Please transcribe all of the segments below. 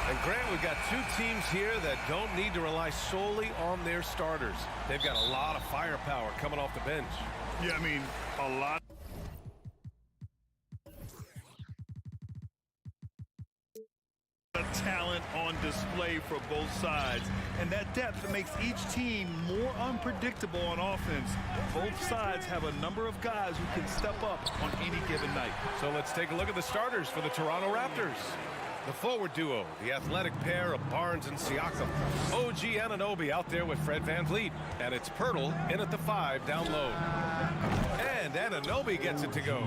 And Grant, we've got two teams here that don't need to rely solely on their starters. They've got a lot of firepower coming off the bench. Yeah, I mean, a lot. Talent on display for both sides, and that depth makes each team more unpredictable on offense. Both sides have a number of guys who can step up on any given night. So let's take a look at the starters for the Toronto Raptors. The forward duo, the athletic pair of Barnes and Siakam. OG Anunoby out there with Fred VanVleet. And it's Pirtle in at the 5 down low. And Anunoby gets it to go.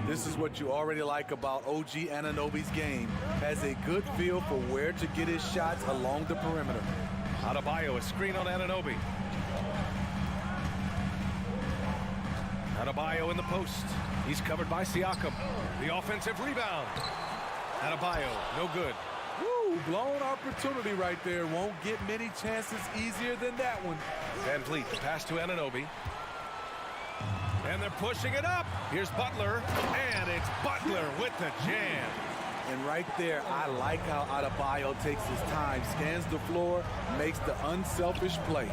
This is what you already like about OG Anunoby's game. Has a good feel for where to get his shots along the perimeter. Adebayo, a screen on Anunoby. Adebayo in the post. He's covered by Siakam. The offensive rebound. Adebayo, no good. Woo, blown opportunity right there. Won't get many chances easier than that one. VanVleet, the pass to Anunoby. And they're pushing it up. Here's Butler, and it's Butler with the jam. And right there, I like how Adebayo takes his time, scans the floor, makes the unselfish play.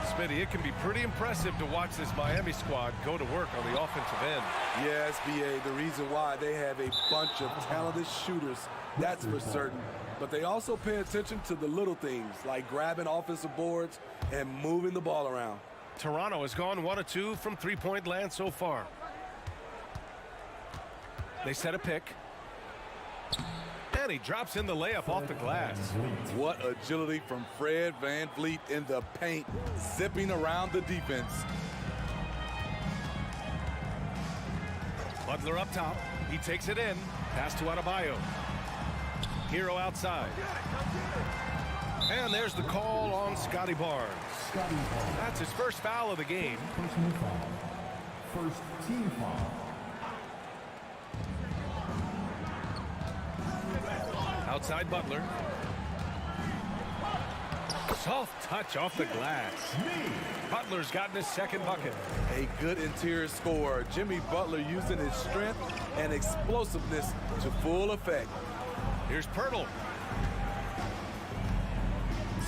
Smitty, it can be pretty impressive to watch this Miami squad go to work on the offensive end. Yes, BA, the reason why they have a bunch of talented shooters, that's for certain. But they also pay attention to the little things, like grabbing offensive boards and moving the ball around. Toronto has gone 1 of 2 from three-point land so far. They set a pick. And he drops in the layup off the glass. What agility from Fred VanVleet in the paint, zipping around the defense. Butler up top. He takes it in. Pass to Adebayo. Hero outside. And there's the call on Scotty Barnes. That's his first foul of the game. Personal foul. First team foul. Outside Butler. Soft touch off the glass. Butler's gotten his second bucket. A good interior scorer. Jimmy Butler using his strength and explosiveness to full effect. Here's Pirtle.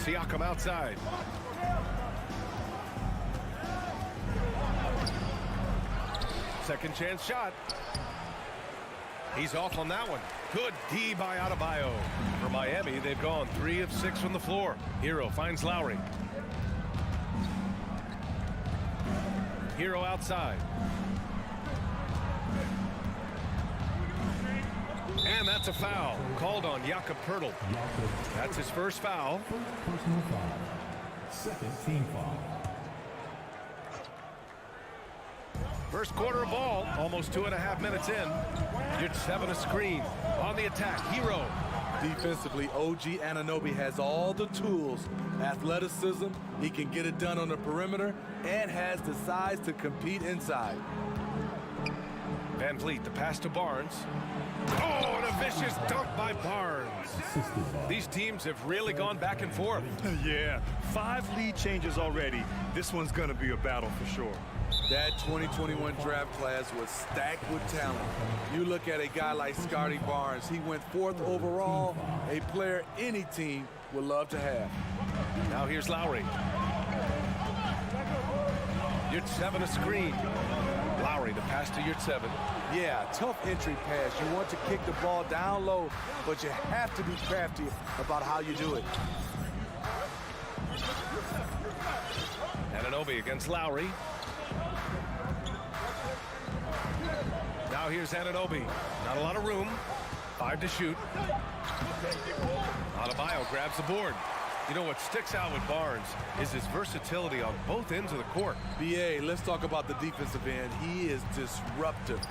Siakam outside. Second chance shot. He's off on that one. Good D by Adebayo. For Miami, they've gone 3 of 6 from the floor. Hero finds Lowry. Hero outside. And that's a foul called on Jakob Pirtle. That's his first foul. First personal foul. Second team foul. First quarter of ball, almost 2.5 minutes in. You're 7 a screen. On the attack, Hero. Defensively, OG Anunoby has all the tools. Athleticism, he can get it done on the perimeter, and has the size to compete inside. VanVleet, the pass to Barnes. Oh, and a vicious dunk by Barnes. These teams have really gone back and forth. Yeah, 5 lead changes already. This one's going to be a battle for sure. That 2021 draft class was stacked with talent. You look at a guy like Scotty Barnes, he went 4th overall, a player any team would love to have. Now here's Lowry. You're 7 a screen. Lowry, the pass to your 7. Yeah, tough entry pass. You want to kick the ball down low, but you have to be crafty about how you do it. Anunoby against Lowry. Now here's Anunoby. Not a lot of room. 5 to shoot. Adebayo grabs the board. You know what sticks out with Barnes is his versatility on both ends of the court. BA, let's talk about the defensive end. He is disruptive.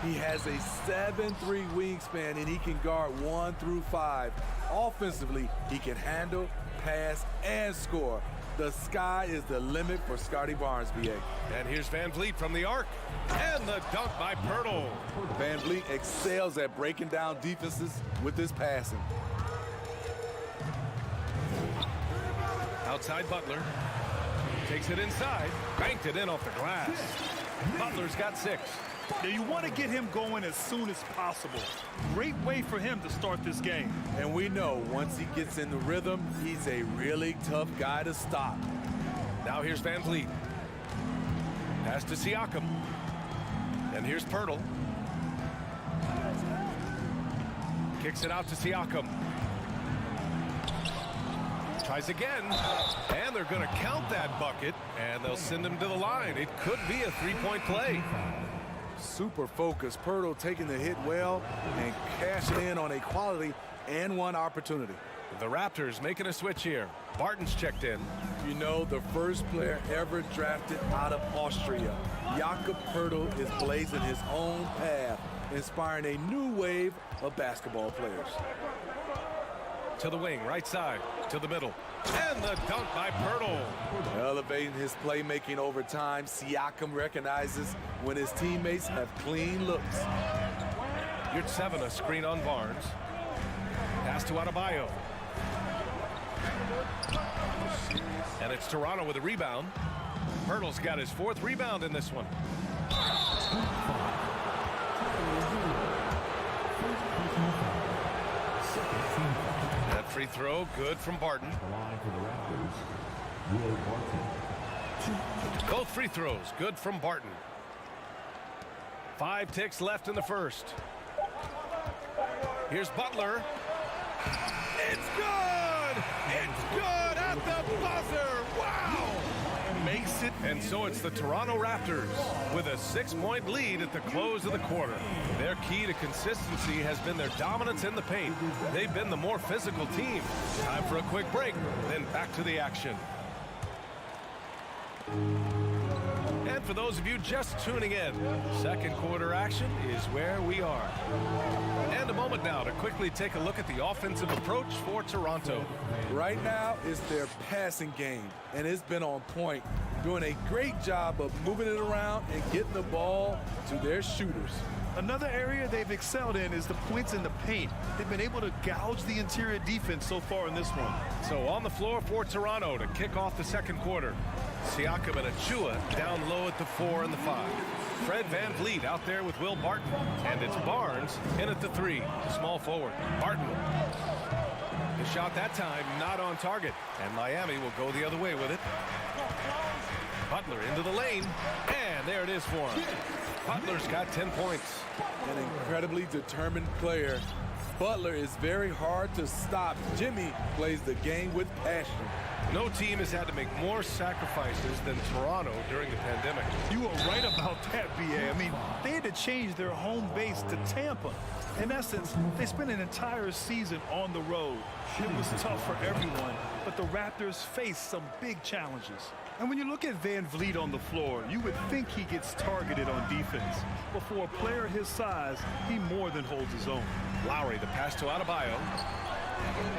He has a 7'3" wingspan, and he can guard 1 through 5. Offensively, he can handle, pass, and score. The sky is the limit for Scotty Barnes, BA. And here's VanVleet from the arc. And the dunk by Pirtle. VanVleet excels at breaking down defenses with his passing. Outside Butler. Takes it inside. Banked it in off the glass. Butler's got 6. Now you want to get him going as soon as possible. Great way for him to start this game. And we know once he gets in the rhythm, he's a really tough guy to stop. Now here's Van Vliet. Pass to Siakam. And here's Pirtle. Kicks it out to Siakam. Tries again. And they're going to count that bucket. And they'll send him to the line. It could be a three-point play. Super focused. Pirtle taking the hit well and cashing in on a quality and one opportunity. The Raptors making a switch here. Barton's checked in. You know, the first player ever drafted out of Austria. Jakob Pirtle is blazing his own path, inspiring a new wave of basketball players. To the wing, right side, to the middle. And the dunk by Pirtle. Elevating his playmaking over time, Siakam recognizes when his teammates have clean looks. Here's 7, a screen on Barnes. Pass to Adebayo. And it's Toronto with a rebound. Pirtle's got his 4th rebound in this one. That free throw, good from Barton. Both free throws, good from Barton. 5 ticks left in the first. Here's Butler. It's good! It's good at the buzzer! Wow! Makes it. And so it's the Toronto Raptors with a 6-point lead at the close of the quarter. Their key to consistency has been their dominance in the paint. They've been the more physical team. Time for a quick break, then back to the action. And for those of you just tuning in, second quarter action is where we are. And a moment now to quickly take a look at the offensive approach for Toronto. Right now is their passing game, and it's been on point, doing a great job of moving it around and getting the ball to their shooters. Another area they've excelled in is the points in the paint. They've been able to gouge the interior defense so far in this one. So on the floor for Toronto to kick off the second quarter. Siakam and Achua down low at the 4 and the 5. Fred Van Vliet out there with Will Barton. And it's Barnes in at the 3, small forward. Barton. The shot that time not on target. And Miami will go the other way with it. Butler into the lane. And there it is for him. Butler's got 10 points. An incredibly determined player. Butler is very hard to stop. Jimmy plays the game with passion. No team has had to make more sacrifices than Toronto during the pandemic. You are right about that, B.A. I mean, they had to change their home base to Tampa. In essence, they spent an entire season on the road. It was tough for everyone, but the Raptors faced some big challenges. And when you look at Van Vliet on the floor, you would think he gets targeted on defense. But for a player his size, he more than holds his own. Lowry, the pass to Adebayo.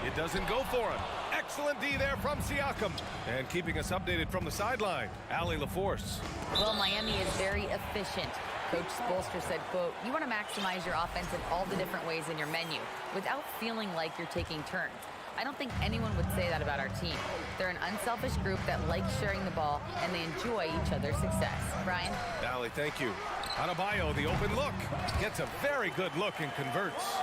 It doesn't go for him. Excellent D there from Siakam. And keeping us updated from the sideline, Allie LaForce. Well, Miami is very efficient. Coach Spoelstra said, quote, "You want to maximize your offense in all the different ways in your menu without feeling like you're taking turns." I don't think anyone would say that about our team. They're an unselfish group that likes sharing the ball, and they enjoy each other's success. Brian? Allie, thank you. Adebayo, the open look. Gets a very good look and converts.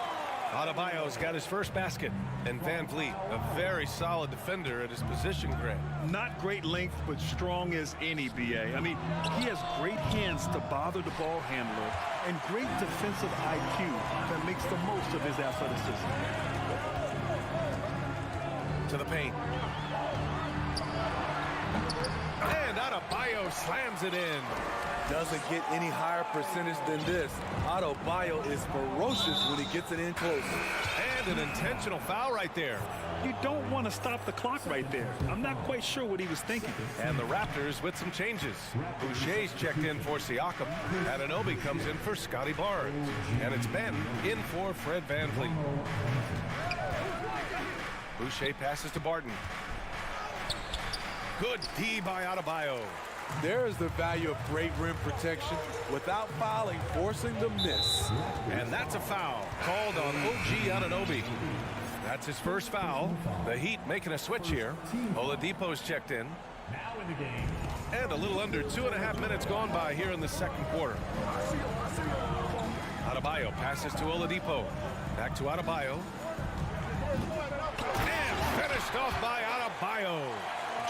Adebayo's got his first basket. And Van Vliet, a very solid defender at his position grade. Not great length, but strong as any, B.A. I mean, he has great hands to bother the ball handler and great defensive IQ that makes the most of his athleticism. To the paint. And Adebayo slams it in. Doesn't get any higher percentage than this. Adebayo is ferocious when he gets it in close. And an intentional foul right there. You don't want to stop the clock right there. I'm not quite sure what he was thinking. And the Raptors with some changes. Boucher's checked in for Siakam. Anunoby comes in for Scotty Barnes. And it's Ben in for Fred Van Vliet. Boucher passes to Barton. Good D by Adebayo. There is the value of great rim protection without fouling, forcing the miss. And that's a foul called on OG Anunoby. That's his first foul. The Heat making a switch here. Oladipo's checked in. Now in the game. And a little under 2.5 minutes gone by here in the second quarter. Adebayo passes to Oladipo. Back to Adebayo. And finished off by Adebayo.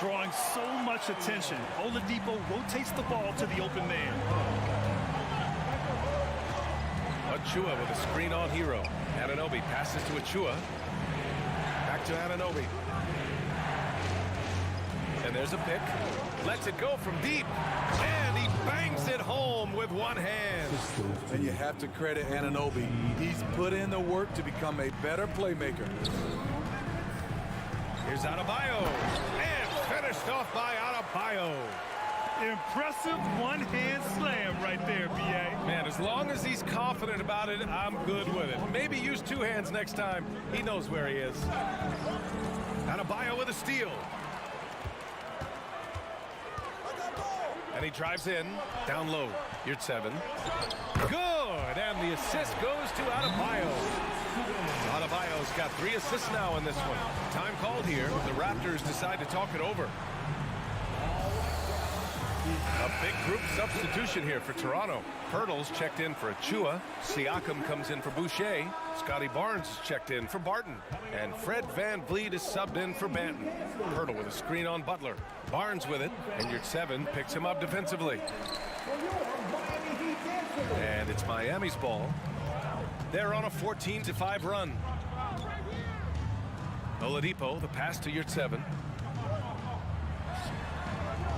Drawing so much attention. Oladipo rotates the ball to the open man. Achua with a screen on Hero. Anunoby passes to Achua. Back to Anunoby. And there's a pick. Lets it go from deep. And he bangs it home with one hand. And you have to credit Anunoby. He's put in the work to become a better playmaker. Here's Adebayo. And finished off by Adebayo. Impressive one-hand slam right there, B.A. Man, as long as he's confident about it, I'm good with it. Maybe use two hands next time. He knows where he is. Adebayo with a steal. And he drives in, down low. You're 7. Good, and the assist goes to Adebayo. Adebayo's got 3 assists now in this one. Time called here. The Raptors decide to talk it over. A big group substitution here for Toronto. Pirtle's checked in for Achua. Siakam comes in for Boucher. Scotty Barnes is checked in for Barton. And Fred VanVleet is subbed in for Banton. Pirtle with a screen on Butler. Barnes with it. And your 7 picks him up defensively. And it's Miami's ball. They're on a 14-5 run. Oladipo, the pass to your 7.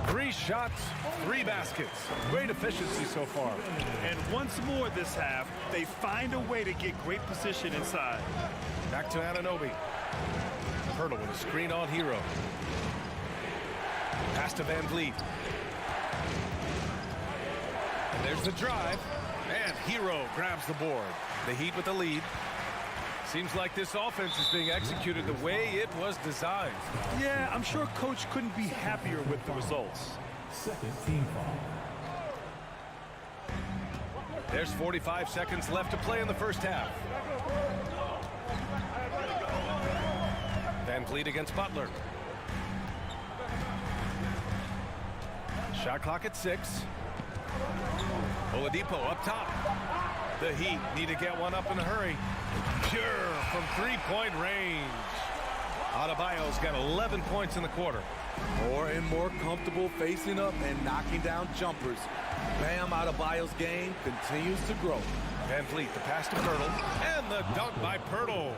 3 shots, 3 baskets. Great efficiency so far. And once more this half, they find a way to get great position inside. Back to Anunoby. Pirtle with a screen on Hero. Pass to VanVleet. And there's the drive. And Hero grabs the board. The Heat with the lead. Seems like this offense is being executed the way it was designed. Yeah, I'm sure Coach couldn't be happier with the results. Second team foul. There's 45 seconds left to play in the first half. VanVleet against Butler. Shot clock at 6. Oladipo up top. The Heat need to get one up in a hurry. Pure from 3-point range. Adebayo's got 11 points in the quarter. More and more comfortable facing up and knocking down jumpers. Bam Adebayo's game continues to grow. VanVleet, the pass to Pirtle, and the dunk by Pirtle.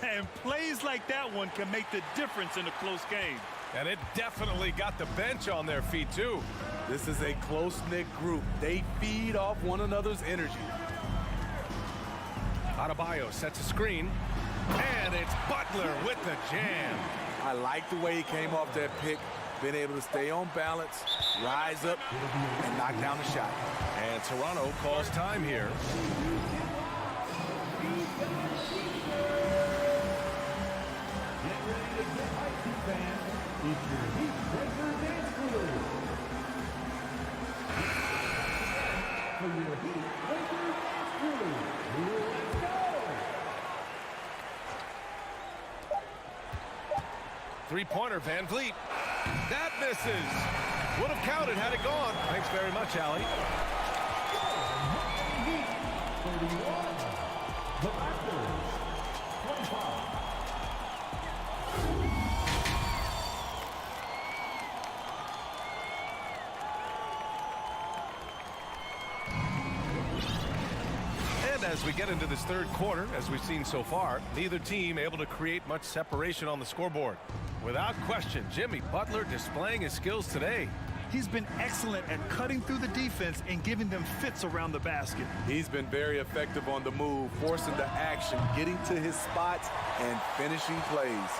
And plays like that one can make the difference in a close game. And it definitely got the bench on their feet, too. This is a close-knit group. They feed off one another's energy. Adebayo sets a screen, and it's Butler with the jam. I like the way he came off that pick, been able to stay on balance, rise up, and knock down the shot. And Toronto calls time here. Get ready to get hyped, fans. It's your Heat Breaker Dance Crew. For your Heat Breaker Dance Crew. Let's go! 3-pointer, VanVleet. That misses. Would have counted had it gone. Thanks very much, Allie. Heat 31. The Raptors 25. And as we get into this third quarter, as we've seen so far, neither team able to create much separation on the scoreboard. Without question, Jimmy Butler displaying his skills today. He's been excellent at cutting through the defense and giving them fits around the basket. He's been very effective on the move, forcing the action, getting to his spots, and finishing plays.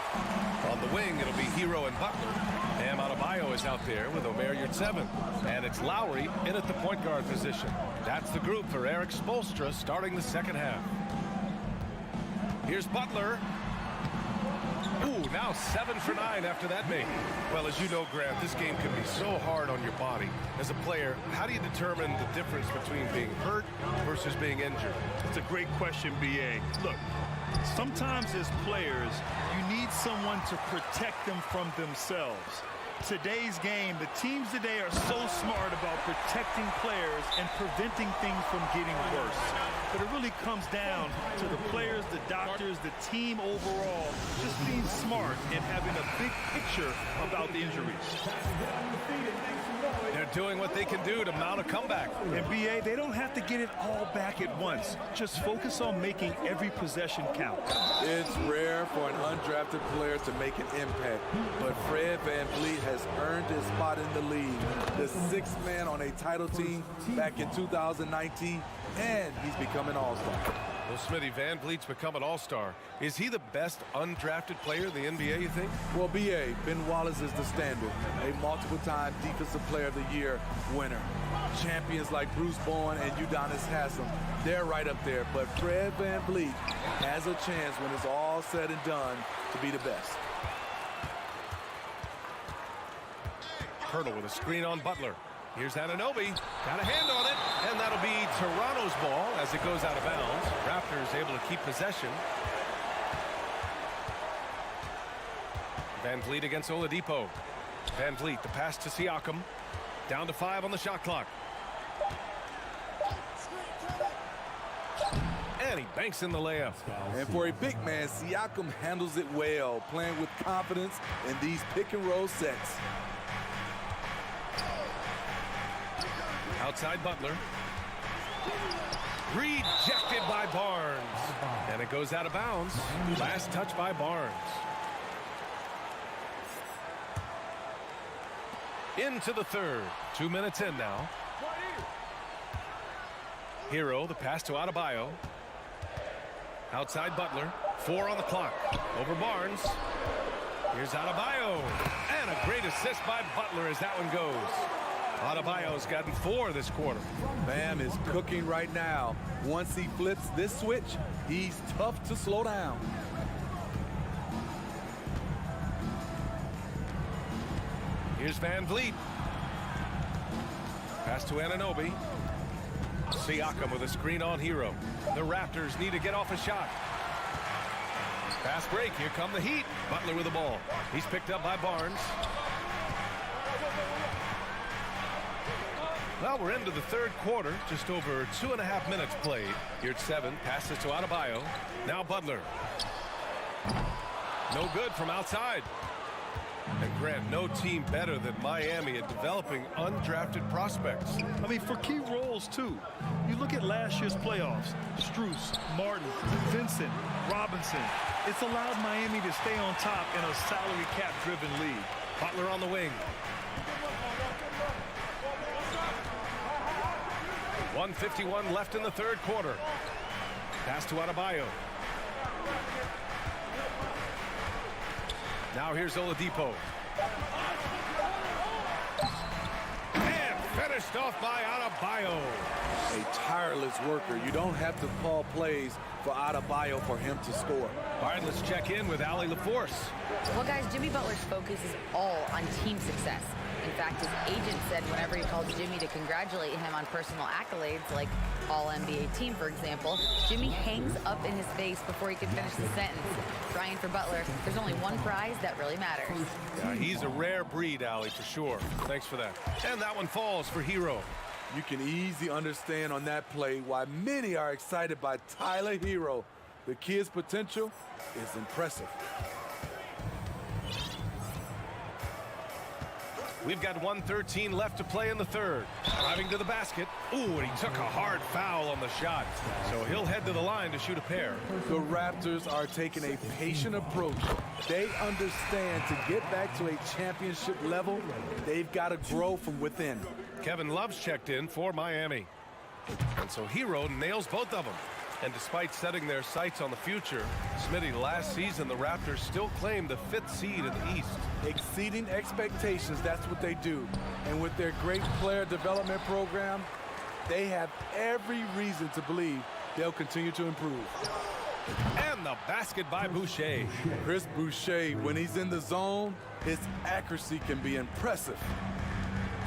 On the wing, it'll be Hero and Butler. Bam Adebayo is out there with Omer Yurtseven. And it's Lowry in at the point guard position. That's the group for Eric Spoelstra starting the second half. Here's Butler. Ooh, now 7 for 9 after that make. Well, as you know, Grant, this game can be so hard on your body. As a player, how do you determine the difference between being hurt versus being injured? It's a great question, B.A. Look, sometimes as players, you need someone to protect them from themselves. Today's game, the teams today are so smart about protecting players and preventing things from getting worse. But it really comes down to the players, the doctors, the team overall, just being smart and having a big picture about the injuries. They're doing what they can do to mount a comeback. And BA, they don't have to get it all back at once. Just focus on making every possession count. It's rare for an undrafted player to make an impact, but Fred VanVleet has earned his spot in the league. The sixth man on a title team back in 2019, and he's become an all-star. Well, Smitty, VanVleet's become an all-star. Is he the best undrafted player in the NBA, you think? Well, BA, Ben Wallace is the standard, a multiple-time Defensive Player of the Year winner. Champions like Bruce Bowen and Udonis Haslem, they're right up there. But Fred VanVleet has a chance when it's all said and done to be the best. Pirtle with a screen on Butler. Here's Anunoby. Got a hand on it. And that'll be Toronto's ball as it goes out of bounds. Raptors able to keep possession. VanVleet against Oladipo. VanVleet, the pass to Siakam. Down to 5 on the shot clock. And he banks in the layup. And for a big man, Siakam handles it well, playing with confidence in these pick-and-roll sets. Outside Butler. Rejected by Barnes. And it goes out of bounds. Last touch by Barnes. Into the third. 2 minutes in now. Hero, the pass to Adebayo. Outside Butler. 4 on the clock. Over Barnes. Here's Adebayo. And a great assist by Butler as that one goes. Adebayo's gotten 4 this quarter. Bam is cooking right now. Once he flips this switch, he's tough to slow down. Here's VanVleet. Pass to Anunoby. Siakam with a screen on Hero. The Raptors need to get off a shot. Fast break. Here come the Heat. Butler with the ball. He's picked up by Barnes. Well, we're into the third quarter. Just over 2.5 minutes played. Here at 7. Passes to Adebayo. Now Butler. No good from outside. And Grant, no team better than Miami at developing undrafted prospects. I mean, for key roles, too. You look at last year's playoffs. Strus, Martin, Vincent, Robinson. It's allowed Miami to stay on top in a salary cap-driven league. Butler on the wing. 1:51 left in the third quarter. Pass to Adebayo. Now here's Oladipo. And finished off by Adebayo. A tireless worker. You don't have to call plays for Adebayo for him to score. All right, let's check in with Allie LaForce. Well, guys, Jimmy Butler's focus is all on team success. In fact, his agent said whenever he called Jimmy to congratulate him on personal accolades, like All-NBA team, for example, Jimmy hangs up in his face before he can finish the sentence. Ryan, for Butler, there's only one prize that really matters. Yeah, he's a rare breed, Allie, for sure. Thanks for that. And that one falls for Hero. You can easily understand on that play why many are excited by Tyler Hero. The kid's potential is impressive. We've got 1:13 left to play in the third. Driving to the basket. Ooh, and he took a hard foul on the shot. So he'll head to the line to shoot a pair. The Raptors are taking a patient approach. They understand to get back to a championship level, they've got to grow from within. Kevin Love's checked in for Miami. And so Hero nails both of them. And despite setting their sights on the future, Smitty, last season the Raptors still claimed the 5th seed in the East. Exceeding expectations, that's what they do. And with their great player development program, they have every reason to believe they'll continue to improve. And the basket by Boucher. Chris Boucher, when he's in the zone, his accuracy can be impressive.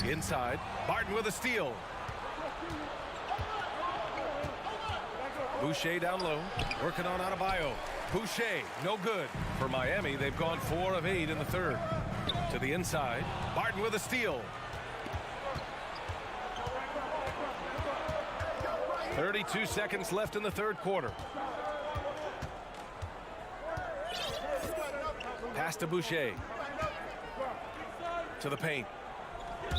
Inside, Barton with a steal. Boucher down low, working on Adebayo. Boucher, no good. For Miami, they've gone 4 of 8 in the third. To the inside. Barton with a steal. 32 seconds left in the third quarter. Pass to Boucher. To the paint.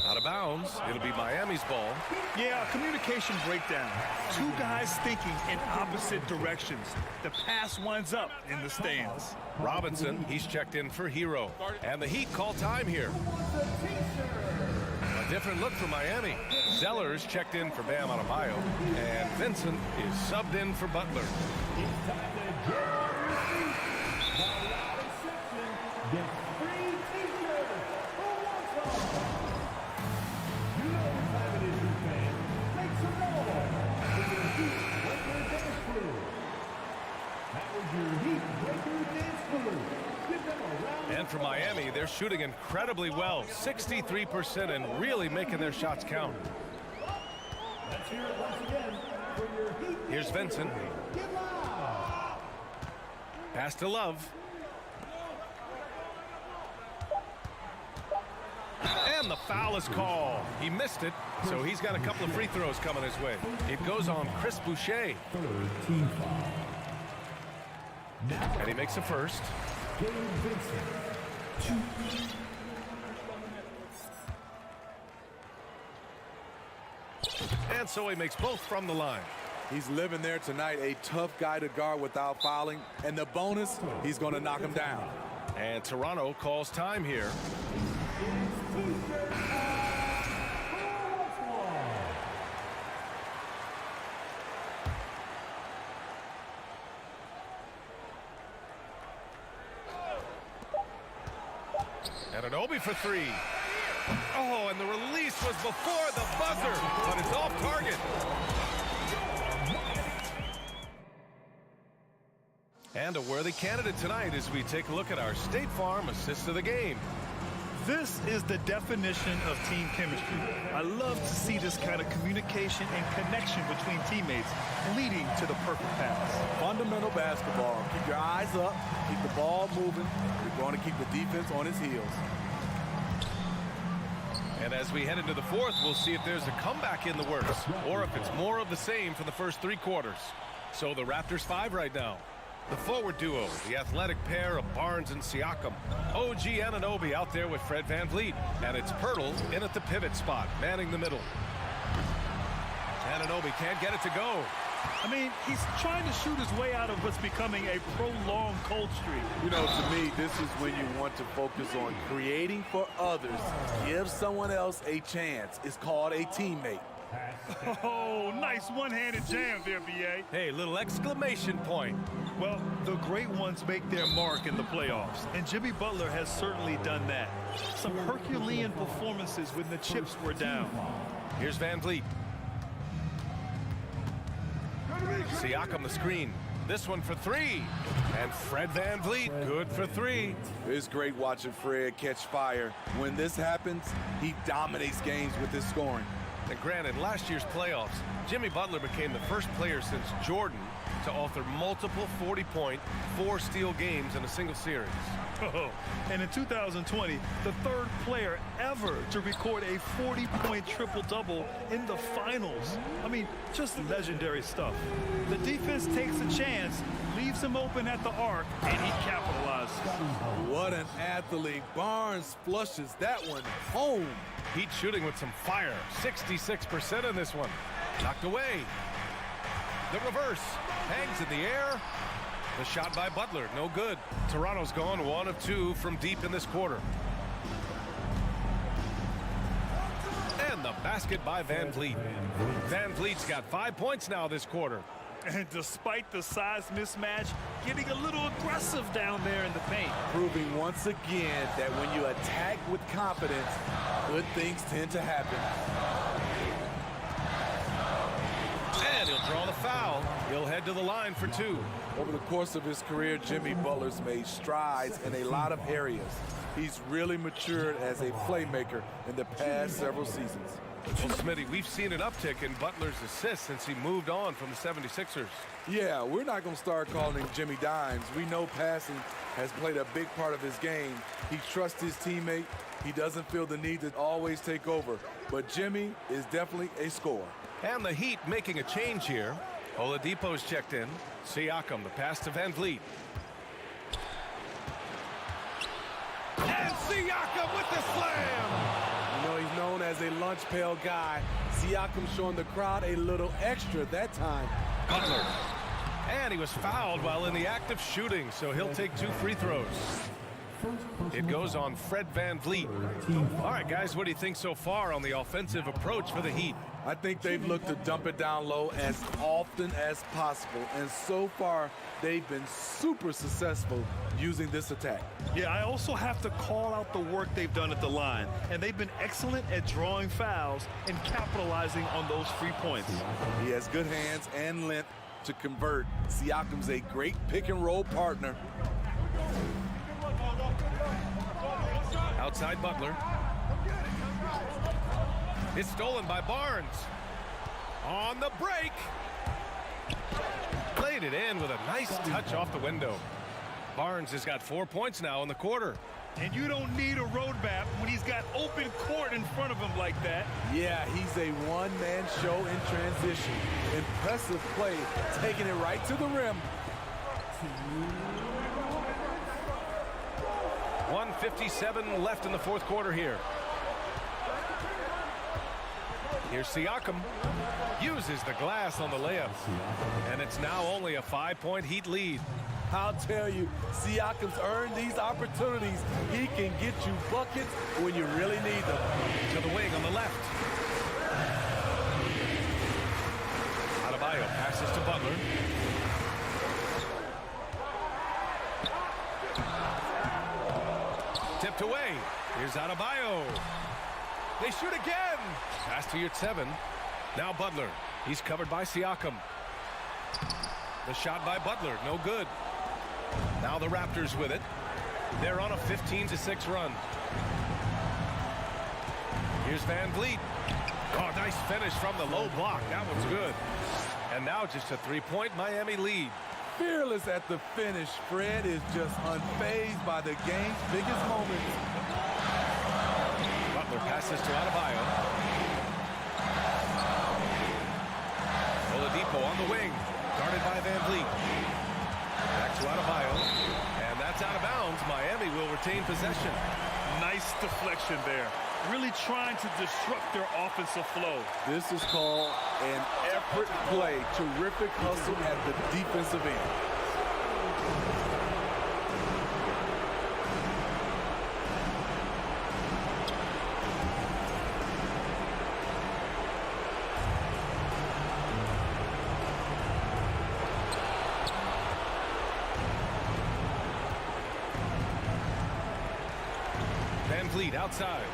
Out of bounds. It'll be Miami's ball. Yeah, communication breakdown. Two guys thinking in opposite directions. The pass winds up in the stands. Robinson, he's checked in for Hero. And the Heat call time here. A different look for Miami. Zellers checked in for Bam Adebayo. And Vincent is subbed in for Butler. And for Miami, they're shooting incredibly well, 63%, and really making their shots count. Here's Vincent. Pass to Love. And the foul is called. He missed it, so he's got a couple of free throws coming his way. It goes on Chris Boucher. And he makes the first. And so he makes both from the line. He's living there tonight, a tough guy to guard without fouling. And the bonus, he's going to knock him down. And Toronto calls time here. And an Obi for three. Oh, and the release was before the buzzer, but it's off target. And a worthy candidate tonight as we take a look at our State Farm assist of the game. This is the definition of team chemistry. I love to see this kind of communication and connection between teammates leading to the perfect pass. Fundamental basketball. Keep your eyes up. Keep the ball moving. You're going to keep the defense on his heels. And as we head into the fourth, we'll see if there's a comeback in the works or if it's more of the same for the first three quarters. So the Raptors 5 right now. The forward duo, the athletic pair of Barnes and Siakam. OG Anunoby out there with Fred VanVleet. And it's Pirtle in at the pivot spot, manning the middle. Anunoby can't get it to go. I mean, he's trying to shoot his way out of what's becoming a prolonged cold streak. You know, to me, this is when you want to focus on creating for others. Give someone else a chance. It's called a teammate. Oh, nice one-handed jam there, B.A. Hey, little exclamation point. Well, the great ones make their mark in the playoffs, and Jimmy Butler has certainly done that. Some Herculean performances when the chips were down. Here's VanVleet. Siakam the screen. This one for three. And Fred VanVleet, good for three. It's great watching Fred catch fire. When this happens, he dominates games with his scoring. And granted, last year's playoffs, Jimmy Butler became the first player since Jordan to author multiple 40-point, 4-steal games in a single series. Oh, and in 2020, the third player ever to record a 40-point triple-double in the finals. I mean, just legendary stuff. The defense takes a chance, leaves him open at the arc, and he capitalizes. What an athlete. Barnes flushes that one home. Heat shooting with some fire. 66% in this one. Knocked away. The reverse. Hangs in the air. The shot by Butler, no good. Toronto's gone 1 of 2 from deep in this quarter. And the basket by VanVleet. VanVleet's got 5 points now this quarter. And despite the size mismatch, getting a little aggressive down there in the paint. Proving once again that when you attack with confidence, good things tend to happen. And he'll draw the foul. He'll head to the line for 2. Over the course of his career, Jimmy Butler's made strides in a lot of areas. He's really matured as a playmaker in the past several seasons. Well, Smitty, we've seen an uptick in Butler's assists since he moved on from the 76ers. Yeah, we're not going to start calling him Jimmy Dimes. We know passing has played a big part of his game. He trusts his teammate. He doesn't feel the need to always take over. But Jimmy is definitely a scorer. And the Heat making a change here. Oladipo's checked in. Siakam, the pass to Van Vliet. And Siakam with the slam! You know, he's known as a lunch pail guy. Siakam showing the crowd a little extra that time. Butler. And he was fouled while in the act of shooting, so he'll take 2 free throws. It goes on Fred Van Vliet. All right, guys, what do you think so far on the offensive approach for the Heat? I think they've looked to dump it down low as often as possible. And so far, they've been super successful using this attack. Yeah, I also have to call out the work they've done at the line. And they've been excellent at drawing fouls and capitalizing on those free points. He has good hands and length to convert. Siakam's a great pick-and-roll partner. Outside Butler. It's stolen by Barnes. On the break. Played it in with a nice touch off the window. Barnes has got 4 points now in the quarter. And you don't need a roadmap when he's got open court in front of him like that. Yeah, he's a one-man show in transition. Impressive play, taking it right to the rim. 1:57 left in the fourth quarter here. Here's Siakam. Uses the glass on the layup. And it's now only a 5-point Heat lead. I'll tell you, Siakam's earned these opportunities. He can get you buckets when you really need them. To the wing on the left. Adebayo passes to Butler. Tipped away. Here's Adebayo. They shoot again. Pass to your 7. Now Butler. He's covered by Siakam. The shot by Butler, no good. Now the Raptors with it. They're on a 15-6 run. Here's Van Vliet. Oh, nice finish from the low block. That one's good. And now just a 3-point Miami lead. Fearless at the finish. Fred is just unfazed by the game's biggest moments. Butler passes to Adebayo. Oladipo on the wing. Guarded by Van Vliet. Back to Adebayo. And that's out of bounds. Miami will retain possession. Nice deflection there. Really trying to disrupt their offensive flow. This is called an effort play. Terrific hustle at the defensive end. Van Vliet outside.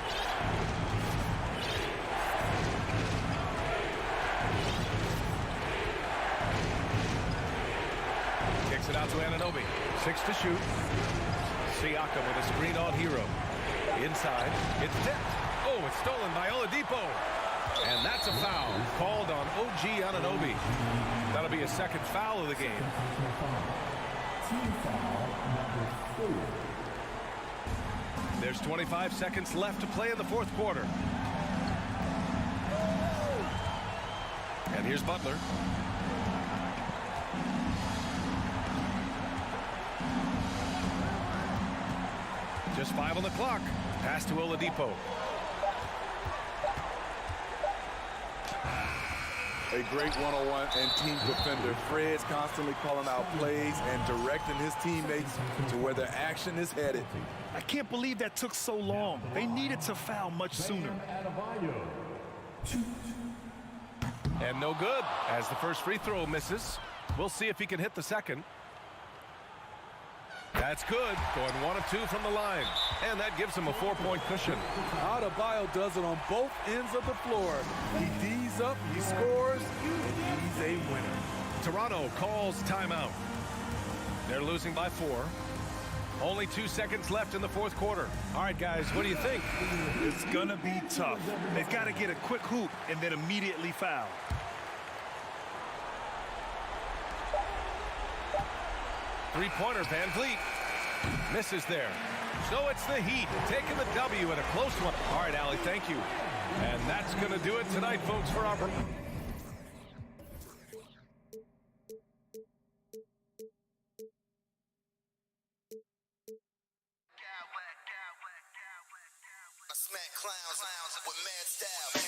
Kicks it out to Anunoby. 6 to shoot. Siakam with a screen on Hero. Inside. It's tipped. Oh, it's stolen by Oladipo. And that's a foul called on OG Anunoby. That'll be a second foul of the game. Team foul number 4. There's 25 seconds left to play in the fourth quarter. And here's Butler. Just 5 on the clock. Pass to Oladipo. A great one-on-one and team defender. Fred's constantly calling out plays and directing his teammates to where their action is headed. I can't believe that took so long. They needed to foul much sooner. And no good as the first free throw misses. We'll see if he can hit the second. That's good. Going 1 of 2 from the line. And that gives him a 4-point cushion. Adebayo does it on both ends of the floor. He D's up, he scores, and he's a winner. Toronto calls timeout. They're losing by 4. Only 2 seconds left in the fourth quarter. All right, guys, what do you think? It's going to be tough. They've got to get a quick hoop and then immediately foul. Three-pointer, Van Vliet. Misses there. So it's the Heat taking the W in a close one. All right, Allie, thank you. And that's going to do it tonight, folks, for our... Smack clowns with mad style.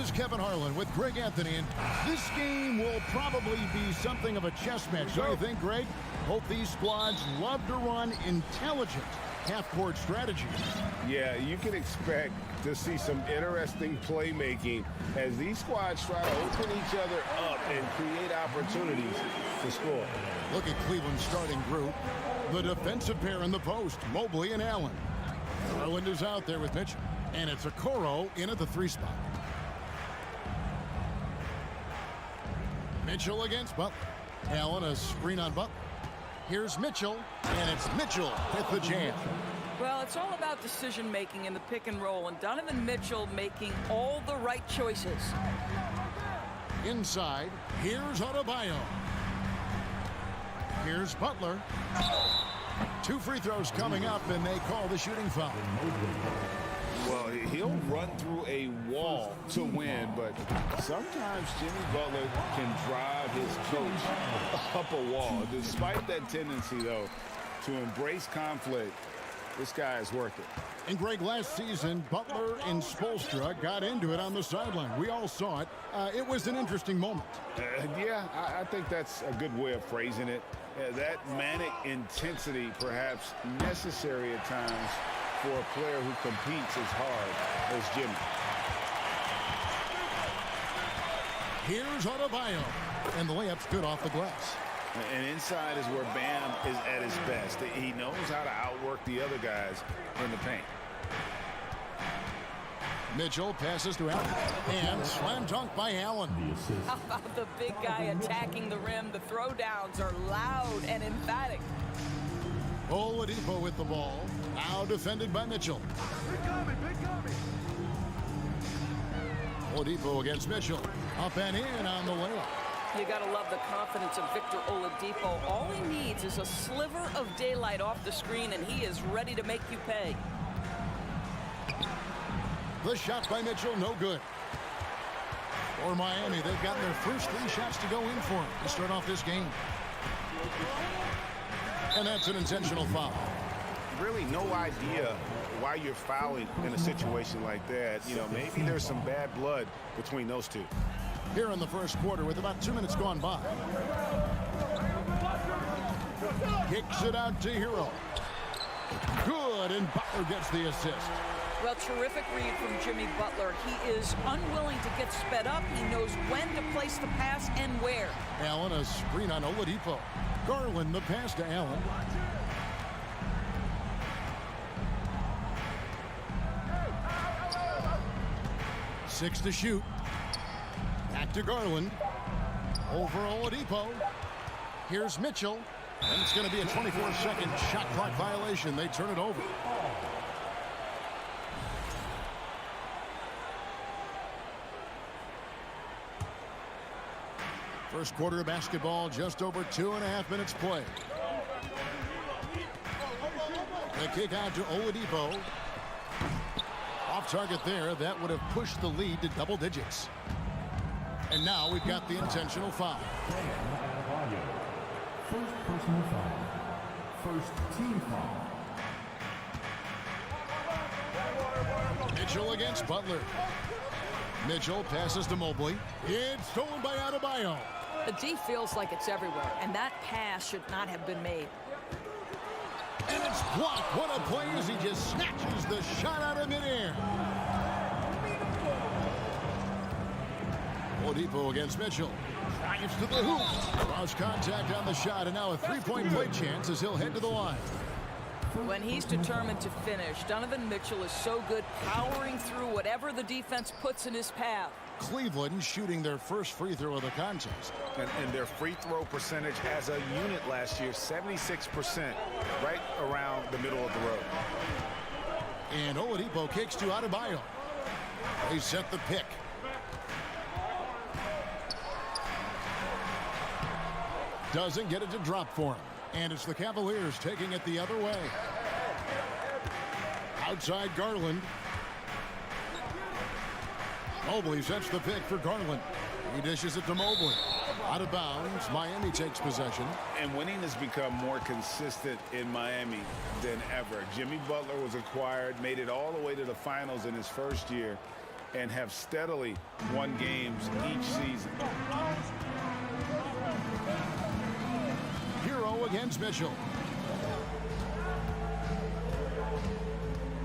is Kevin Harlan with Greg Anthony, and this game will probably be something of a chess match, don't you think, Greg? Both these squads love to run intelligent half-court strategies. Yeah, you can expect to see some interesting playmaking as these squads try to open each other up and create opportunities to score. Look at Cleveland's starting group. The defensive pair in the post, Mobley and Allen. Garland is out there with Mitchell, and it's Okoro in at the 3 spot. Mitchell against Butler. Allen a screen on Butler. Here's Mitchell, and it's Mitchell with the jam. Well, it's all about decision-making in the pick and roll, and Donovan Mitchell making all the right choices. Inside, here's Adebayo. Here's Butler. 2 free throws coming up, and they call the shooting foul. Well, he'll run through a wall to win, but sometimes Jimmy Butler can drive his coach up a wall. Despite that tendency, though, to embrace conflict, this guy is worth it. And Greg, last season, Butler and Spoelstra got into it on the sideline. We all saw it. It was an interesting moment. Yeah, I think that's a good way of phrasing it. That manic intensity, perhaps necessary at times for a player who competes as hard as Jimmy. Here's Adebayo, and the layup's good off the glass. And inside is where Bam is at his best. He knows how to outwork the other guys in the paint. Mitchell passes to Allen, and slam dunk by Allen. How about the big guy attacking the rim? The throwdowns are loud and emphatic. Oladipo with the ball, now defended by Mitchell. Oladipo against Mitchell, up and in on the layup. You gotta love the confidence of Victor Oladipo. All he needs is a sliver of daylight off the screen, and he is ready to make you pay. The shot by Mitchell, no good. For Miami, they've gotten their first 3 shots to go in for him to start off this game. And that's an intentional foul. Really no idea why you're fouling in a situation like that. You know, maybe there's some bad blood between those two. Here in the first quarter with about 2 minutes gone by. Kicks it out to Hero. Good, and Butler gets the assist. Well, terrific read from Jimmy Butler. He is unwilling to get sped up. He knows when to place the pass and where. Allen a screen on Oladipo. Garland the pass to Allen. Six to shoot. Back to Garland. Over Oladipo. Here's Mitchell. And it's going to be a 24-second shot clock violation. They turn it over. First quarter of basketball, just over 2.5 minutes play. The kick out to Oladipo. Off target there. That would have pushed the lead to double digits. And now we've got the intentional foul. First personal foul. First team foul. Mitchell against Butler. Mitchell passes to Mobley. It's stolen by Adebayo. The D feels like it's everywhere, and that pass should not have been made. And it's blocked. What a play as he just snatches the shot out of midair. Oladipo against Mitchell. Drives to the hoop. Cross contact on the shot, and now a 3-point play chance as he'll head to the line. When he's determined to finish, Donovan Mitchell is so good powering through whatever the defense puts in his path. Cleveland shooting their first free throw of the contest. And their free throw percentage as a unit last year, 76%, right around the middle of the road. And Oladipo kicks to Adebayo. They set the pick. Doesn't get it to drop for him. And it's the Cavaliers taking it the other way. Outside Garland. Mobley sets the pick for Garland. He dishes it to Mobley. Out of bounds. Miami takes possession. And winning has become more consistent in Miami than ever. Jimmy Butler was acquired, made it all the way to the finals in his first year. and have steadily won games each season. Hero against Mitchell.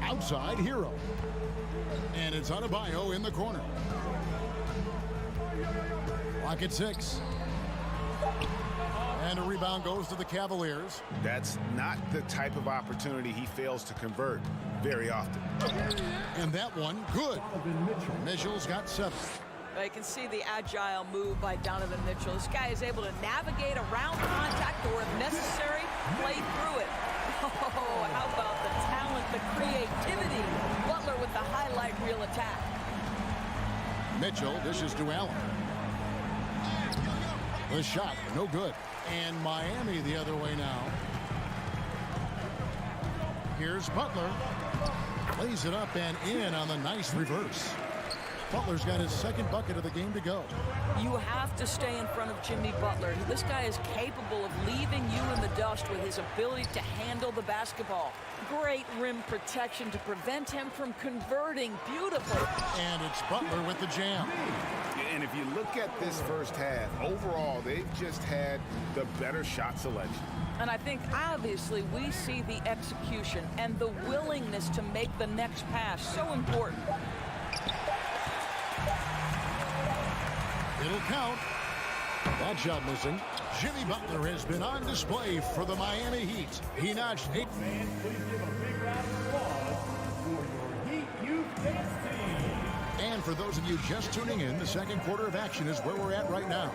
Outside Hero. And it's Adebayo in the corner. Clock at 6. And a rebound goes to the Cavaliers. That's not the type of opportunity he fails to convert very often. And that one, good. Mitchell's got 7. You can see the agile move by Donovan Mitchell. This guy is able to navigate around contact or, if necessary, play through it. Oh, how about the talent, the creativity. Butler with the highlight reel attack. Mitchell dishes to Allen. The shot, no good. And Miami the other way now. Here's Butler. Lays it up and in on the nice reverse. Butler's got his second bucket of the game to go. You have to stay in front of Jimmy Butler. This guy is capable of leaving you in the dust with his ability to handle the basketball. Great rim protection to prevent him from converting. Beautiful. And it's Butler with the jam. And if you look at this first half, overall, they've just had the better shot selection. And I think, obviously, we see the execution and the willingness to make the next pass so important. It'll count. That shot missing. Jimmy Butler has been on display for the Miami Heat. He notched 8. Fans, please give a big round of applause for your Heat Youth Dance Team. And for those of you just tuning in, the second quarter of action is where we're at right now.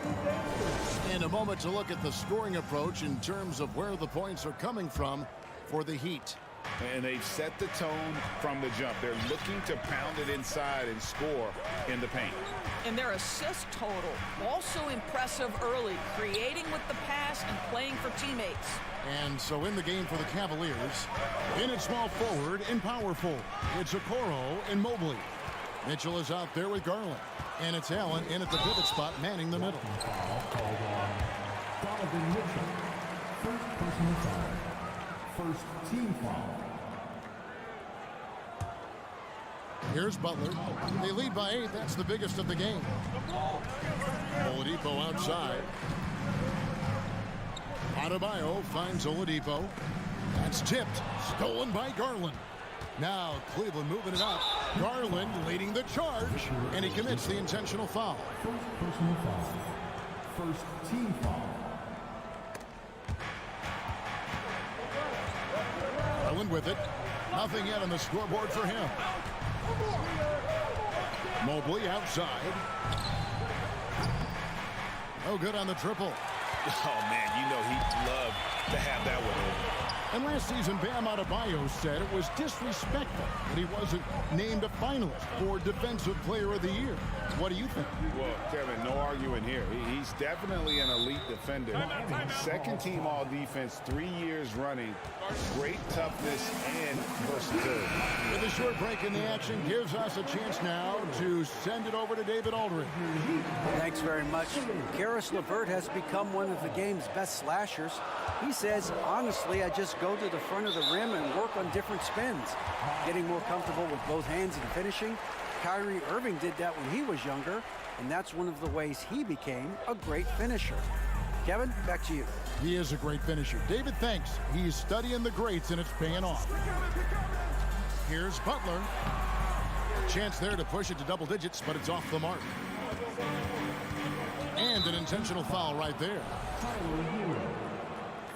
In a moment to look at the scoring approach in terms of where the points are coming from for the Heat. And they've set the tone from the jump. They're looking to pound it inside and score in the paint. And their assist total, also impressive early, creating with the pass and playing for teammates. And so in the game for the Cavaliers, in at small forward and power forward, it's Okoro and Mobley. Mitchell is out there with Garland. And it's Allen in at the pivot spot, manning the middle. Donovan Mitchell, first personal foul. First team foul. Here's Butler. They lead by 8. That's the biggest of the game. Oladipo outside. Adebayo finds Oladipo. That's tipped. Stolen by Garland. Now Cleveland moving it up. Garland leading the charge. And he commits the intentional foul. First personal foul. First team foul. Garland with it. Nothing yet on the scoreboard for him. Mobley outside. Oh, good on the triple. Oh, man, you know he'd love to have that one. And last season, Bam Adebayo said it was disrespectful that he wasn't named a finalist for Defensive Player of the Year. What do you think? Well, Kevin, no arguing here. He's definitely an elite defender. Second team all defense, 3 years running. Great toughness and versatility. With a short break in the action, gives us a chance now to send it over to David Aldridge. Thanks very much. Karis LeVert has become one of the game's best slashers. He says, honestly, I just go to the front of the rim and work on different spins. Getting more comfortable with both hands and finishing. Kyrie Irving did that when he was younger, and that's one of the ways he became a great finisher. Kevin, back to you. He is a great finisher. David, thanks. He's studying the greats, and it's paying off. Here's Butler. Chance there to push it to double digits, but it's off the mark. And an intentional foul right there.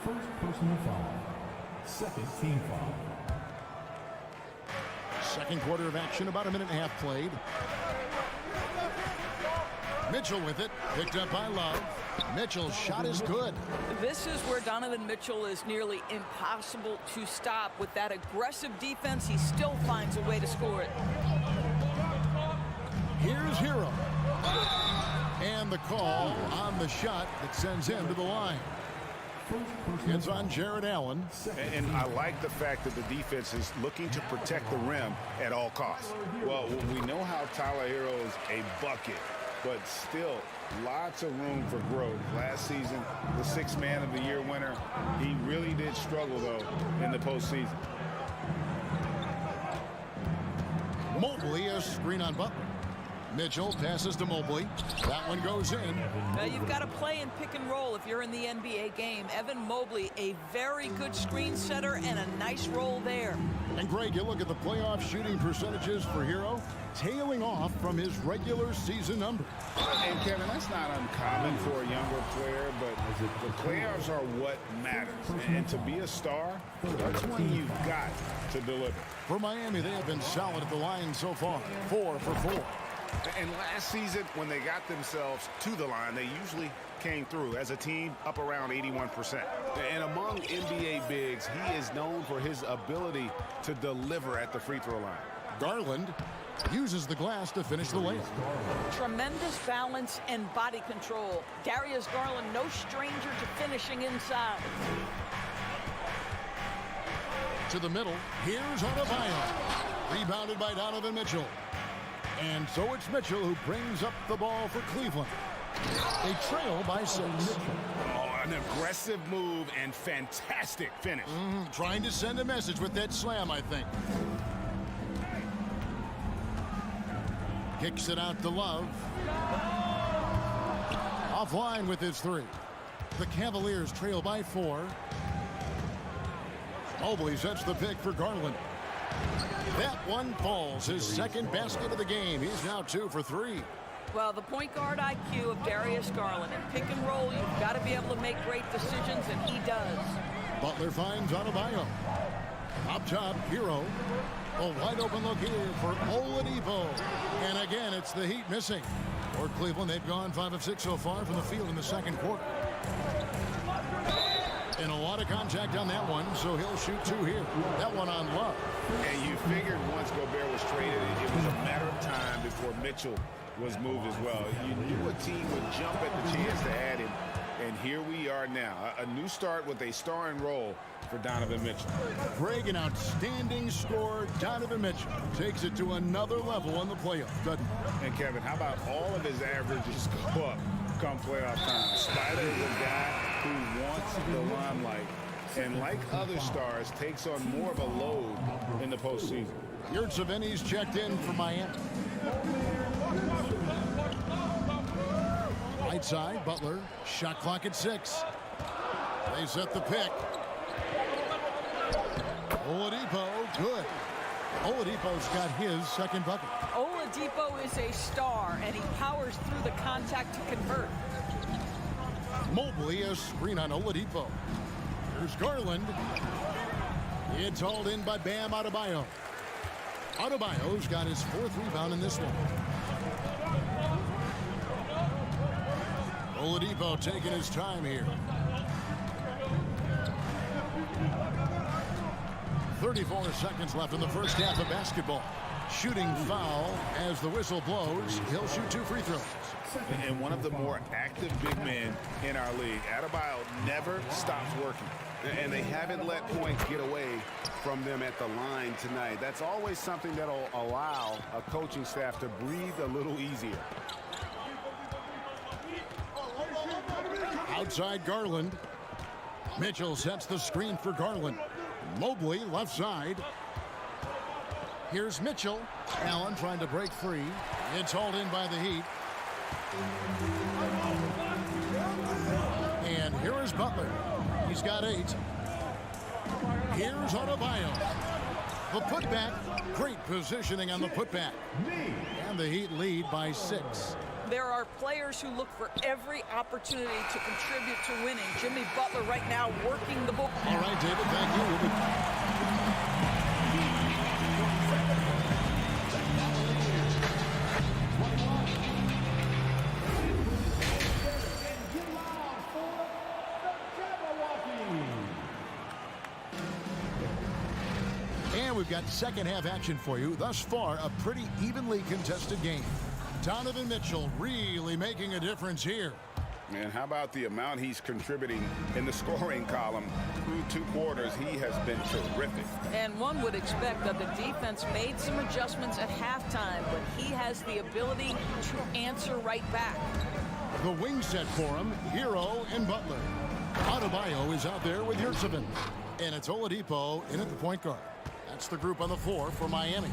First personal foul. Second team foul. Second quarter of action, about a minute and a half played. Mitchell with it, picked up by Love. Mitchell's shot is good. This is where Donovan Mitchell is nearly impossible to stop. With that aggressive defense, he still finds a way to score it. Here's Hero. And the call on the shot that sends him to the line. It's on Jared Allen. And I like the fact that the defense is looking to protect the rim at all costs. Well, we know how Tyler Hero is a bucket, but still lots of room for growth. Last season, the Sixth Man of the Year winner, he really did struggle, though, in the postseason. Mobley, a screen on Butler. Mitchell passes to Mobley. That one goes in. You've got to play in pick and roll if you're in the NBA game. Evan Mobley, a very good screen setter and a nice roll there. And Greg, you look at the playoff shooting percentages for Hero, tailing off from his regular season number. And Kevin, that's not uncommon for a younger player, but the playoffs are what matters. And to be a star, that's when you've got to deliver. For Miami, they have been solid at the line so far, 4 for 4. And last season, when they got themselves to the line, they usually came through as a team up around 81%. And among NBA bigs, he is known for his ability to deliver at the free throw line. Garland uses the glass to finish the layup. Tremendous balance and body control. Darius Garland, no stranger to finishing inside. To the middle, here's Octopi. Rebounded by Donovan Mitchell. And so it's Mitchell who brings up the ball for Cleveland. They trail by 6. Oh, an aggressive move and fantastic finish. Trying to send a message with that slam, I think. Kicks it out to Love. Offline with his 3. The Cavaliers trail by 4. Mobley sets the pick for Garland. That one falls, his second basket of the game. He's now 2 for 3. Well, the point guard IQ of Darius Garland. In pick and roll, you've got to be able to make great decisions, and he does. Butler finds Adebayo. Up top, Hero. A wide open look here for Oladipo. And again, it's the Heat missing. For Cleveland, they've gone 5 of 6 so far from the field in the second quarter. And a lot of contact on that one, so he'll shoot 2 here. That one on Love. And you figured once Gobert was traded, it was a matter of time before Mitchell was moved as well. You knew a team would jump at the chance to add him, and here we are now. A new start with a starring role for Donovan Mitchell. Greg, an outstanding scorer. Donovan Mitchell takes it to another level in the playoffs, doesn't he? And Kevin, how about all of his averages go up come playoff time? Spider is a guy who wants the limelight, and like other stars, takes on more of a load in the postseason. Yurtseveni's checked in for Miami. Right side, Butler. Shot clock at 6. They set the pick. Oladipo, good. Oladipo's got his second bucket. Oladipo is a star, and he powers through the contact to convert. Mobley, a screen on Oladipo. Here's Garland. It's hauled in by Bam Adebayo. Adebayo's got his 4th rebound in this one. Oladipo taking his time here. 34 seconds left in the first half of basketball. Shooting foul as the whistle blows. He'll shoot 2 free throws. And one of the more active big men in our league. Adebayo never stops working. And they haven't let points get away from them at the line tonight. That's always something that'll allow a coaching staff to breathe a little easier. Outside Garland. Mitchell sets the screen for Garland. Mobley left side. Here's Mitchell. Allen trying to break free. It's hauled in by the Heat. And here is Butler. He's got 8. Here's Adebayo. The putback. Great positioning on the putback. And the Heat lead by 6. There are players who look for every opportunity to contribute to winning. Jimmy Butler right now working the ball. All right, David, thank you. And we've got second half action for you. Thus far, a pretty evenly contested game. Donovan Mitchell really making a difference here. And how about the amount he's contributing in the scoring column? Through 2 quarters, he has been terrific. And one would expect that the defense made some adjustments at halftime, but he has the ability to answer right back. The wing set for him, Hero and Butler. Adebayo is out there with Yurtseven. And it's Oladipo in at the point guard. That's the group on the floor for Miami.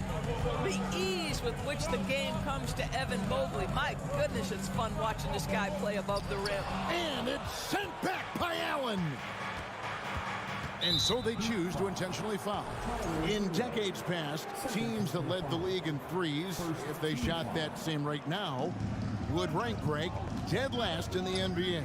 The ease with which the game comes to Evan Mobley. My goodness, it's fun watching this guy play above the rim. And it's sent back by Allen. And so they choose to intentionally foul. In decades past, teams that led the league in threes, if they shot that same rate now, would rank, Greg, dead last in the NBA.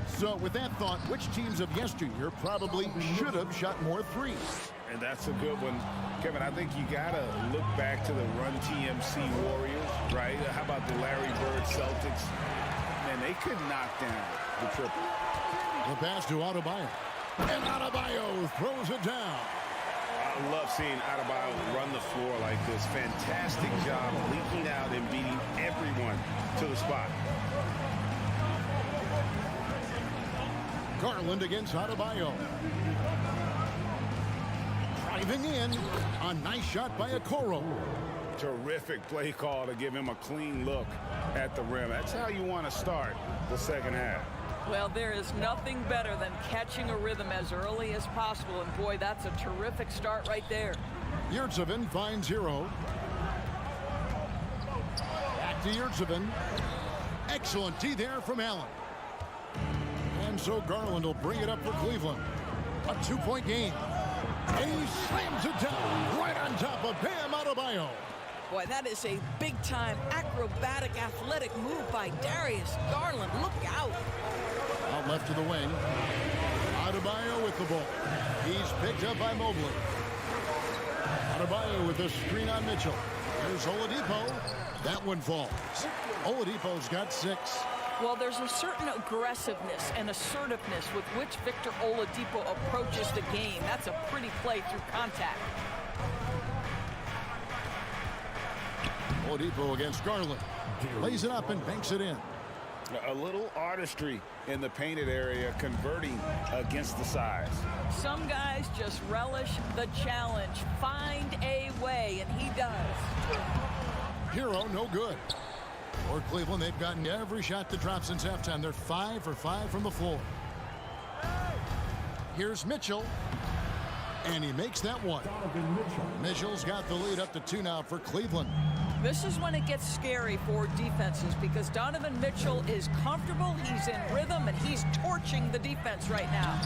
So with that thought, which teams of yesteryear probably should have shot more threes? And that's a good one. Kevin, I think you got to look back to the Run TMC Warriors, right? How about the Larry Bird Celtics? Man, they could knock down the triple. The pass to Adebayo. And Adebayo throws it down. I love seeing Adebayo run the floor like this. Fantastic job leaking out and beating everyone to the spot. Garland against Adebayo. Driving in. A nice shot by Okoro. Terrific play call to give him a clean look at the rim. That's how you want to start the second half. Well, there is nothing better than catching a rhythm as early as possible. And boy, that's a terrific start right there. Yurtseven finds Hero. Back to Yurtseven. Excellent D there from Allen. And so Garland will bring it up for Cleveland. A 2-point game. And he slams it down right on top of Bam Adebayo. Boy, that is a big-time acrobatic athletic move by Darius Garland. Look out. Out left to the wing. Adebayo with the ball. He's picked up by Mobley. Adebayo with the screen on Mitchell. There's Oladipo. That one falls. Oladipo's got 6. Well, there's a certain aggressiveness and assertiveness with which Victor Oladipo approaches the game. That's a pretty play through contact. Oladipo against Garland. Lays it up and banks it in. A little artistry in the painted area, converting against the size. Some guys just relish the challenge. Find a way, and he does. Hero, no good. For Cleveland, they've gotten every shot to drop since halftime. They're 5 for 5 from the floor. Here's Mitchell. And he makes that one. Mitchell's got the lead up to 2 now for Cleveland. This is when it gets scary for defenses because Donovan Mitchell is comfortable, he's in rhythm, and he's torching the defense right now.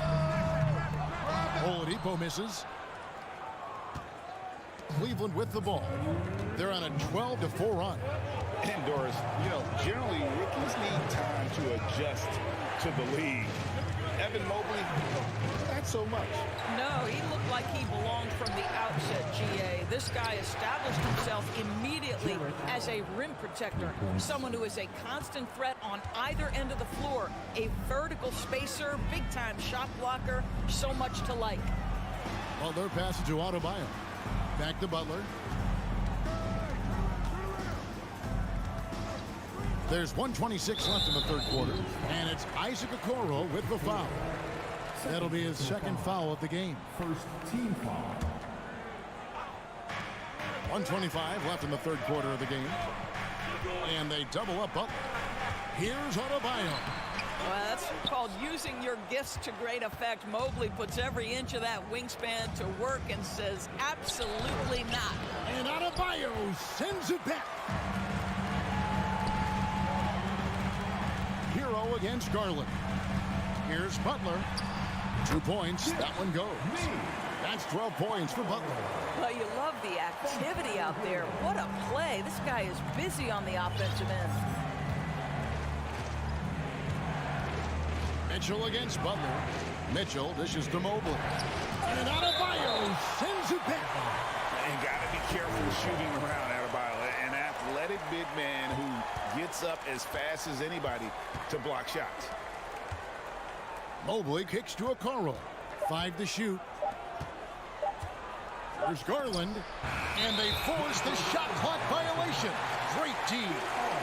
Oladipo misses. Cleveland with the ball. They're on a 12-4 run. And Doris, you know, generally rookies need time to adjust to the league. Evan Mobley, not so much. No, he looked like he belonged from the outset, GA. This guy established himself immediately as a rim protector, someone who is a constant threat on either end of the floor, a vertical spacer, big-time shot blocker, so much to like. Well, they're passing to Adebayo. Back to Butler. There's 1:26 left in the third quarter, and it's Isaac Okoro with the foul. That'll be his second foul of the game. First team foul. 1:25 left in the third quarter of the game. And they double up Butler. Here's Adebayo. Well, that's called using your gifts to great effect. Mobley puts every inch of that wingspan to work and says, absolutely not. And Adebayo sends it back. Hero against Garland. Here's Butler. 2 points. That one goes. That's 12 points for Butler. Well, you love the activity out there. What a play. This guy is busy on the offensive end. Mitchell against Butler. Mitchell dishes to Mobley. And Adebayo sends it back. And got to be careful shooting around Adebayo. An athletic big man who gets up as fast as anybody to block shots. Mobley kicks to Okoro. 5 to shoot. There's Garland. And they force the shot clock violation. Great D.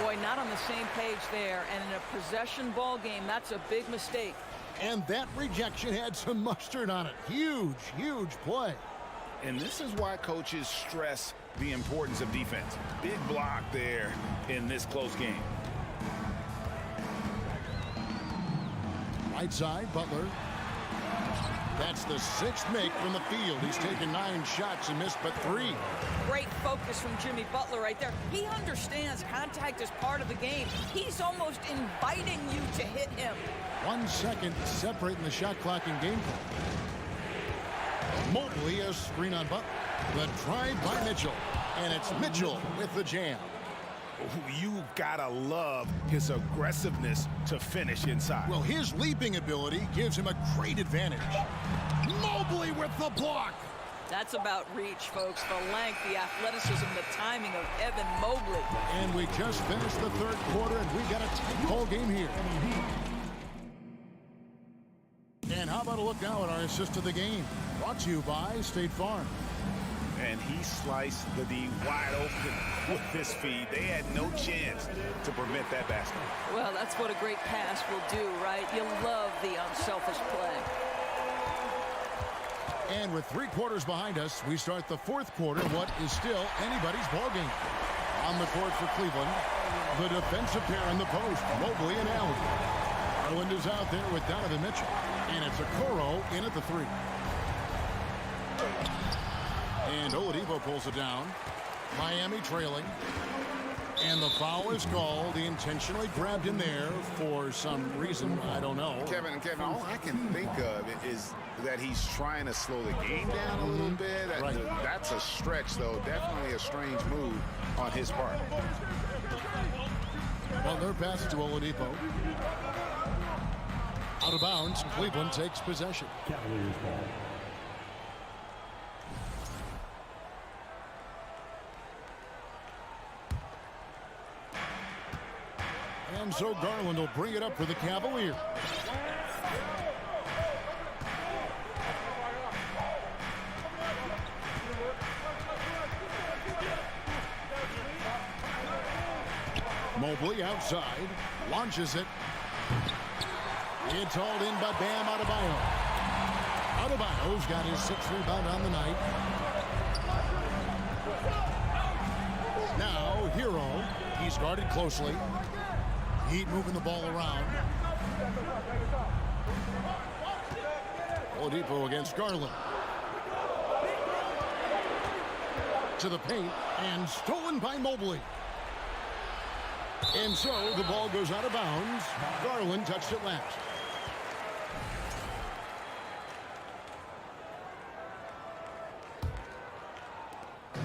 Boy, not on the same page there. And in a possession ball game, that's a big mistake. And that rejection had some mustard on it. Huge, huge play. And this is why coaches stress the importance of defense. Big block there in this close game. Right side, Butler. That's the 6th make from the field. He's taken 9 shots and missed but 3. Great focus from Jimmy Butler right there. He understands contact is part of the game. He's almost inviting you to hit him. 1 second separating the shot clock and game clock. Mobley, a screen on Butler. The drive by Mitchell. And it's Mitchell with the jam. You gotta love his aggressiveness to finish inside. Well, his leaping ability gives him a great advantage. Mobley with the block. That's about reach, folks. The length, the athleticism, the timing of Evan Mobley. And we just finished the 3rd quarter, and we got a tight ball game here. And how about a look now at our assist of the game? Brought to you by State Farm. And he sliced the D wide open with this feed. They had no chance to prevent that basket. Well, that's what a great pass will do, right? You love the unselfish play. And with 3 quarters behind us, we start the 4th quarter, what is still anybody's ball game. On the court for Cleveland, the defensive pair in the post, Mobley and Allen. Garland is out there with Donovan Mitchell. And it's Okoro in at the 3. And Oladipo pulls it down. Miami trailing. And the foul is called. He intentionally grabbed him there for some reason. I don't know. Kevin, all I can think of is that he's trying to slow the game down a little bit. That's a stretch, though. Definitely a strange move on his part. Well, their pass to Oladipo. Out of bounds. Cleveland takes possession. Cavaliers ball. And so Garland will bring it up for the Cavaliers. Mobley outside, launches it. It's hauled in by Bam Adebayo. Adebayo's got his 6th rebound on the night. Now, Hero, he's guarded closely. Heat moving the ball around. Oladipo against Garland. To the paint, and stolen by Mobley. And so the ball goes out of bounds. Garland touched it last.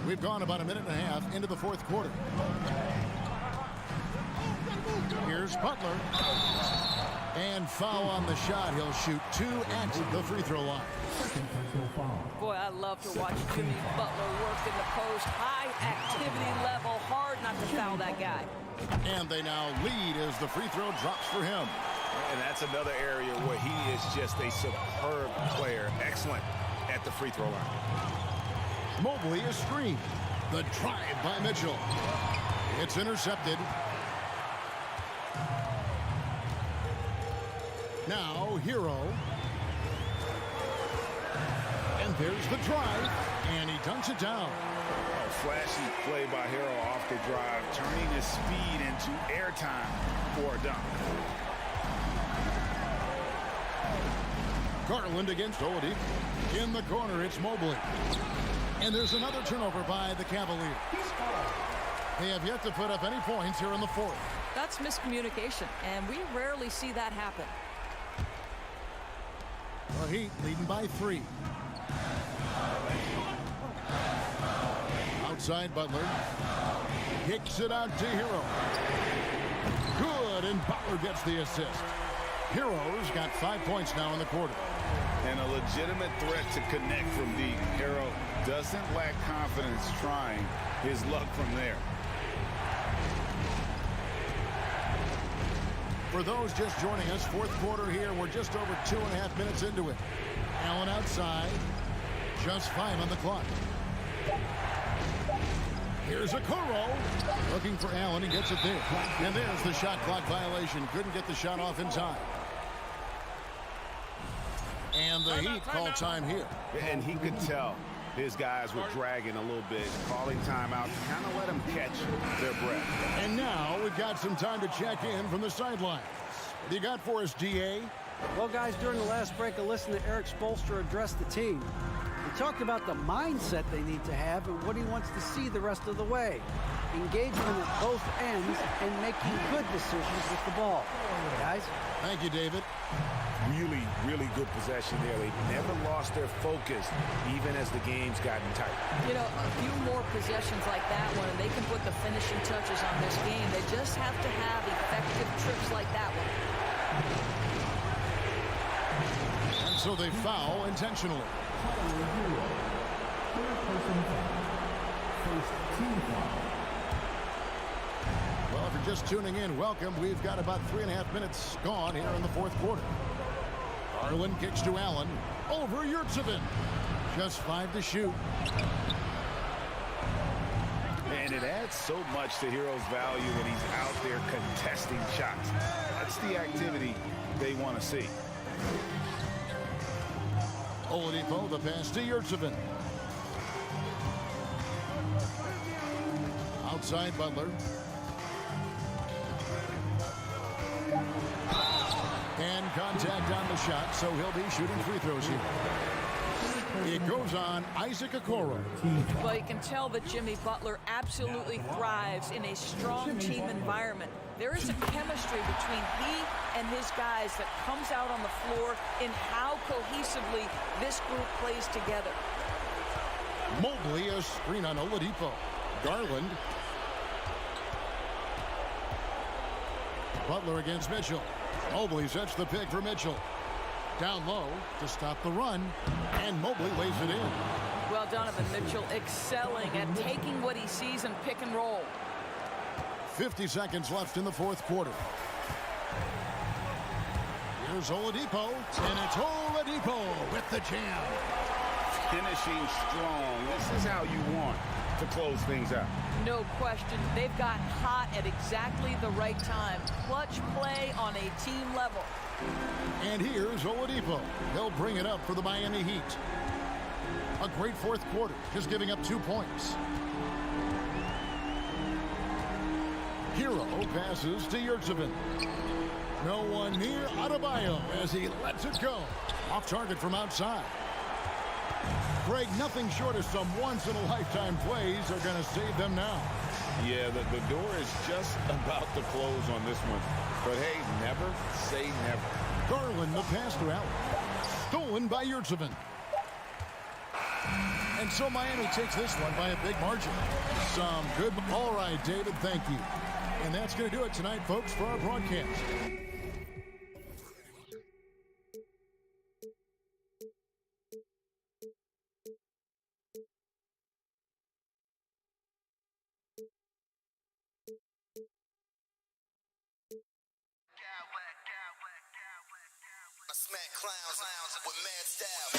We've gone about a minute and a half into the 4th quarter. Here's Butler. And foul on the shot. He'll shoot 2 at the free throw line. Boy, I love to watch Jimmy Butler work in the post. High activity level. Hard not to foul that guy. And they now lead as the free throw drops for him. And that's another area where he is just a superb player. Excellent at the free throw line. Mobley is screened. The drive by Mitchell. It's intercepted. Now, Hero. And there's the drive. And he dunks it down. A flashy play by Hero off the drive, turning his speed into airtime for a dunk. Garland against Oladipo. In the corner, it's Mobley. And there's another turnover by the Cavaliers. They have yet to put up any points here in the 4th. That's miscommunication, and we rarely see that happen. The Heat leading by 3. Outside Butler. Kicks it out to Hero. Good, and Butler gets the assist. Hero's got 5 points now in the quarter. And a legitimate threat to connect from deep. Hero doesn't lack confidence trying his luck from there. For those just joining us, 4th quarter here. We're just over 2.5 minutes into it. Allen outside. Just 5 on the clock. Here's Okoro. Looking for Allen. He gets it there. And there's the shot clock violation. Couldn't get the shot off in time. And the Heat call time here. And he could tell his guys were dragging a little bit, calling timeout to kind of let them catch their breath. And now we've got some time to check in from the sidelines. What do you got for us, DA? Well, guys, during the last break, I listened to Eric Spoelstra address the team. He talked about the mindset they need to have and what he wants to see the rest of the way. Engagement at both ends and making good decisions with the ball. Guys? Thank you, David. Really, really good possession there. They never lost their focus, even as the game's gotten tight. You know, a few more possessions like that one, and they can put the finishing touches on this game. They just have to have effective trips like that one. And so they foul intentionally. Well, if you're just tuning in, welcome. We've got about 3.5 minutes gone here in the fourth quarter. Garland kicks to Allen. Over Yurtsevin. Just 5 to shoot. And it adds so much to Hero's value when he's out there contesting shots. That's the activity they want to see. Oladipo, the pass to Yurtsevin. Outside Butler. And contact on the shot, so he'll be shooting free throws here. It goes on Isaac Okoro. Well, you can tell that Jimmy Butler absolutely thrives in a strong team environment. There is a chemistry between he and his guys that comes out on the floor in how cohesively this group plays together. Mobley, a screen on Oladipo. Garland. Butler against Mitchell. Mobley sets the pick for Mitchell. Down low to stop the run, and Mobley lays it in. Well, Donovan Mitchell excelling at taking what he sees in pick and roll. 50 seconds left in the fourth quarter. Here's Oladipo, and it's Oladipo with the jam. Finishing strong. This is how you want to close things out. No question. They've got hot at exactly the right time. Clutch play on a team level. And here's Oladipo. He'll bring it up for the Miami Heat. A great fourth quarter, just giving up 2 points. Hero passes to Yurtsevin. No one near Adebayo as he lets it go. Off target from outside. Greg, nothing short of some once-in-a-lifetime plays are going to save them now. Yeah, the door is just about to close on this one. But hey, never say never. Garland, the pass to Allen. Stolen by Yurtsevin. And so Miami takes this one by a big margin. Some good. All right, David, thank you. And that's going to do it tonight, folks, for our broadcast. I smack clowns with mad style.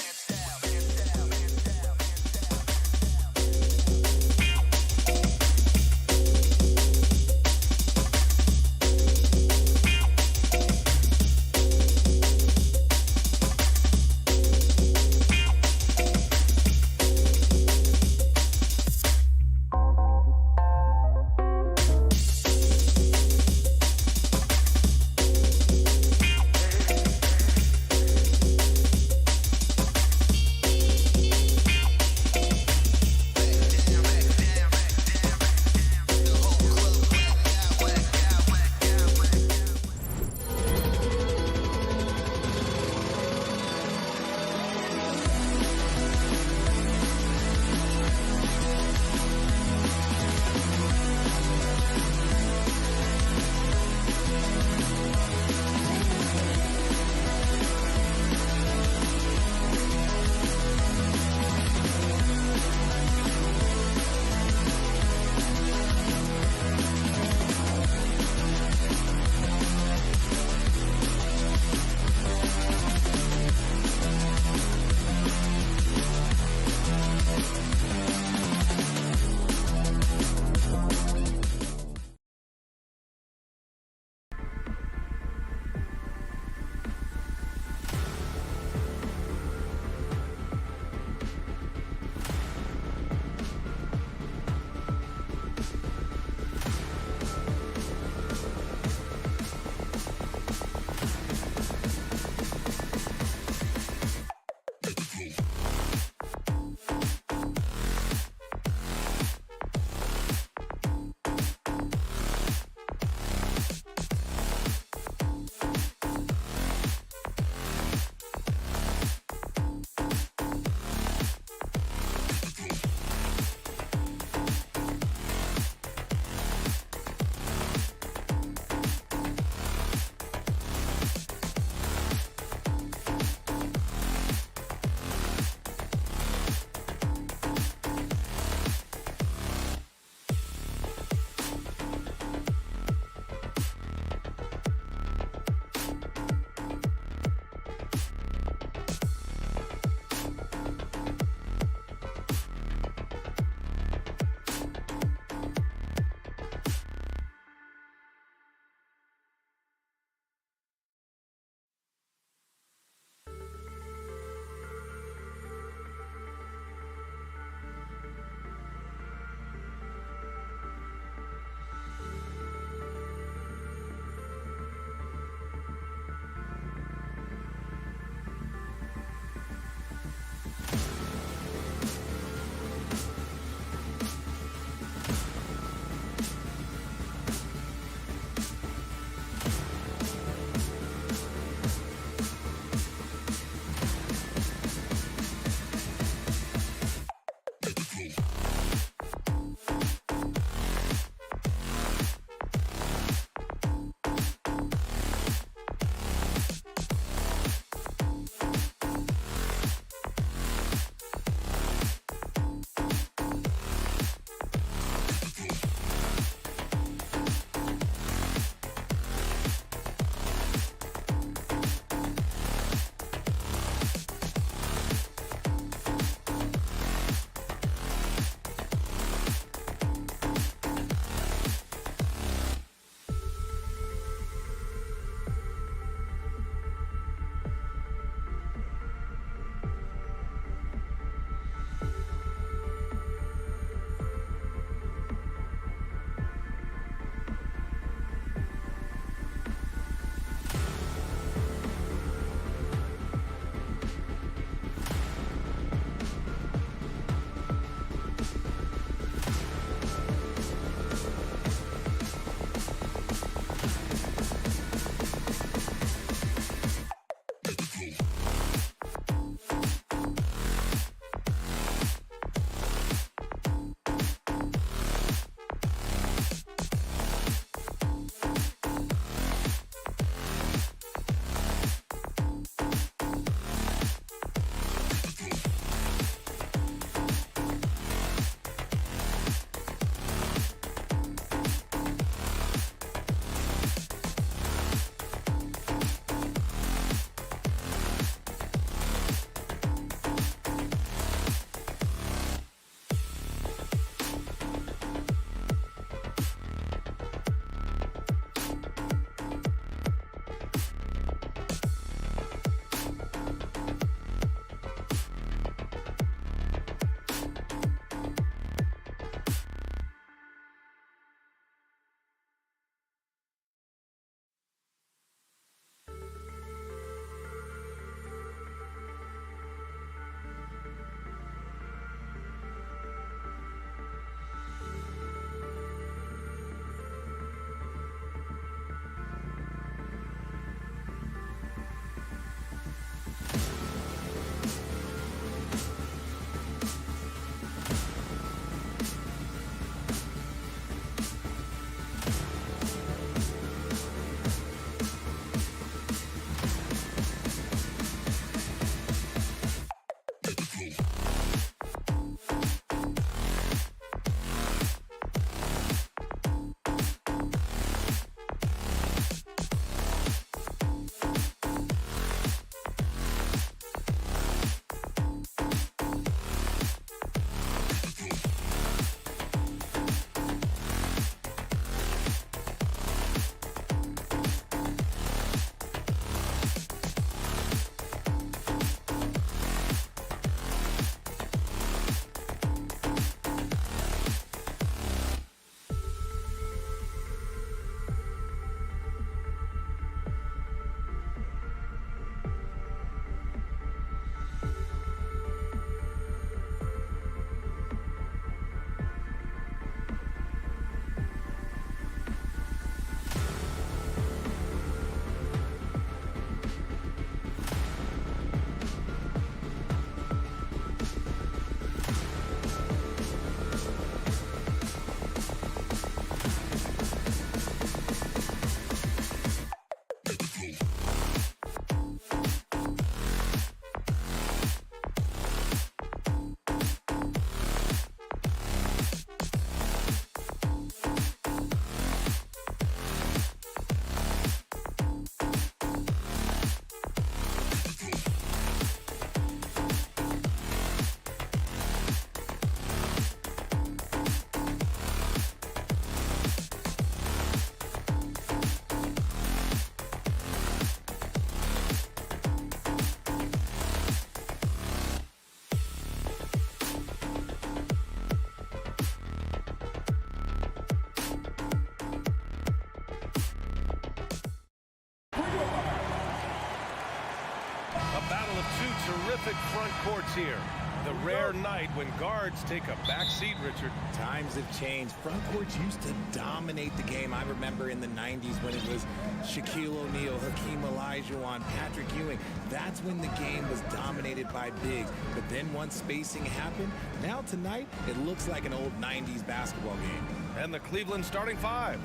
battle of two terrific front courts here. The rare night when guards take a back seat, Richard. Times have changed. Front courts used to dominate the game. I remember in the 90s when it was Shaquille O'Neal, Hakeem Olajuwon, Patrick Ewing. That's when the game was dominated by bigs. But then once spacing happened, now tonight it looks like an old 90s basketball game. And the Cleveland starting five.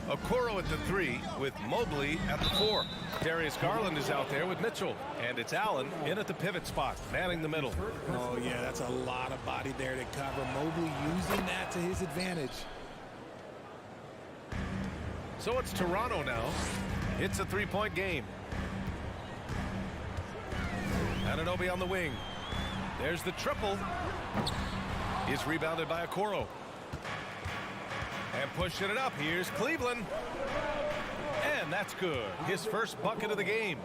Okoro at the 3 with Mobley at the 4. Darius Garland is out there with Mitchell. And it's Allen in at the pivot spot, manning the middle. Oh, yeah, that's a lot of body there to cover. Mobley using that to his advantage. So it's Toronto now. It's a three-point game. Anunoby on the wing. There's the triple. Is rebounded by Okoro. And pushing it up, here's Cleveland. And that's good. His first bucket of the game.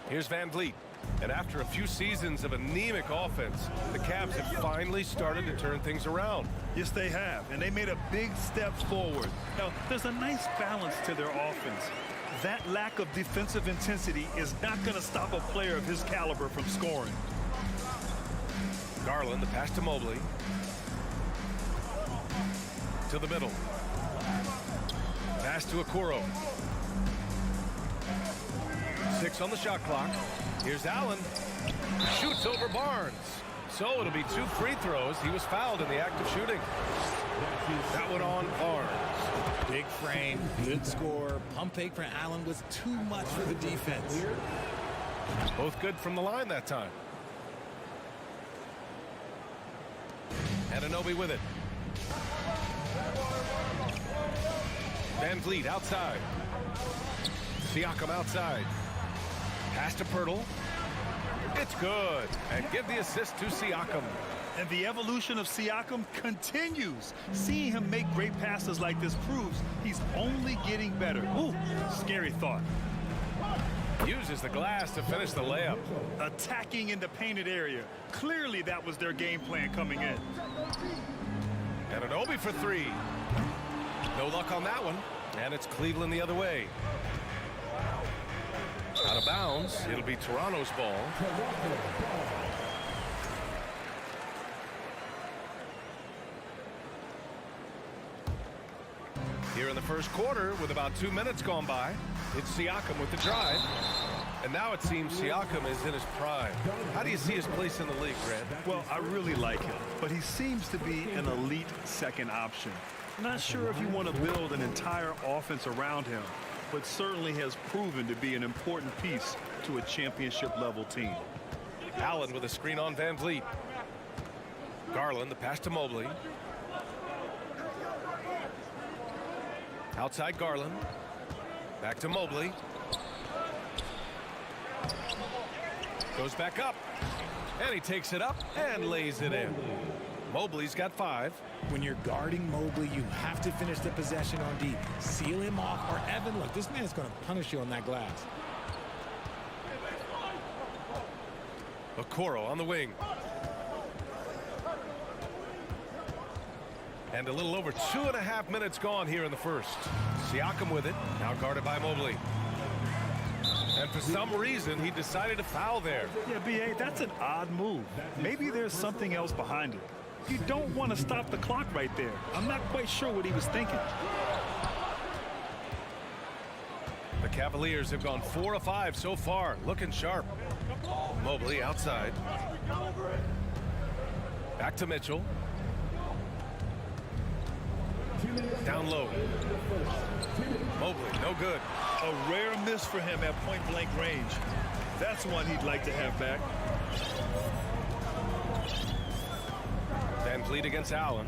Here's Van Vliet. And after a few seasons of anemic offense, the Cavs have finally started to turn things around. Yes, they have. And they made a big step forward. Now, there's a nice balance to their offense. That lack of defensive intensity is not going to stop a player of his caliber from scoring. Garland, the pass to Mobley. To the middle. Pass to Okoro. 6 on the shot clock. Here's Allen. Shoots over Barnes. So it'll be 2 free throws. He was fouled in the act of shooting. That one on Barnes. Big frame, good score. Pump fake for Allen was too much for the defense. Both good from the line that time. Anunoby with it. Van Vliet outside. Siakam outside. Pass to Pirtle. It's good. And give the assist to Siakam. And the evolution of Siakam continues. Seeing him make great passes like this proves he's only getting better. Ooh, scary thought. Uses the glass to finish the layup. Attacking in the painted area. Clearly that was their game plan coming in. Anunoby for 3. No luck on that one. And it's Cleveland the other way. Out of bounds. It'll be Toronto's ball. Here in the first quarter, with about 2 minutes gone by, it's Siakam with the drive. And now it seems Siakam is in his prime. How do you see his place in the league, Grant? Well, I really like him, but he seems to be an elite second option. Not sure if you want to build an entire offense around him, but certainly has proven to be an important piece to a championship-level team. Allen with a screen on Van Vliet. Garland, the pass to Mobley. Outside Garland. Back to Mobley. Goes back up. And he takes it up and lays it in. Mobley's got 5. When you're guarding Mobley, you have to finish the possession on D. Seal him off, or Evan, look, this man's going to punish you on that glass. Okoro on the wing. And a little over 2.5 minutes gone here in the first. Siakam with it, now guarded by Mobley. And for some reason, he decided to foul there. Yeah, B.A., that's an odd move. Maybe there's something else behind it. You don't want to stop the clock right there. I'm not quite sure what he was thinking. The Cavaliers have gone 4 of 5 so far, looking sharp. Mobley outside. Back to Mitchell. Down low. Mobley, no good. A rare miss for him at point-blank range. That's one he'd like to have back. Van Vliet against Allen.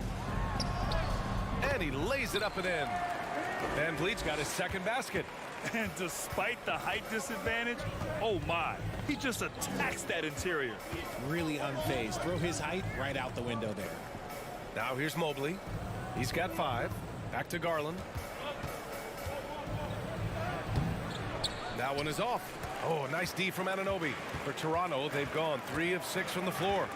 And he lays it up and in. Van Vliet's got his second basket. And despite the height disadvantage, oh my, he just attacks that interior. Really unfazed. Throw his height right out the window there. Now here's Mobley. He's got 5. Back to Garland. That one is off. Oh, nice D from Anunoby. For Toronto, they've gone 3 of 6 from the floor.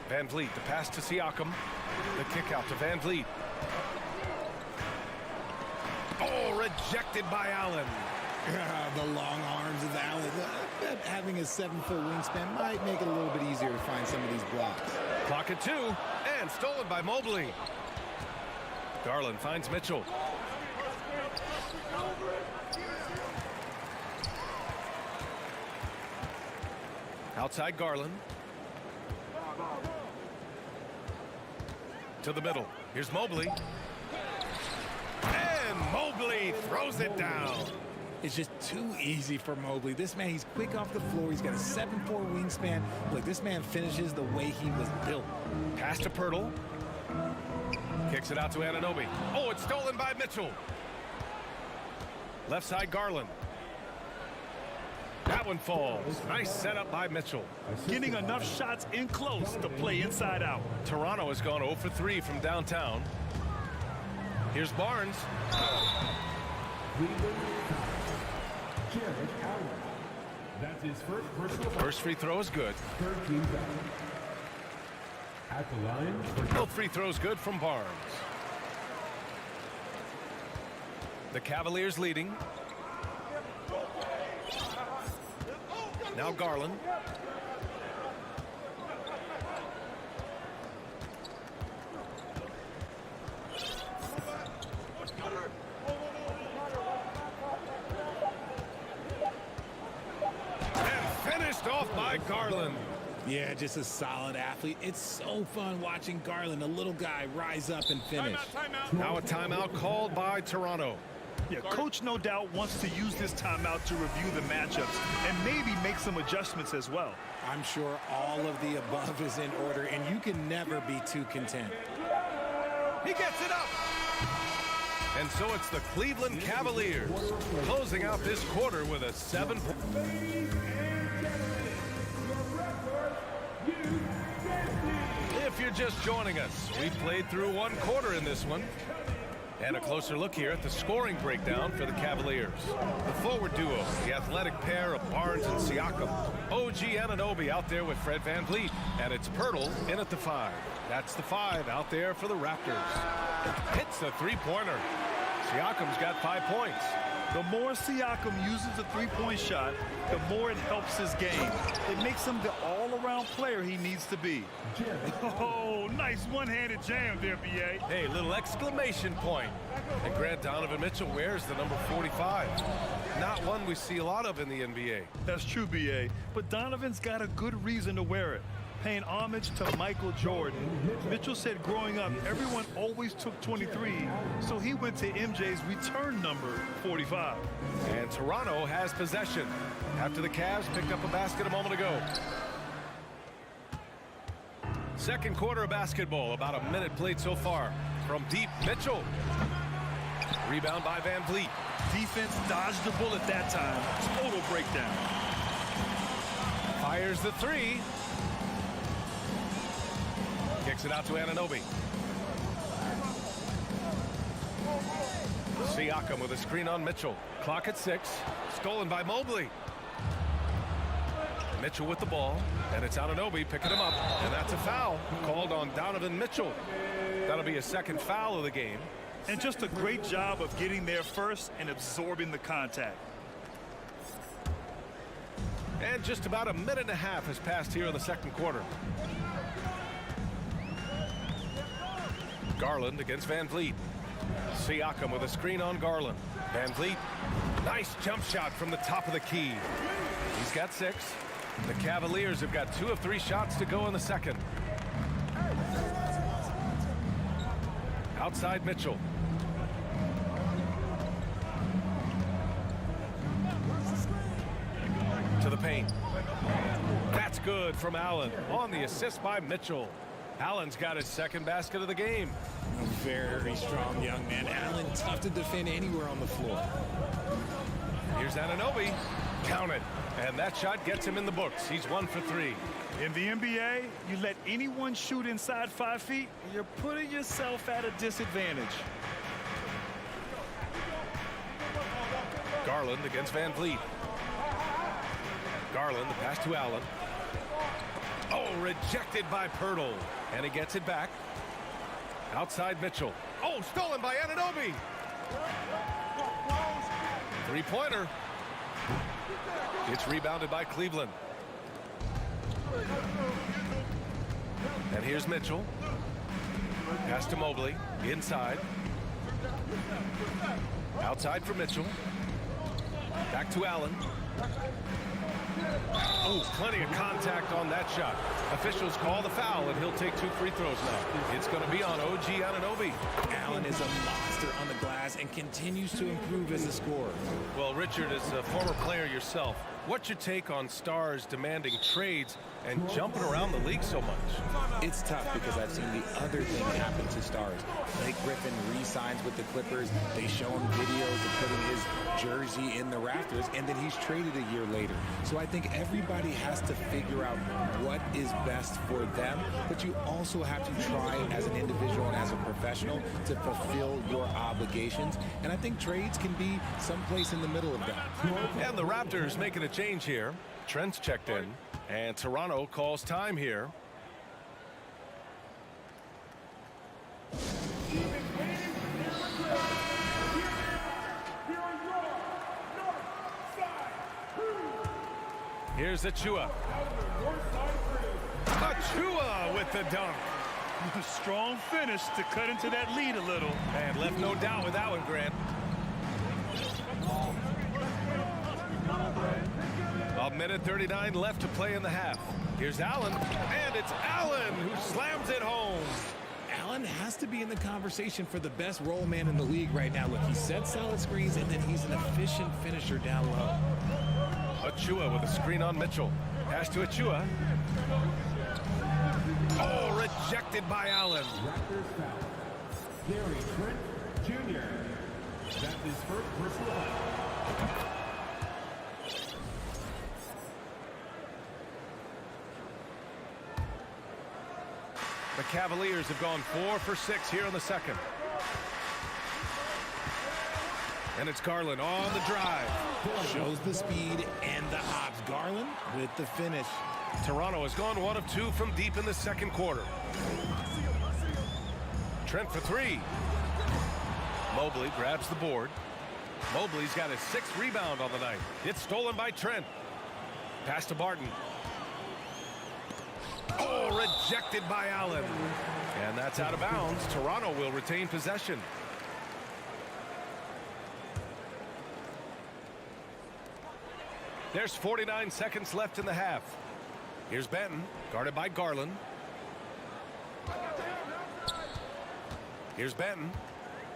Van Vliet, the pass to Siakam. The kick out to Van Vliet. Oh, rejected by Allen. The long arms of Allen. Having a 7-foot wingspan might make it a little bit easier to find some of these blocks. Clock at 2, and stolen by Mobley. Garland finds Mitchell. Outside Garland. To the middle. Here's Mobley. And Mobley throws it down. It's just too easy for Mobley. This man, he's quick off the floor. He's got a 7'4" wingspan. Look, this man finishes the way he was built. Pass to Pirtle. Kicks it out to Anunoby. Oh, it's stolen by Mitchell. Left side Garland. That one falls. Nice setup by Mitchell. Getting enough shots in close to play inside out. Toronto has gone 0 for 3 from downtown. Here's Barnes. That's his first personal foul. First free throw is good. Third team foul. At the line. Both free throws good from Barnes. The Cavaliers leading. Now Garland. And finished off by Garland. Yeah, just a solid athlete. It's so fun watching Garland, a little guy, rise up and finish. Now a timeout called by Toronto. Yeah, coach no doubt wants to use this timeout to review the matchups and maybe make some adjustments as well. I'm sure all of the above is in order, and you can never be too content. He gets it up. And so it's the Cleveland Cavaliers closing out this quarter with a 7. If you're just joining us, we've played through one quarter in this one. And a closer look here at the scoring breakdown for the Cavaliers. The forward duo, the athletic pair of Barnes and Siakam. OG Anunoby out there with Fred VanVleet. And it's Pirtle in at the 5. That's the 5 out there for the Raptors. Hits the three-pointer. Siakam's got 5 points. The more Siakam uses the three-point shot, the more it helps his game. It makes him the all-around player he needs to be. Oh, nice one-handed jam there, B.A. Hey, little exclamation point. And Grant Donovan Mitchell wears the number 45. Not one we see a lot of in the NBA. That's true, B.A. But Donovan's got a good reason to wear it. Paying homage to Michael Jordan. Mitchell said growing up, everyone always took 23, so he went to MJ's return number 45. And Toronto has possession after the Cavs picked up a basket a moment ago. Second quarter of basketball, about a minute played so far. From deep, Mitchell. Rebound by VanVleet. Defense dodged the bullet that time. Total breakdown. Fires the 3. Kicks it out to Anunoby. Siakam with a screen on Mitchell. Clock at 6. Stolen by Mobley. Mitchell with the ball, and it's Anunoby picking him up, and that's a foul called on Donovan Mitchell. That'll be a second foul of the game. And just a great job of getting there first and absorbing the contact. And just about a minute and a half has passed here in the second quarter. Garland against VanVleet. Siakam with a screen on Garland. VanVleet, nice jump shot from the top of the key. He's got 6. The Cavaliers have got 2 of 3 shots to go in the second. Outside Mitchell. To the paint. That's good from Allen on the assist by Mitchell. Allen's got his second basket of the game. A very strong young man. Allen, tough to defend anywhere on the floor. Here's Anunoby. Count it. And that shot gets him in the books. He's 1 for 3. In the NBA, you let anyone shoot inside 5 feet, you're putting yourself at a disadvantage. Garland against VanVleet. Garland, the pass to Allen. Oh, rejected by Pirtle. And he gets it back. Outside Mitchell. Oh, stolen by Anunoby. Three-pointer. It's rebounded by Cleveland. And here's Mitchell. Pass to Mobley. Inside. Outside for Mitchell. Back to Allen. Oh, plenty of contact on that shot. Officials call the foul, and he'll take 2 free throws now. It's going to be on OG Anunoby. Allen is a monster on the glass and continues to improve as a scorer. Well, Richard, as a former player yourself, what's your take on stars demanding trades and jumping around the league so much? It's tough because I've seen the other thing happen to stars. Blake Griffin re-signs with the Clippers. They show him videos of putting his jersey in the rafters, and then he's traded a year later. So I think everybody has to figure out what is best for them, but you also have to try as an individual and as a professional to fulfill your obligations. And I think trades can be someplace in the middle of that. And the Raptors making a change here. Trent's checked in, and Toronto calls time here. Here's Achua. Achua with the dunk. Strong finish to cut into that lead a little. And left no doubt with that one, Grant. A minute 39 left to play in the half. Here's Allen, and it's Allen who slams it home. Allen has to be in the conversation for the best roll man in the league right now. Look, he sets solid screens, and then he's an efficient finisher down low. Achua with a screen on Mitchell. Pass to Achua. Oh, rejected by Allen. Raptors foul. Gary Trent Jr. That's his first personal foul. The Cavaliers have gone 4 for 6 here in the second. And it's Garland on the drive. Shows the speed and the hops. Garland with the finish. Toronto has gone 1 of 2 from deep in the second quarter. Trent for 3. Mobley grabs the board. Mobley's got his 6th rebound on the night. It's stolen by Trent. Pass to Barton. Oh, rejected by Allen. And that's out of bounds. Toronto will retain possession. There's 49 seconds left in the half. Here's Benton, guarded by Garland. Here's Benton.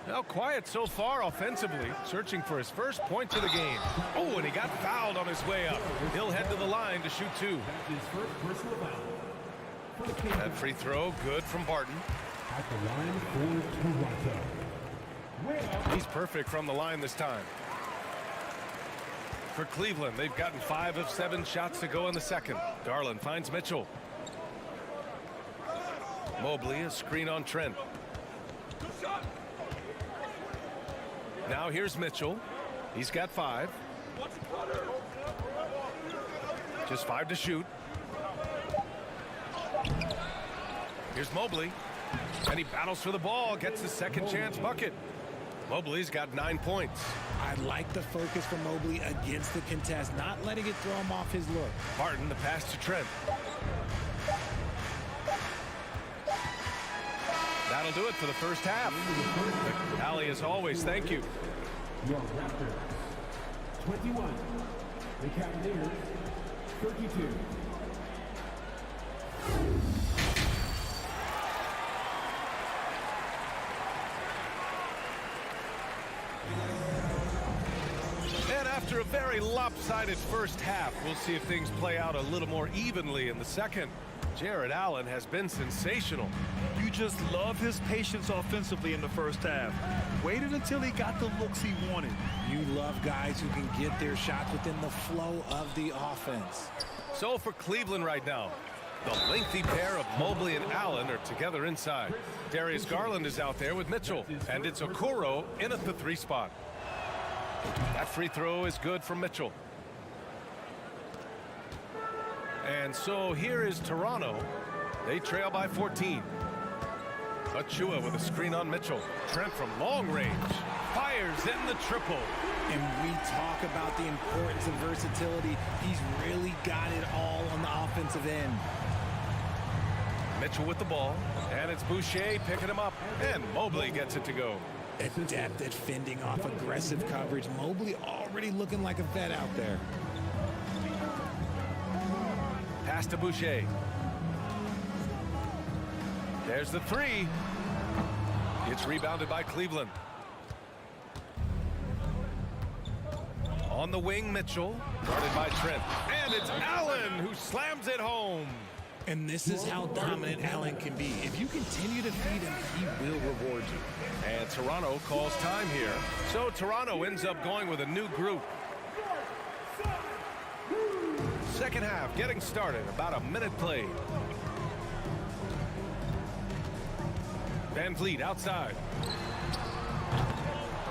Now quiet so far offensively, searching for his first points of the game. Oh, and he got fouled on his way up. He'll head to the line to shoot 2. That's his first personal foul. That free throw, good from Barton. At the line for Toronto. He's perfect from the line this time. For Cleveland, they've gotten 5 of 7 shots to go in the second. Garland finds Mitchell. Mobley, a screen on Trent. Now here's Mitchell. He's got 5. Just 5 to shoot. Here's Mobley. And he battles for the ball, gets the second chance bucket. Mobley's got 9 points. I like the focus for Mobley against the contest, not letting it throw him off his look. Barton, the pass to Trent. That'll do it for the first half. The tally as always, thank you. Your Raptors, 21. The Cavaliers, 32. And after a very lopsided first half, we'll see if things play out a little more evenly in the second. Jared Allen has been sensational. You just love his patience offensively in the first half. Waited until he got the looks he wanted. You love guys who can get their shots within the flow of the offense. So for Cleveland right now, the lengthy pair of Mobley and Allen are together inside. Darius Garland is out there with Mitchell, and it's Okoro in at the 3 spot. That free throw is good from Mitchell. And so here is Toronto. They trail by 14. Achua with a screen on Mitchell. Trent from long range fires in the triple. And we talk about the importance of versatility. He's really got it all on the offensive end. Mitchell with the ball, and it's Boucher picking him up, and Mobley gets it to go. Adept at fending off aggressive coverage. Mobley already looking like a vet out there. Pass to Boucher. There's the three. It's rebounded by Cleveland. On the wing, Mitchell, guarded by Trent. And it's Allen who slams it home. And this is how dominant Allen can be. If you continue to feed him, he will reward you. And Toronto calls time here. So Toronto ends up going with a new group. Second half getting started, about a minute played. Van Vliet outside.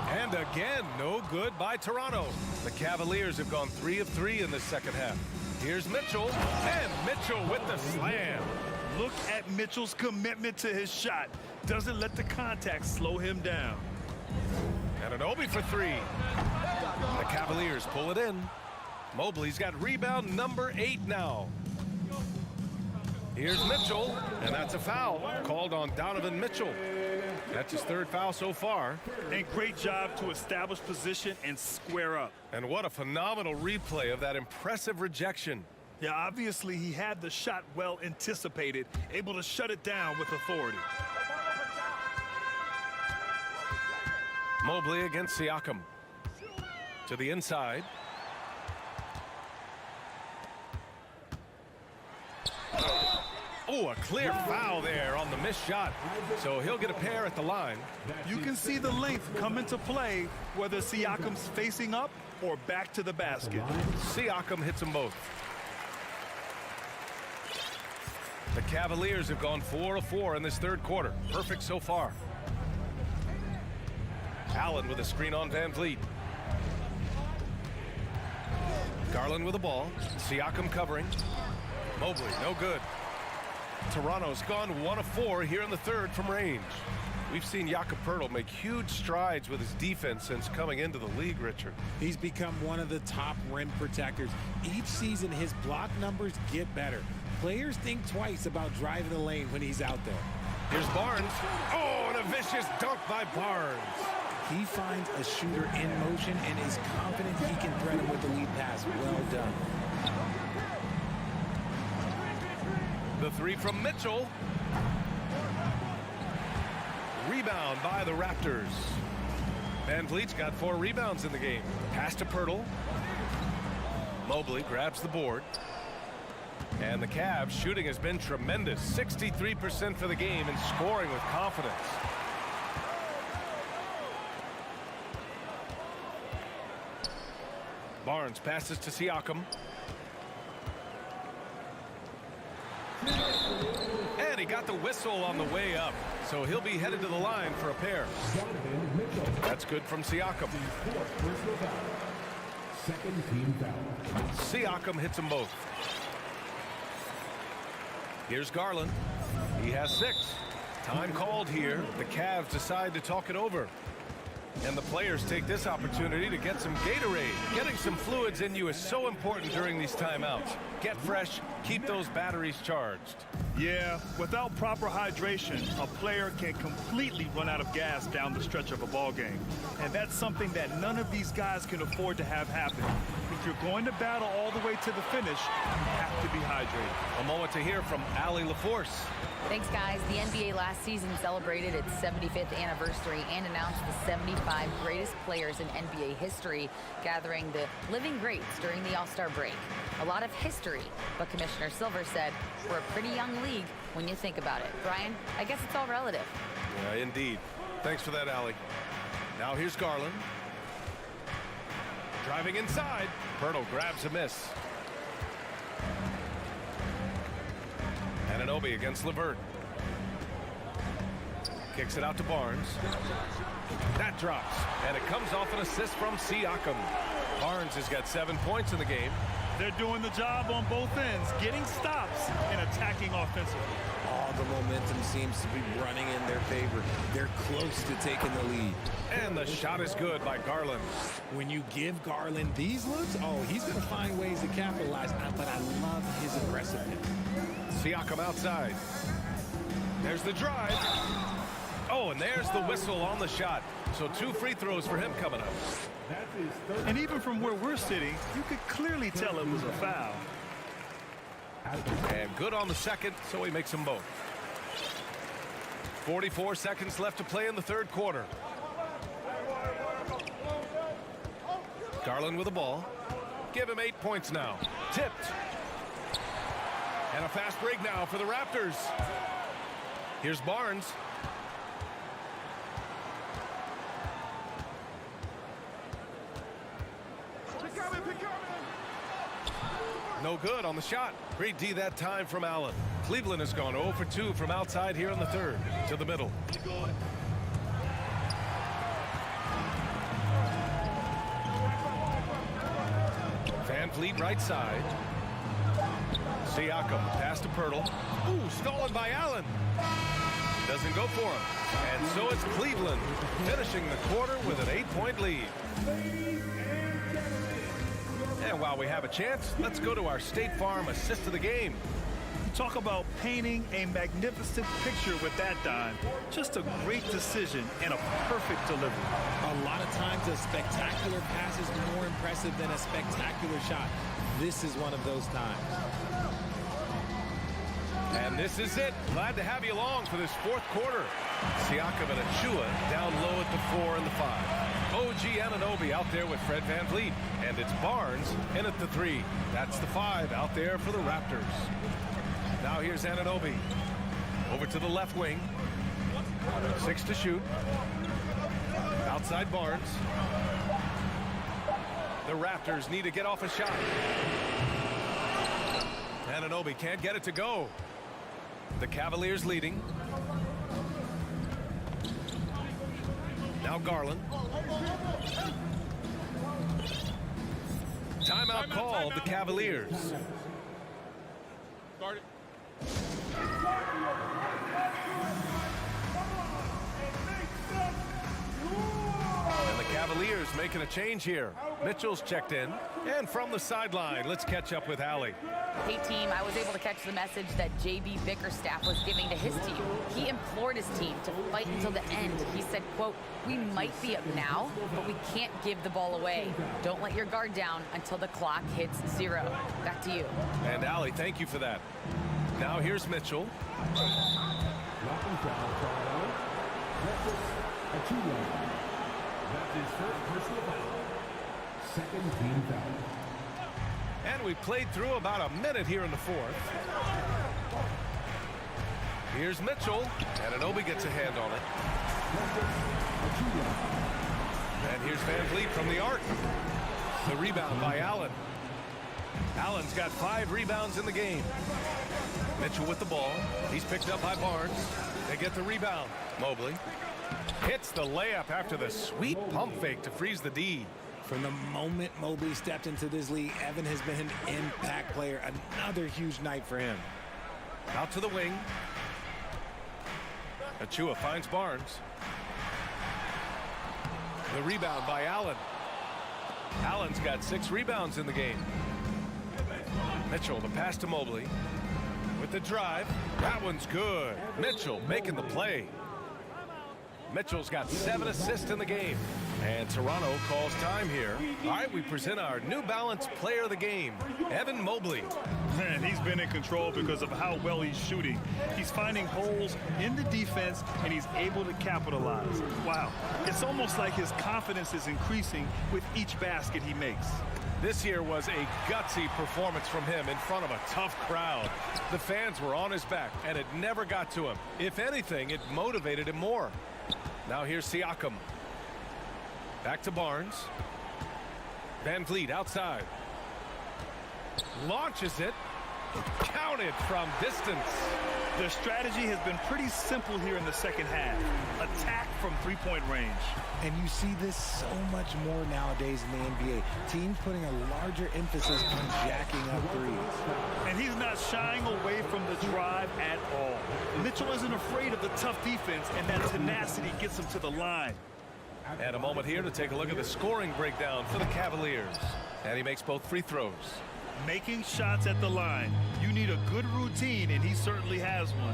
And again, no good by Toronto. The Cavaliers have gone 3 of 3 in the second half. Here's Mitchell, and Mitchell with the slam. Look at Mitchell's commitment to his shot. Doesn't let the contact slow him down. And an Obi for 3. The Cavaliers pull it in. Mobley's got rebound number 8 now. Here's Mitchell, and that's a foul called on Donovan Mitchell. That's his 3rd foul so far. And great job to establish position and square up. And what a phenomenal replay of that impressive rejection. Yeah, obviously he had the shot well anticipated, able to shut it down with authority. Mobley against Siakam. To the inside. Oh, a clear foul there on the missed shot. So he'll get a pair at the line. You can see the length come into play, whether Siakam's facing up or back to the basket. Siakam hits them both. The Cavaliers have gone 4 of 4 in this 3rd quarter. Perfect so far. Allen with a screen on Van Vliet. Garland with the ball. Siakam covering. Mobley, no good. Toronto's gone 1 of 4 here in the 3rd from range. We've seen Jakob Poeltl make huge strides with his defense since coming into the league, Richard. He's become one of the top rim protectors. Each season, his block numbers get better. Players think twice about driving the lane when he's out there. Here's Barnes. Oh, and a vicious dunk by Barnes. He finds a shooter in motion and is confident he can thread him with the lead pass. Well done. The 3 from Mitchell. Rebound by the Raptors. Van Vliet's got 4 rebounds in the game. Pass to Poeltl. Mobley grabs the board. And the Cavs shooting has been tremendous. 63% for the game and scoring with confidence. Barnes passes to Siakam. And he got the whistle on the way up. So he'll be headed to the line for a pair. That's good from Siakam. Second team foul. Siakam hits them both. Here's Garland. He has 6. Time called here. The Cavs decide to talk it over. And the players take this opportunity to get some Gatorade. Getting some fluids in you is so important during these timeouts. Get fresh, keep those batteries charged. Yeah, without proper hydration, a player can completely run out of gas down the stretch of a ball game. And that's something that none of these guys can afford to have happen. If you're going to battle all the way to the finish, you have to be hydrated. A moment to hear from Allie LaForce. Thanks, guys. The NBA last season celebrated its 75th anniversary and announced the 75 greatest players in NBA history, gathering the living greats during the All-Star break. A lot of history, but Commissioner Silver said, we're a pretty young league when you think about it. Brian, I guess it's all relative. Yeah, indeed. Thanks for that, Allie. Now here's Garland. Driving inside. Poeltl grabs a miss. Anunoby against LeVert. Kicks it out to Barnes. That drops, and it comes off an assist from Siakam. Barnes has got 7 points in the game. They're doing the job on both ends, getting stops and attacking offensively. All the momentum seems to be running in their favor. They're close to taking the lead. And the shot is good by Garland. When you give Garland these looks, oh, he's going to find ways to capitalize. But I love his aggressiveness. Siakam outside. There's the drive. Oh, and there's the whistle on the shot. So 2 free throws for him coming up. And even from where we're sitting, you could clearly tell it was a foul. And good on the second, so he makes them both. 44 seconds left to play in the third quarter. Garland with the ball. Give him 8 points now. Tipped. And a fast break now for the Raptors. Here's Barnes. No good on the shot. Great D that time from Allen. Cleveland has gone 0 for 2 from outside here in the third. To the middle. Van Vliet right side. Siakam pass to Pirtle. Ooh, stolen by Allen. Doesn't go for him. And so it's Cleveland finishing the quarter with an 8-point lead. And while we have a chance, let's go to our State Farm assist of the game. Talk about painting a magnificent picture with that dime. Just a great decision and a perfect delivery. A lot of times a spectacular pass is more impressive than a spectacular shot. This is one of those times. And this is it. Glad to have you along for this fourth quarter. Siakam and Achua down low at the 4 and the 5. OG Anunoby out there with Fred Van Vliet. And it's Barnes in at the 3. That's the 5 out there for the Raptors. Now here's Anunoby. Over to the left wing. 6 to shoot. Outside Barnes. The Raptors need to get off a shot. Anunoby can't get it to go. The Cavaliers leading. Now Garland. Timeout called the Cavaliers. Start it. And the Cavaliers making a change here. Mitchell's checked in. And from the sideline, let's catch up with Allie. Hey, team, I was able to catch the message that J.B. Bickerstaff was giving to his team. He implored his team to fight until the end. He said, quote, "We might be up now, but we can't give the ball away. Don't let your guard down until the clock hits 0. Back to you." And Allie, thank you for that. Now here's Mitchell. That's his first personal foul. Second team foul. And we played through about a minute here in the fourth. Here's Mitchell. Anunoby gets a hand on it. And here's Van Vliet from the arc. The rebound by Allen. Allen's got 5 rebounds in the game. Mitchell with the ball. He's picked up by Barnes. They get the rebound. Mobley hits the layup after the sweet pump fake to freeze the D. From the moment Mobley stepped into this league, Evan has been an impact player. Another huge night for him. Out to the wing. Achua finds Barnes. The rebound by Allen. Allen's got 6 rebounds in the game. Mitchell, the pass to Mobley. With the drive. That one's good. Mitchell making the play. Mitchell's got 7 assists in the game. And Toronto calls time here. All right, we present our New Balance player of the game, Evan Mobley. Man, he's been in control because of how well he's shooting. He's finding holes in the defense, and he's able to capitalize. Wow. It's almost like his confidence is increasing with each basket he makes. This here was a gutsy performance from him in front of a tough crowd. The fans were on his back, and it never got to him. If anything, it motivated him more. Now here's Siakam. Back to Barnes. Van Vliet outside. Launches it. Counted from distance. Their strategy has been pretty simple here in the second half. Attack from three-point range. And you see this so much more nowadays in the NBA. Teams putting a larger emphasis on jacking up threes. And he's not shying away from the drive at all. Mitchell isn't afraid of the tough defense, and that tenacity gets him to the line. And a moment here to take a look at the scoring breakdown for the Cavaliers. And he makes both free throws. Making shots at the line. You need a good routine, and he certainly has one.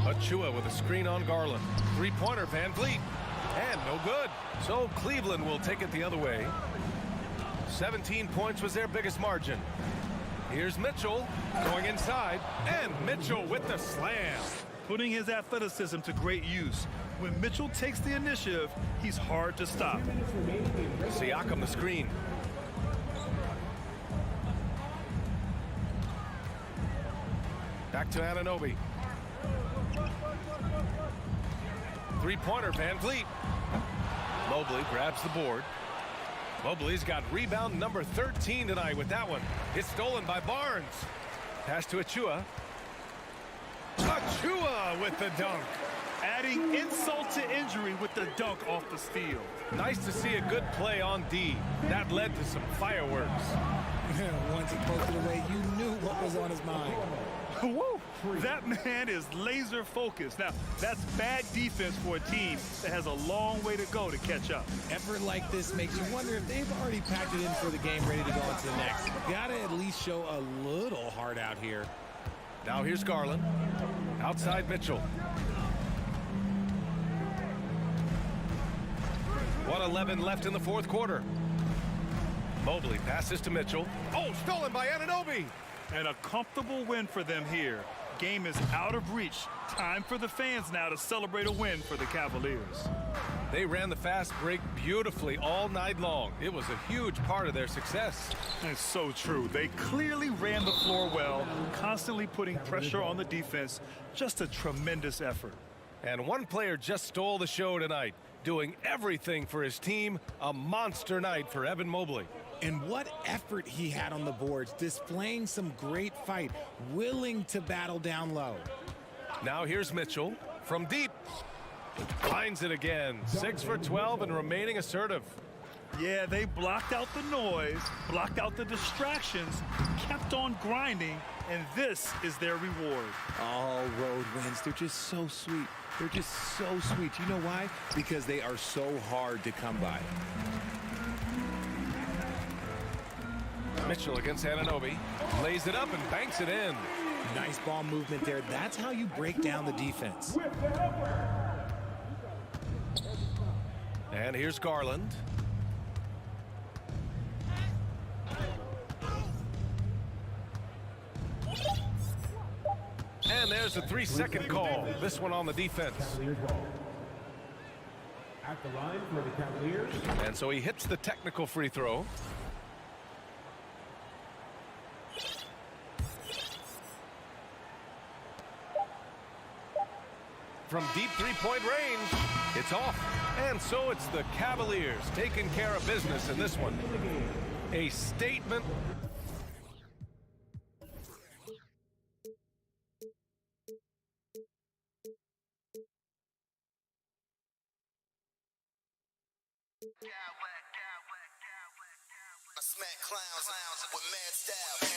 Achua with a screen on Garland. Three-pointer, Van Vliet. And no good. So Cleveland will take it the other way. 17 points was their biggest margin. Here's Mitchell going inside. And Mitchell with the slam. Putting his athleticism to great use. When Mitchell takes the initiative, he's hard to stop. Siakam the screen. Back to Anunoby. Three-pointer, Van Vliet. Mobley grabs the board. Mobley's got rebound number 13 tonight with that one. It's stolen by Barnes. Pass to Achua. Achua with the dunk. Adding insult to injury with the dunk off the steal. Nice to see a good play on D. That led to some fireworks. Once he posted away, you knew what was on his mind. Woo! That man is laser focused. Now, that's bad defense for a team that has a long way to go to catch up. Effort like this makes you wonder if they've already packed it in for the game, ready to go into the next. Gotta at least show a little heart out here. Now here's Garland. Outside Mitchell. 1:11 left in the fourth quarter. Mobley passes to Mitchell. Oh, stolen by Anunoby. And a comfortable win for them here. Game is out of reach. Time for the fans now to celebrate a win for the Cavaliers. They ran the fast break beautifully all night long. It was a huge part of their success. It's so true. They clearly ran the floor well, constantly putting pressure on the defense. Just a tremendous effort. And one player just stole the show tonight, doing everything for his team. A monster night for Evan Mobley. And what effort he had on the boards, displaying some great fight, willing to battle down low. Now here's Mitchell from deep. Finds it again. 6 for 12 and remaining assertive. Yeah, they blocked out the noise, blocked out the distractions, kept on grinding, and this is their reward. All road wins. They're just so sweet. They're just so sweet. You know why? Because they are so hard to come by. Mitchell against Anunoby. Lays it up and banks it in. Nice ball movement there. That's how you break down the defense. And here's Garland. And there's a 3-second call. This one on the defense. At the line for the Cavaliers. And so he hits the technical free throw. From deep three-point range, it's off. And so it's the Cavaliers taking care of business in this one. A statement. I smack clowns with mad style.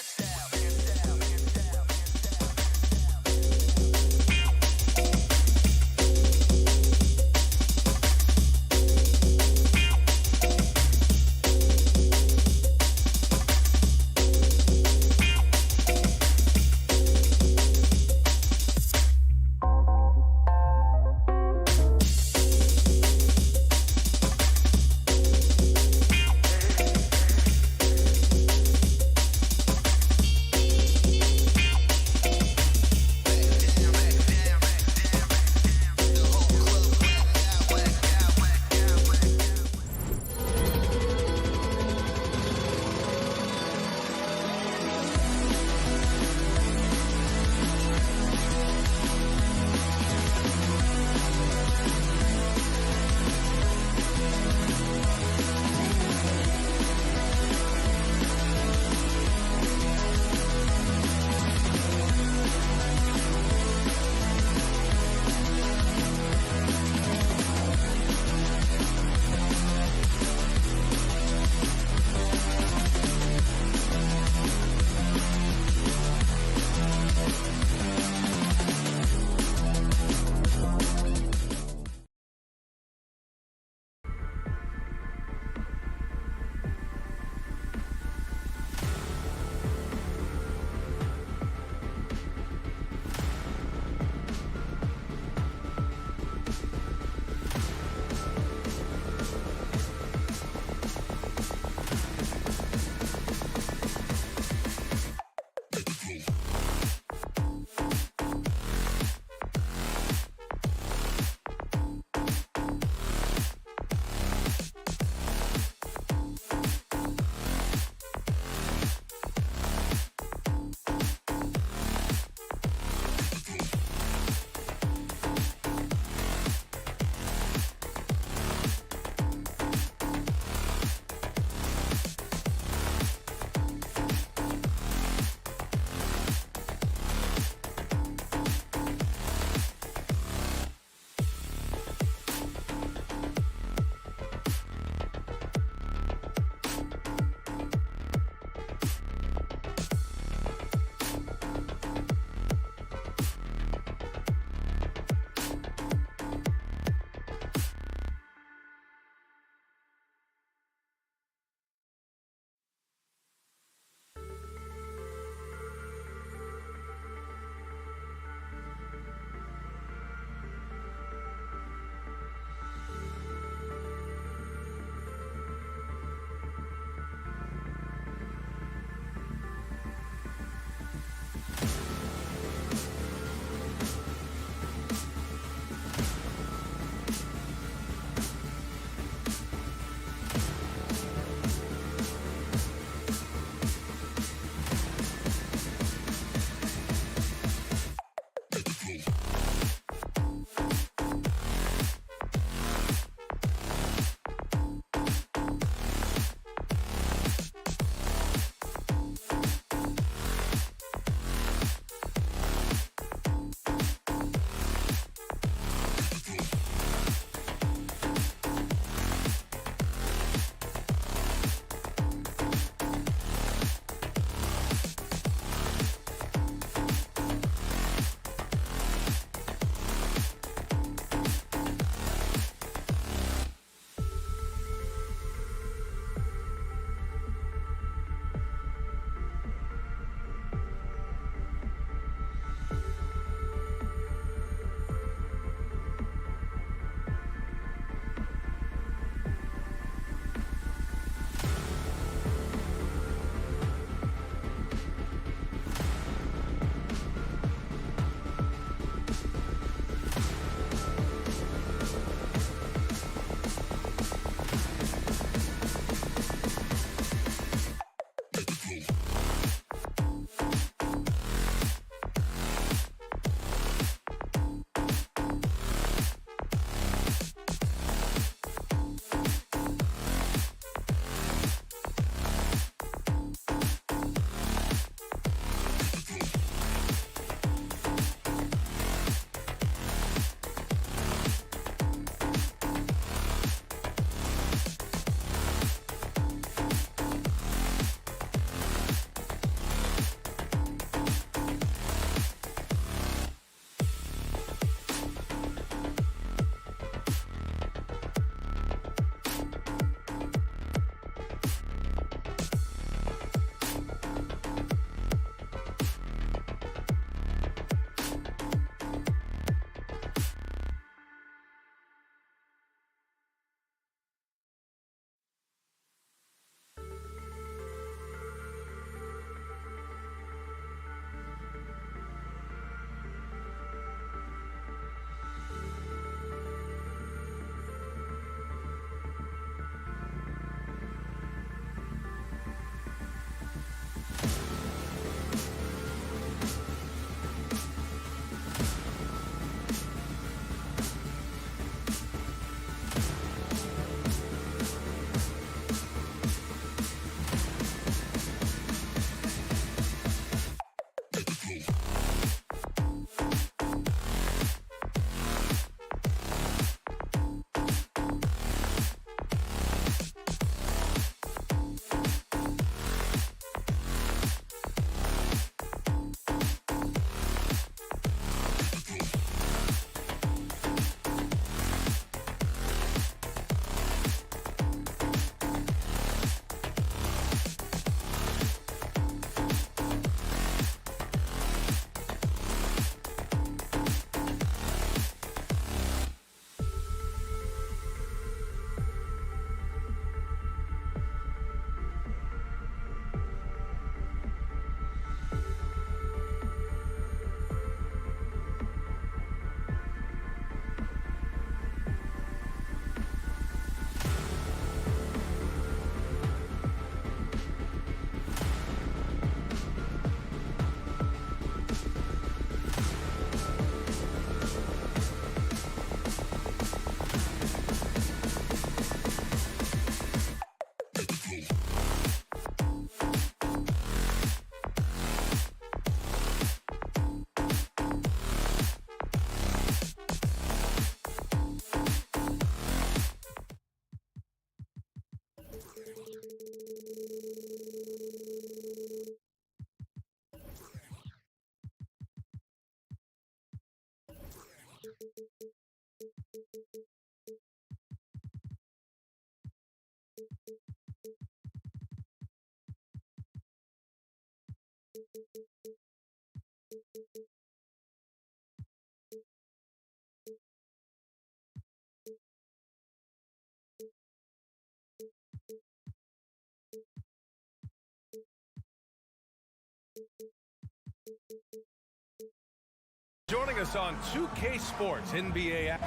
Joining us on 2K Sports NBA. Here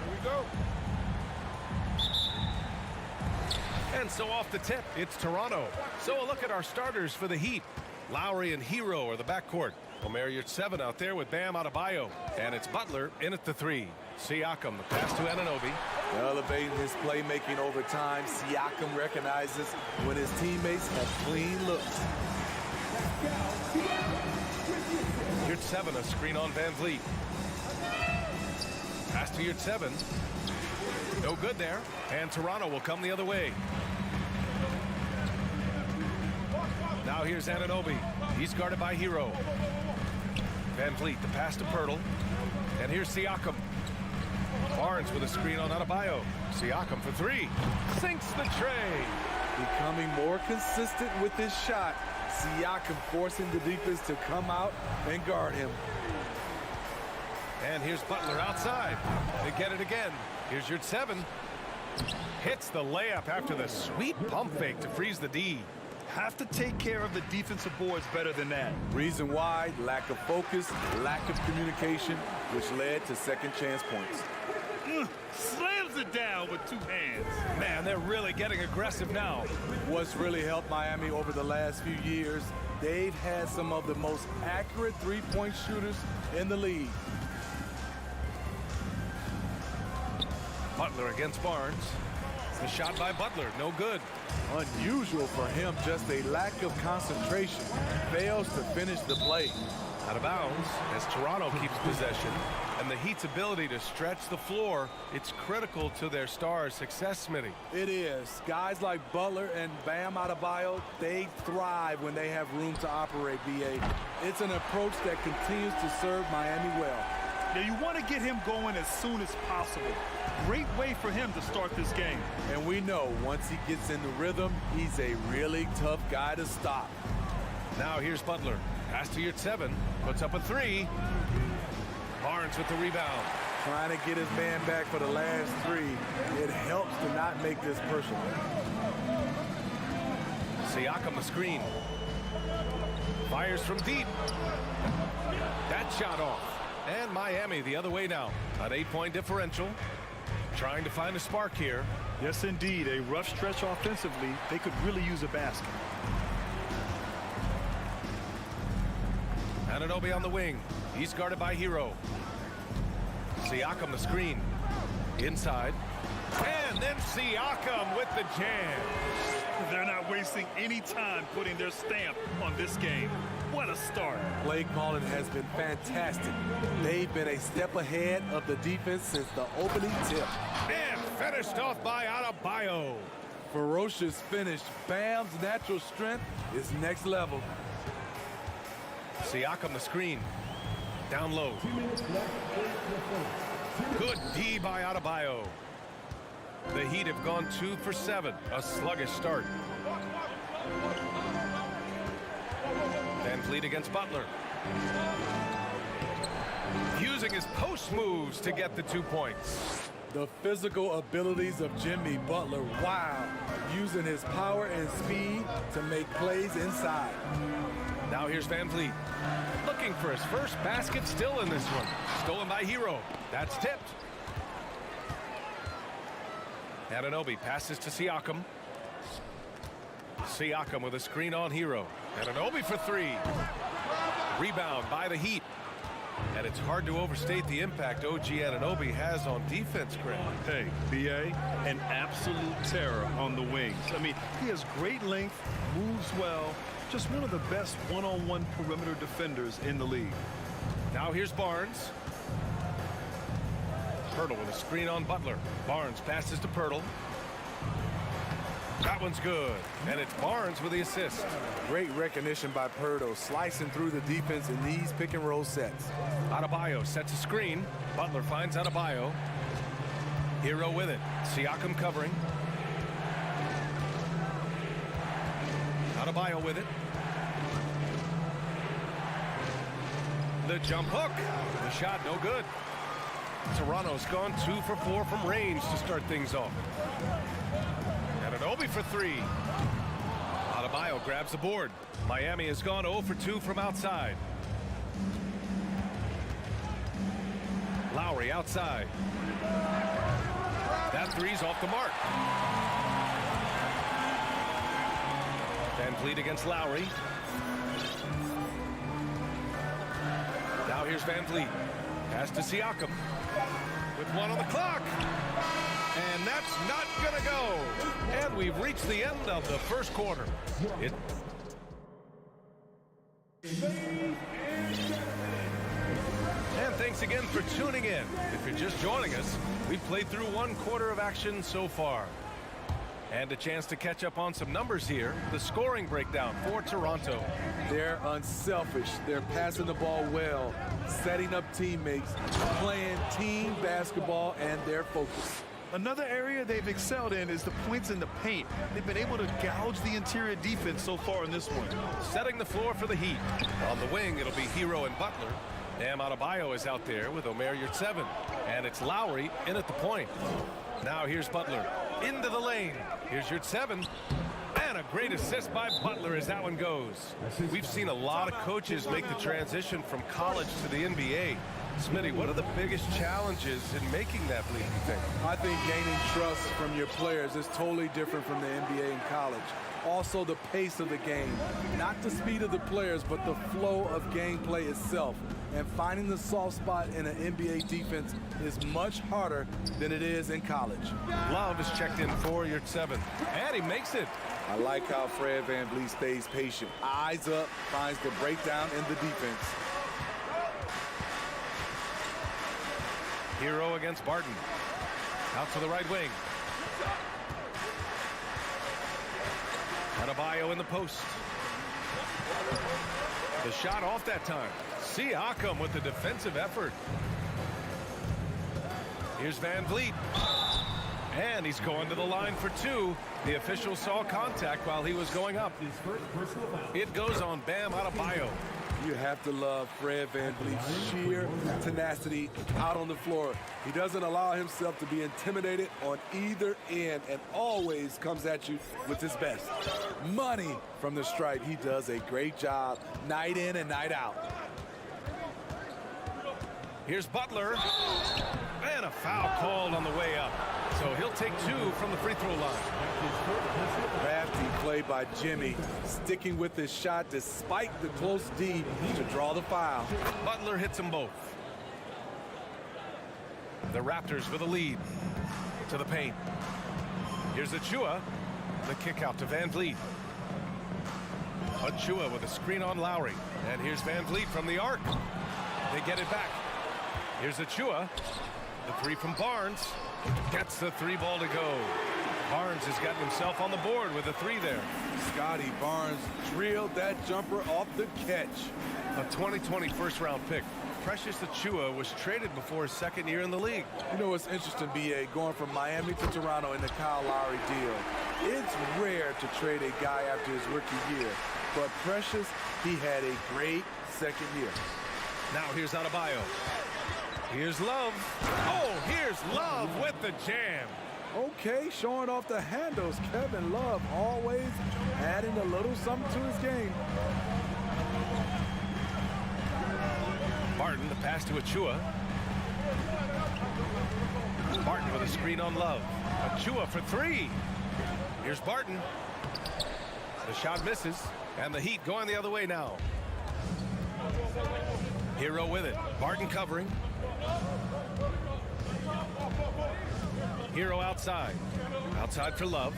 we go. And so off the tip, it's Toronto. So a look at our starters for the Heat. Lowry and Hero are the backcourt. Omer Yurtseven out there with Bam Adebayo. And it's Butler in at the 3. Siakam, the pass to Anunoby. Elevating his playmaking over time, Siakam recognizes when his teammates have clean looks. Yurtseven, a screen on Van Vliet. Pass to Yurtseven. No good there. And Toronto will come the other way. Now here's Anunoby. He's guarded by Hero. Van Vliet, the pass to Pirtle. And here's Siakam. Barnes with a screen on Adebayo. Siakam for 3. Sinks the tray. Becoming more consistent with his shot. Siakam forcing the defense to come out and guard him. And here's Butler outside. They get it again. Here's Yurtseven. Hits the layup after the sweet pump fake to freeze the D. Have to take care of the defensive boards better than that. Reason why: lack of focus, lack of communication, which led to second chance points. Slams it down with 2 hands. Man, they're really getting aggressive now. What's really helped Miami over the last few years, they've had some of the most accurate three-point shooters in the league. Butler against Barnes. The shot by Butler, no good. Unusual for him, just a lack of concentration. Fails to finish the play. Out of bounds as Toronto keeps possession. And the Heat's ability to stretch the floor, it's critical to their stars' success, Smitty. It is. Guys like Butler and Bam Adebayo, they thrive when they have room to operate, BA. It's an approach that continues to serve Miami well. Yeah, you want to get him going as soon as possible. Great way for him to start this game. And we know once he gets in the rhythm, he's a really tough guy to stop. Now here's Butler. Pass to Yurtseven. Puts up a 3. Barnes with the rebound. Trying to get his man back for the last 3. It helps to not make this personal. Siakam the screen. Fires from deep. That shot off. And Miami the other way now. An 8-point differential. Trying to find a spark here. Yes, indeed. A rough stretch offensively. They could really use a basket. Anunoby on the wing. He's guarded by Hero. Siakam the screen. Inside. And then Siakam with the jam. They're not wasting any time putting their stamp on this game. What a start. Play calling has been fantastic. They've been a step ahead of the defense since the opening tip. And finished off by Adebayo. Ferocious finish. Bam's natural strength is next level. Siakam the screen. Down low. Good D by Adebayo. The Heat have gone 2 for 7. A sluggish start. Van Vliet against Butler. Using his post moves to get the 2 points. The physical abilities of Jimmy Butler, wow. Using his power and speed to make plays inside. Now here's Van Vliet. Looking for his first basket, still in this one. Stolen by Hero. That's tipped. Anunoby passes to Siakam. Siakam with a screen on Hero. Anunoby for 3. Rebound by the Heat. And it's hard to overstate the impact OG Anunoby has on defense, Greg. Hey, BA, an absolute terror on the wings. I mean, he has great length, moves well, just one of the best one-on-one perimeter defenders in the league. Now here's Barnes. Pirtle with a screen on Butler. Barnes passes to Pirtle. That one's good. And it's Barnes with the assist. Great recognition by Pirtle, slicing through the defense in these pick-and-roll sets. Adebayo sets a screen. Butler finds Adebayo. Hero with it. Siakam covering. Adebayo with it. The jump hook. The shot no good. Toronto's gone 2 for 4 from range to start things off. Anunoby for 3. Adebayo grabs the board. Miami has gone 0 for 2 from outside. Lowry outside. That three's off the mark. Van Vliet against Lowry. Now here's Van Vliet. Pass to Siakam. With 1 on the clock. And that's not going to go. And we've reached the end of the first quarter. And thanks again for tuning in. If you're just joining us, we've played through 1 quarter of action so far. And a chance to catch up on some numbers here. The scoring breakdown for Toronto. They're unselfish. They're passing the ball well, setting up teammates, playing team basketball, and they're focused. Another area they've excelled in is the points in the paint. They've been able to gouge the interior defense so far in this one. Setting the floor for the Heat. On the wing, it'll be Hero and Butler. Bam Adebayo is out there with Omer Yurtseven. And it's Lowry in at the point. Now here's Butler. Into the lane. Here's Yurtseven. And a great assist by Butler as that one goes. We've seen a lot of coaches make the transition from college to the NBA. Smitty, what are the biggest challenges in making that leap, you think? I think gaining trust from your players is totally different from the NBA and college. Also the pace of the game. Not the speed of the players, but the flow of gameplay itself. And finding the soft spot in an NBA defense is much harder than it is in college. Love is checked in for Yurtseven. And he makes it. I like how Fred VanVleet stays patient. Eyes up, finds the breakdown in the defense. Hero against Barton. Out to the right wing. Adebayo in the post. The shot off that time. Siakam with the defensive effort. Here's Van Vliet. And he's going to the line for 2. The official saw contact while he was going up. It goes on Bam Adebayo. You have to love Fred VanVleet's sheer tenacity out on the floor. He doesn't allow himself to be intimidated on either end and always comes at you with his best. Money from the stripe. He does a great job night in and night out. Here's Butler. And a foul called on the way up. So he'll take 2 from the free throw line. Crafty play by Jimmy, sticking with his shot despite the close D to draw the foul. Butler hits them both. The Raptors with a lead to the paint. Here's Achua. The kick out to Van Vliet. Achua with a screen on Lowry. And here's Van Vliet from the arc. They get it back. Here's Achua. The 3 from Barnes. Gets the 3 ball to go. Barnes has gotten himself on the board with a 3 there. Scotty Barnes drilled that jumper off the catch. A 2020 first-round pick. Precious Achua was traded before his 2nd year in the league. You know what's interesting, B.A., going from Miami to Toronto in the Kyle Lowry deal. It's rare to trade a guy after his rookie year. But Precious, he had a great 2nd year. Now here's Adebayo. Here's Love. Oh, here's Love with the jam. Okay, showing off the handles. Kevin Love always adding a little something to his game. Barton, the pass to Achua. Barton with a screen on Love. Achua for 3. Here's Barton. The shot misses. And the Heat going the other way now. Hero with it. Barton covering. Hero outside. Outside for Love.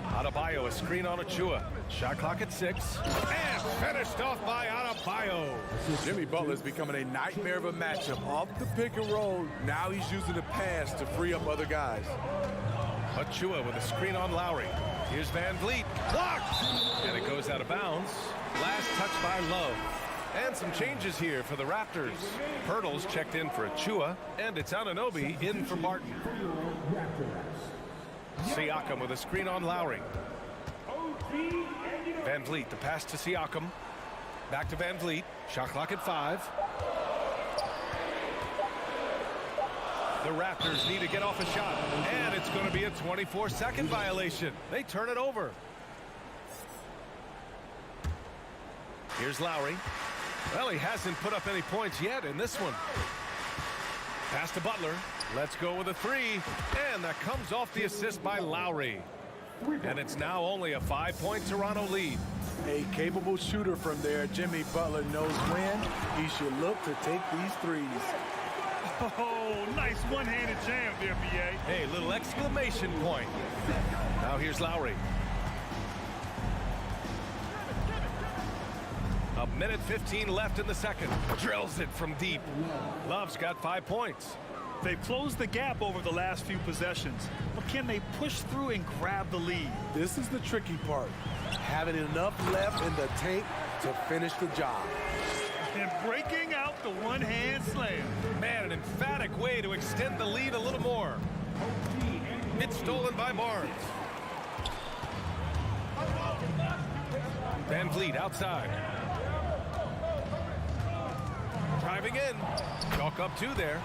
Adebayo, a screen on Achua. Shot clock at 6. And finished off by Adebayo. Jimmy Butler's becoming a nightmare of a matchup. Off the pick and roll, now he's using the pass to free up other guys. Achua with a screen on Lowry. Here's Van Vliet. Blocked! And it goes out of bounds. Last touch by Love. And some changes here for the Raptors. Pirtle's checked in for Achua, and it's Anunoby in for Barton. Siakam with a screen on Lowry. Van Vliet, the pass to Siakam. Back to Van Vliet. Shot clock at 5. The Raptors need to get off a shot, and it's going to be a 24-second violation. They turn it over. Here's Lowry. Well, he hasn't put up any points yet in this one. Pass to Butler. Let's go with a 3, and that comes off the assist by Lowry. And it's now only a 5-point Toronto lead. A capable shooter from there. Jimmy Butler knows when he should look to take these threes. Oh, nice one-handed jam there, B.A. Hey, little exclamation point. Now here's Lowry. A minute 15 left in the second. Drills it from deep. Love's got 5 points. They've closed the gap over the last few possessions, but can they push through and grab the lead? This is the tricky part. Having enough left in the tank to finish the job. And breaking out the one-hand slam. Man, an emphatic way to extend the lead a little more. It's stolen by Barnes. Van Vliet outside. Driving in. Chalk up 2 there.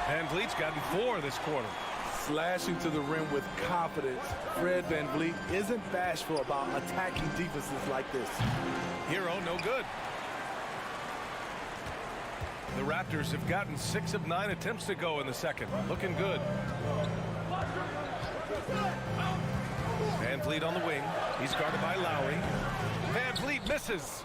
Van Vliet's gotten 4 this quarter. Slashing to the rim with confidence. Fred Van Vliet isn't bashful about attacking defenses like this. Hero, no good. The Raptors have gotten 6 of 9 attempts to go in the second. Looking good. Van Vliet on the wing. He's guarded by Lowry. Van Vliet misses.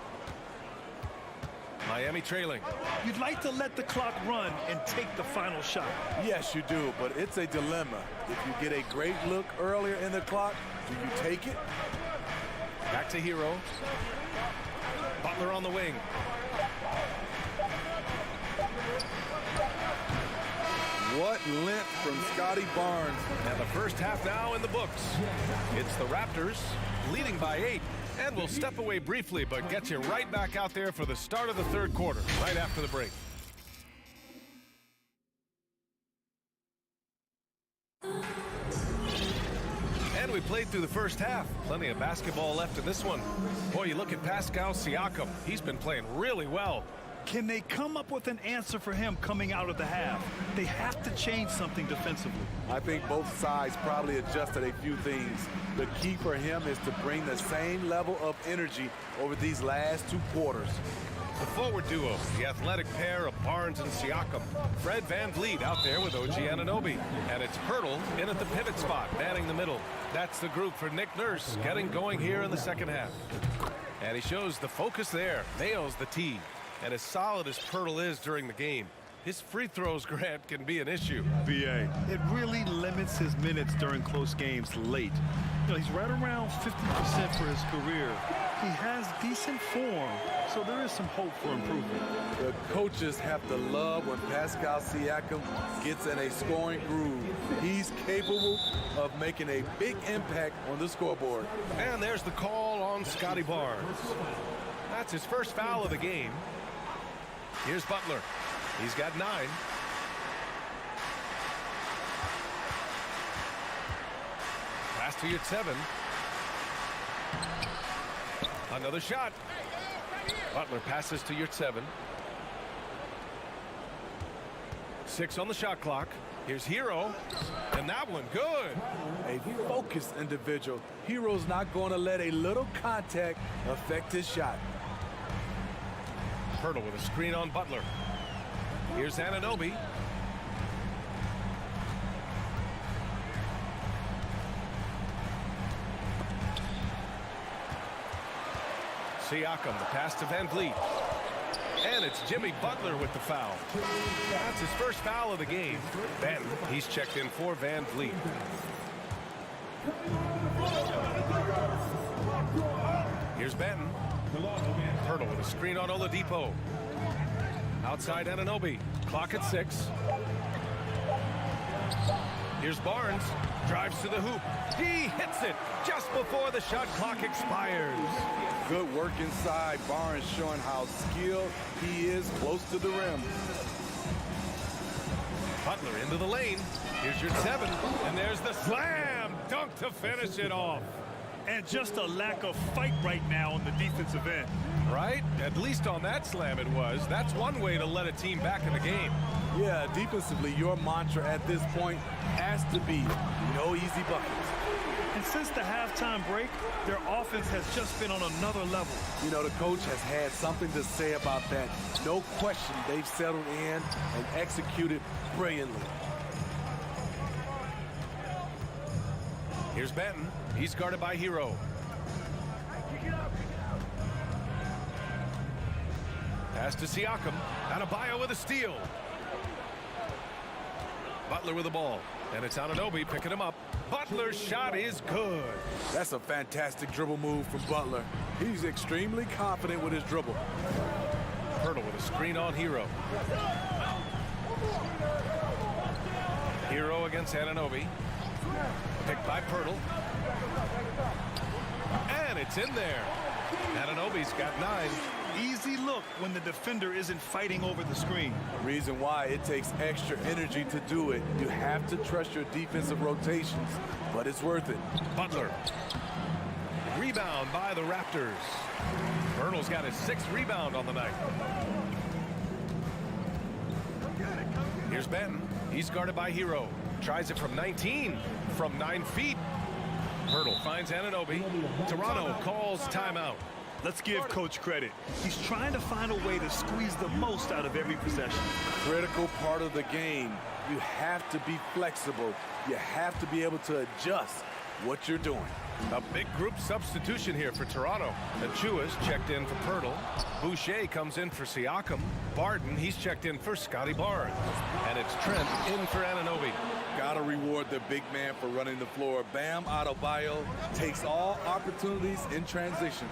Miami trailing. You'd like to let the clock run and take the final shot. Yes, you do, but it's a dilemma. If you get a great look earlier in the clock, do you take it? Back to Hero. Butler on the wing. What length from Scotty Barnes. And the first half now in the books. It's the Raptors leading by 8. And we'll step away briefly, but get you right back out there for the start of the third quarter, right after the break. And we played through the first half. Plenty of basketball left in this one. Boy, you look at Pascal Siakam. He's been playing really well. Can they come up with an answer for him coming out of the half? They have to change something defensively. I think both sides probably adjusted a few things. The key for him is to bring the same level of energy over these last 2 quarters. The forward duo, the athletic pair of Barnes and Siakam. Fred Van Vliet out there with OG Anunoby. And it's Pirtle in at the pivot spot, manning the middle. That's the group for Nick Nurse getting going here in the second half. And he shows the focus there, nails the tee. And as solid as Pirtle is during the game, his free throws, Grant, can be an issue. B.A. It really limits his minutes during close games late. You know, he's right around 50% for his career. He has decent form, so there is some hope for improvement. The coaches have to love when Pascal Siakam gets in a scoring groove. He's capable of making a big impact on the scoreboard. And there's the call on Scotty Barnes. That's his first foul of the game. Here's Butler. He's got 9. Pass to your 7. Another shot. Butler passes to your 7. 6 on the shot clock. Here's Hero. And that one good. A focused individual. Hero's not going to let a little contact affect his shot. Pirtle with a screen on Butler. Here's Anunoby. Siakam, the pass to Van Vliet. And it's Jimmy Butler with the foul. That's his first foul of the game. Then he's checked in for Van Vliet. Here's Benton. Pirtle with a screen on Oladipo. Outside Anunoby. Clock at 6. Here's Barnes. Drives to the hoop. He hits it just before the shot clock expires. Good work inside. Barnes showing how skilled he is close to the rim. Butler into the lane. Here's your 7. And there's the slam dunk to finish it off. And just a lack of fight right now on the defensive end. Right? At least on that slam it was. That's one way to let a team back in the game. Yeah, defensively, your mantra at this point has to be no easy buckets. And since the halftime break, their offense has just been on another level. You know, the coach has had something to say about that. No question, they've settled in and executed brilliantly. Here's Benton. He's guarded by Hero. Pass to Siakam. Adebayo with a steal. Butler with the ball. And it's Anunoby picking him up. Butler's shot is good. That's a fantastic dribble move from Butler. He's extremely confident with his dribble. Pirtle with a screen on Hero. Hero against Anunoby. Picked by Pirtle. And it's in there. Anunoby's got 9. Easy look when the defender isn't fighting over the screen. Reason why it takes extra energy to do it. You have to trust your defensive rotations, but it's worth it. Butler. Rebound by the Raptors. Pirtle's got his 6th rebound on the night. Here's Benton. He's guarded by Hero. Tries it from 19. From 9 feet. Pirtle finds Anunoby. Toronto calls timeout. Let's give Coach credit. He's trying to find a way to squeeze the most out of every possession. Critical part of the game. You have to be flexible. You have to be able to adjust what you're doing. A big group substitution here for Toronto. Achua's checked in for Pirtle. Boucher comes in for Siakam. Barton, he's checked in for Scotty Barnes. And it's Trent in for Anunoby. Gotta reward the big man for running the floor. Bam Adebayo takes all opportunities in transition.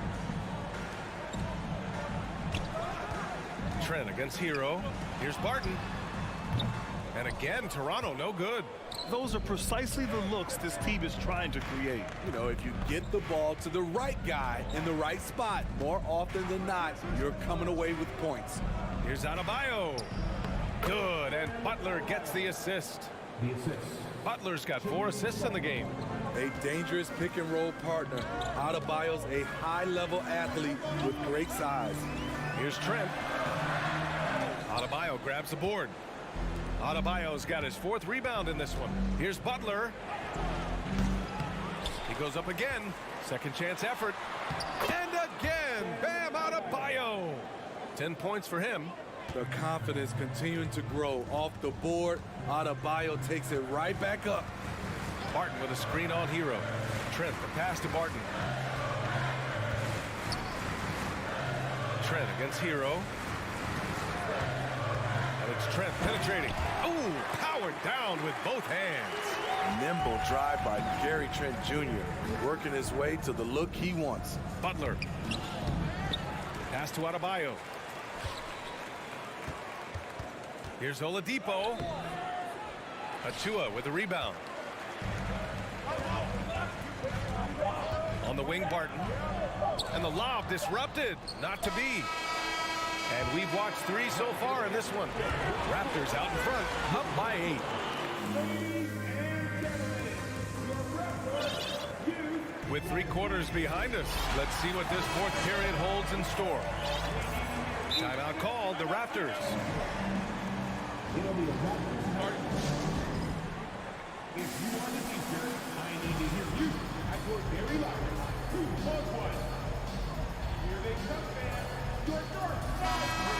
Trent against Hero. Here's Barton. And again, Toronto, no good. Those are precisely the looks this team is trying to create. You know, if you get the ball to the right guy in the right spot, more often than not, you're coming away with points. Here's Adebayo. Good, and Butler gets the assist. The assist. Butler's got 4 assists in the game. A dangerous pick and roll partner. Adebayo's a high-level athlete with great size. Here's Trent. Adebayo grabs the board. Adebayo's got his 4th rebound in this one. Here's Butler. He goes up again. Second chance effort. And again, Bam Adebayo. 10 points for him. The confidence continuing to grow off the board. Adebayo takes it right back up. Barton with a screen on Hero. Trent, the pass to Barton. Trent against Hero. And it's Trent penetrating. Oh, powered down with both hands. Nimble drive by Gary Trent Jr. working his way to the look he wants. Butler. Pass to Adebayo. Here's Oladipo. Achua with the rebound. On the wing, Barton. And the lob disrupted. Not to be. And we've watched 3 so far in this one. Raptors out in front, up by 8. With 3 quarters behind us, let's see what this 4th period holds in store. Timeout called, the Raptors. It'll be a Raptors start. If you want an answer, I need to hear you at your very loudest. 2-1. Here they come, fans. Your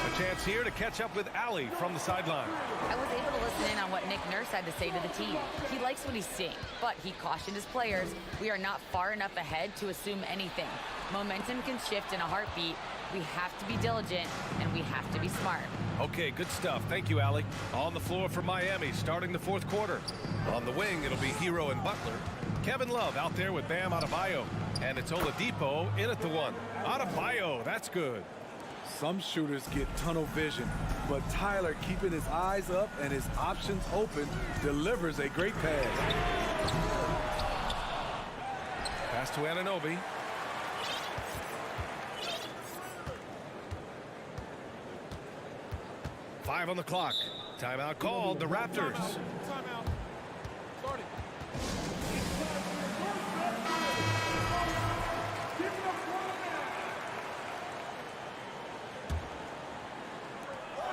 A chance here to catch up with Allie from the sideline. I was able to listen in on what Nick Nurse had to say to the team. He likes what he's seeing, but he cautioned his players, we are not far enough ahead to assume anything. Momentum can shift in a heartbeat. We have to be diligent, and we have to be smart. Okay, good stuff. Thank you, Allie. On the floor for Miami, starting the 4th quarter. On the wing, it'll be Hero and Butler. Kevin Love out there with Bam Adebayo. And it's Oladipo in at the 1. Adebayo, that's good. Some shooters get tunnel vision, but Tyler, keeping his eyes up and his options open, delivers a great pass. Pass to Anunoby. Five on the clock. Timeout called. The Raptors. Timeout. Starting.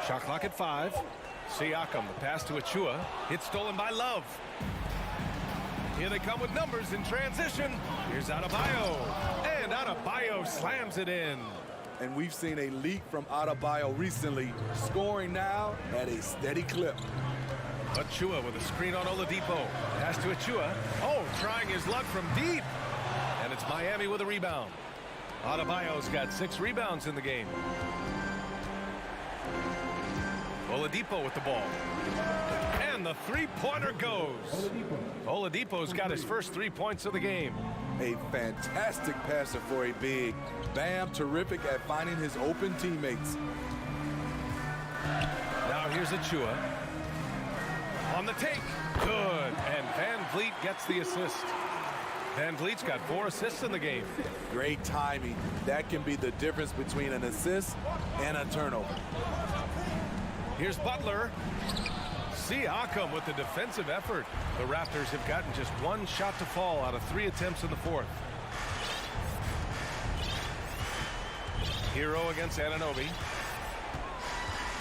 Shot clock at 5. Siakam, the pass to Achua. It's stolen by Love. Here they come with numbers in transition. Here's Adebayo. And Adebayo slams it in. And we've seen a leak from Adebayo recently, scoring now at a steady clip. Achua with a screen on Oladipo. Pass to Achua. Oh, trying his luck from deep. And it's Miami with a rebound. Adebayo's got 6 rebounds in the game. Oladipo with the ball. And the three-pointer goes. Oladipo's got his first 3 points of the game. A fantastic passer for a big. Bam, terrific at finding his open teammates. Now here's Achua. On the take. Good. And Van Vliet gets the assist. Van Vliet's got 4 assists in the game. Great timing. That can be the difference between an assist and a turnover. Here's Butler. Siakam with the defensive effort. The Raptors have gotten just 1 shot to fall out of 3 attempts in the 4th. Hero against Anunoby.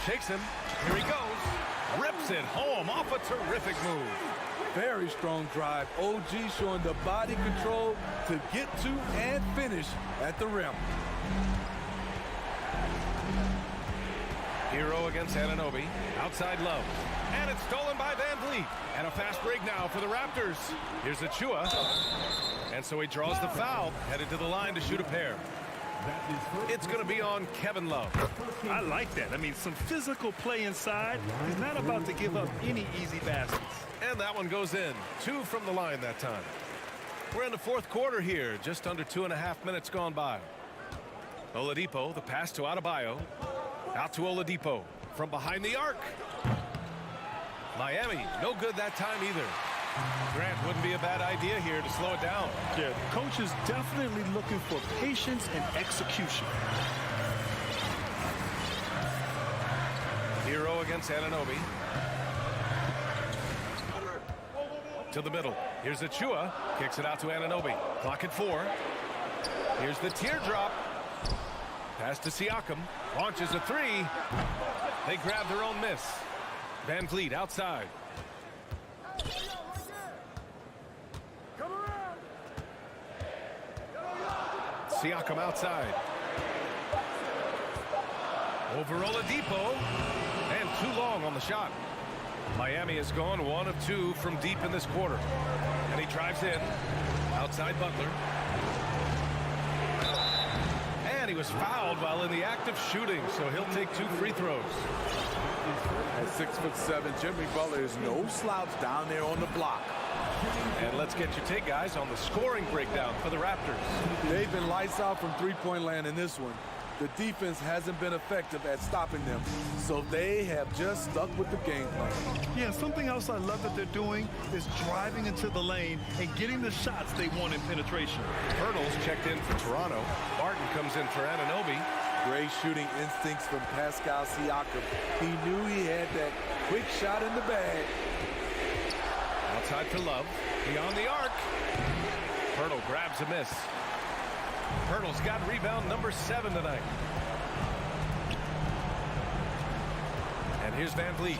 Shakes him. Here he goes. Rips it home off a terrific move. Very strong drive. OG showing the body control to get to and finish at the rim. Hero against Anunoby. Outside Love. And it's stolen by Van Vliet. And a fast break now for the Raptors. Here's Achua. And so he draws the foul, headed to the line to shoot a pair. It's going to be on Kevin Love. I like that. I mean, some physical play inside. He's not about to give up any easy baskets. And that one goes in. 2 from the line that time. We're in the 4th quarter here. Just under 2.5 minutes gone by. Oladipo, the pass to Adebayo. Out to Oladipo from behind the arc. Miami, no good that time either. Grant, wouldn't be a bad idea here to slow it down. Yeah, the coach is definitely looking for patience and execution. Hero against Anunoby. To the middle. Here's Achua. Kicks it out to Anunoby. Clock at 4. Here's the teardrop. Pass to Siakam. Launches a 3. They grab their own miss. Van Vliet outside. Siakam outside. Over Oladipo. And too long on the shot. Miami has gone 1 of 2 from deep in this quarter. And he drives in. Outside Butler. And he was fouled while in the act of shooting, so he'll take 2 free throws. At 6'7", Jimmy Butler is no slouch down there on the block. And let's get your take, guys, on the scoring breakdown for the Raptors. They've been lights out from three-point land in this one. The defense hasn't been effective at stopping them, so they have just stuck with the game plan. Yeah, something else I love that they're doing is driving into the lane and getting the shots they want in penetration. Hurdles checked in for Toronto. Barton comes in for Anunoby. Great shooting instincts from Pascal Siakam. He knew he had that quick shot in the bag. Outside for Love. Beyond the arc. Hurdle grabs a miss. Hurdle's got rebound number 7 tonight. And here's Van Vliet.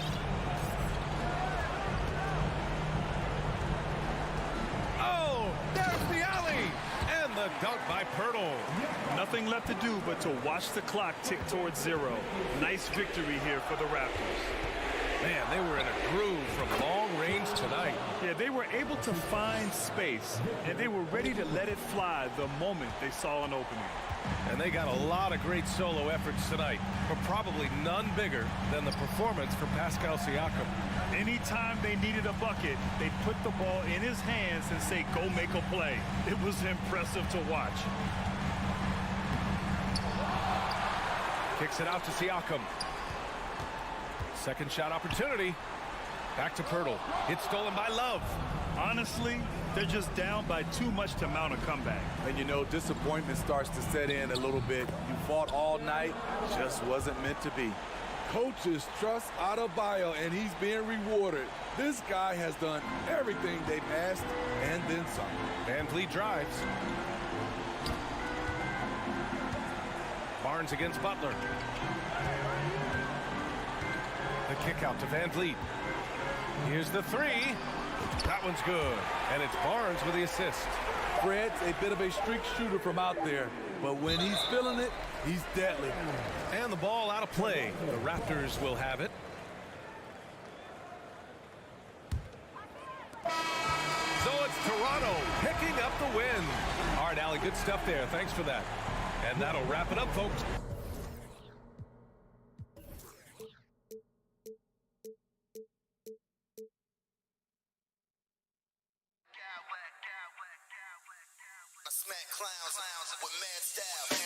Oh, there's the alley. And the dunk by Pirtle. Nothing left to do but to watch the clock tick towards 0. Nice victory here for the Raptors. Man, they were in a groove from long range tonight. Yeah, they were able to find space, and they were ready to let it fly the moment they saw an opening. And they got a lot of great solo efforts tonight, but probably none bigger than the performance from Pascal Siakam. Anytime they needed a bucket, they'd put the ball in his hands and say, go make a play. It was impressive to watch. Kicks it out to Siakam. Second shot opportunity. Back to Pirtle. It's stolen by Love. Honestly, they're just down by too much to mount a comeback. And you know, disappointment starts to set in a little bit. You fought all night, just wasn't meant to be. Coaches trust Adebayo, and he's being rewarded. This guy has done everything they've asked and then some. Van Vliet drives. Barnes against Butler. The kick out to Van Vliet. Here's the three. That one's good. And it's Barnes with the assist. Fred's a bit of a streak shooter from out there, but when he's feeling it, he's deadly. And the ball out of play. The Raptors will have it. So it's Toronto picking up the win. All right, Allie, good stuff there. Thanks for that. And that'll wrap it up, folks. Smack clowns with mad style.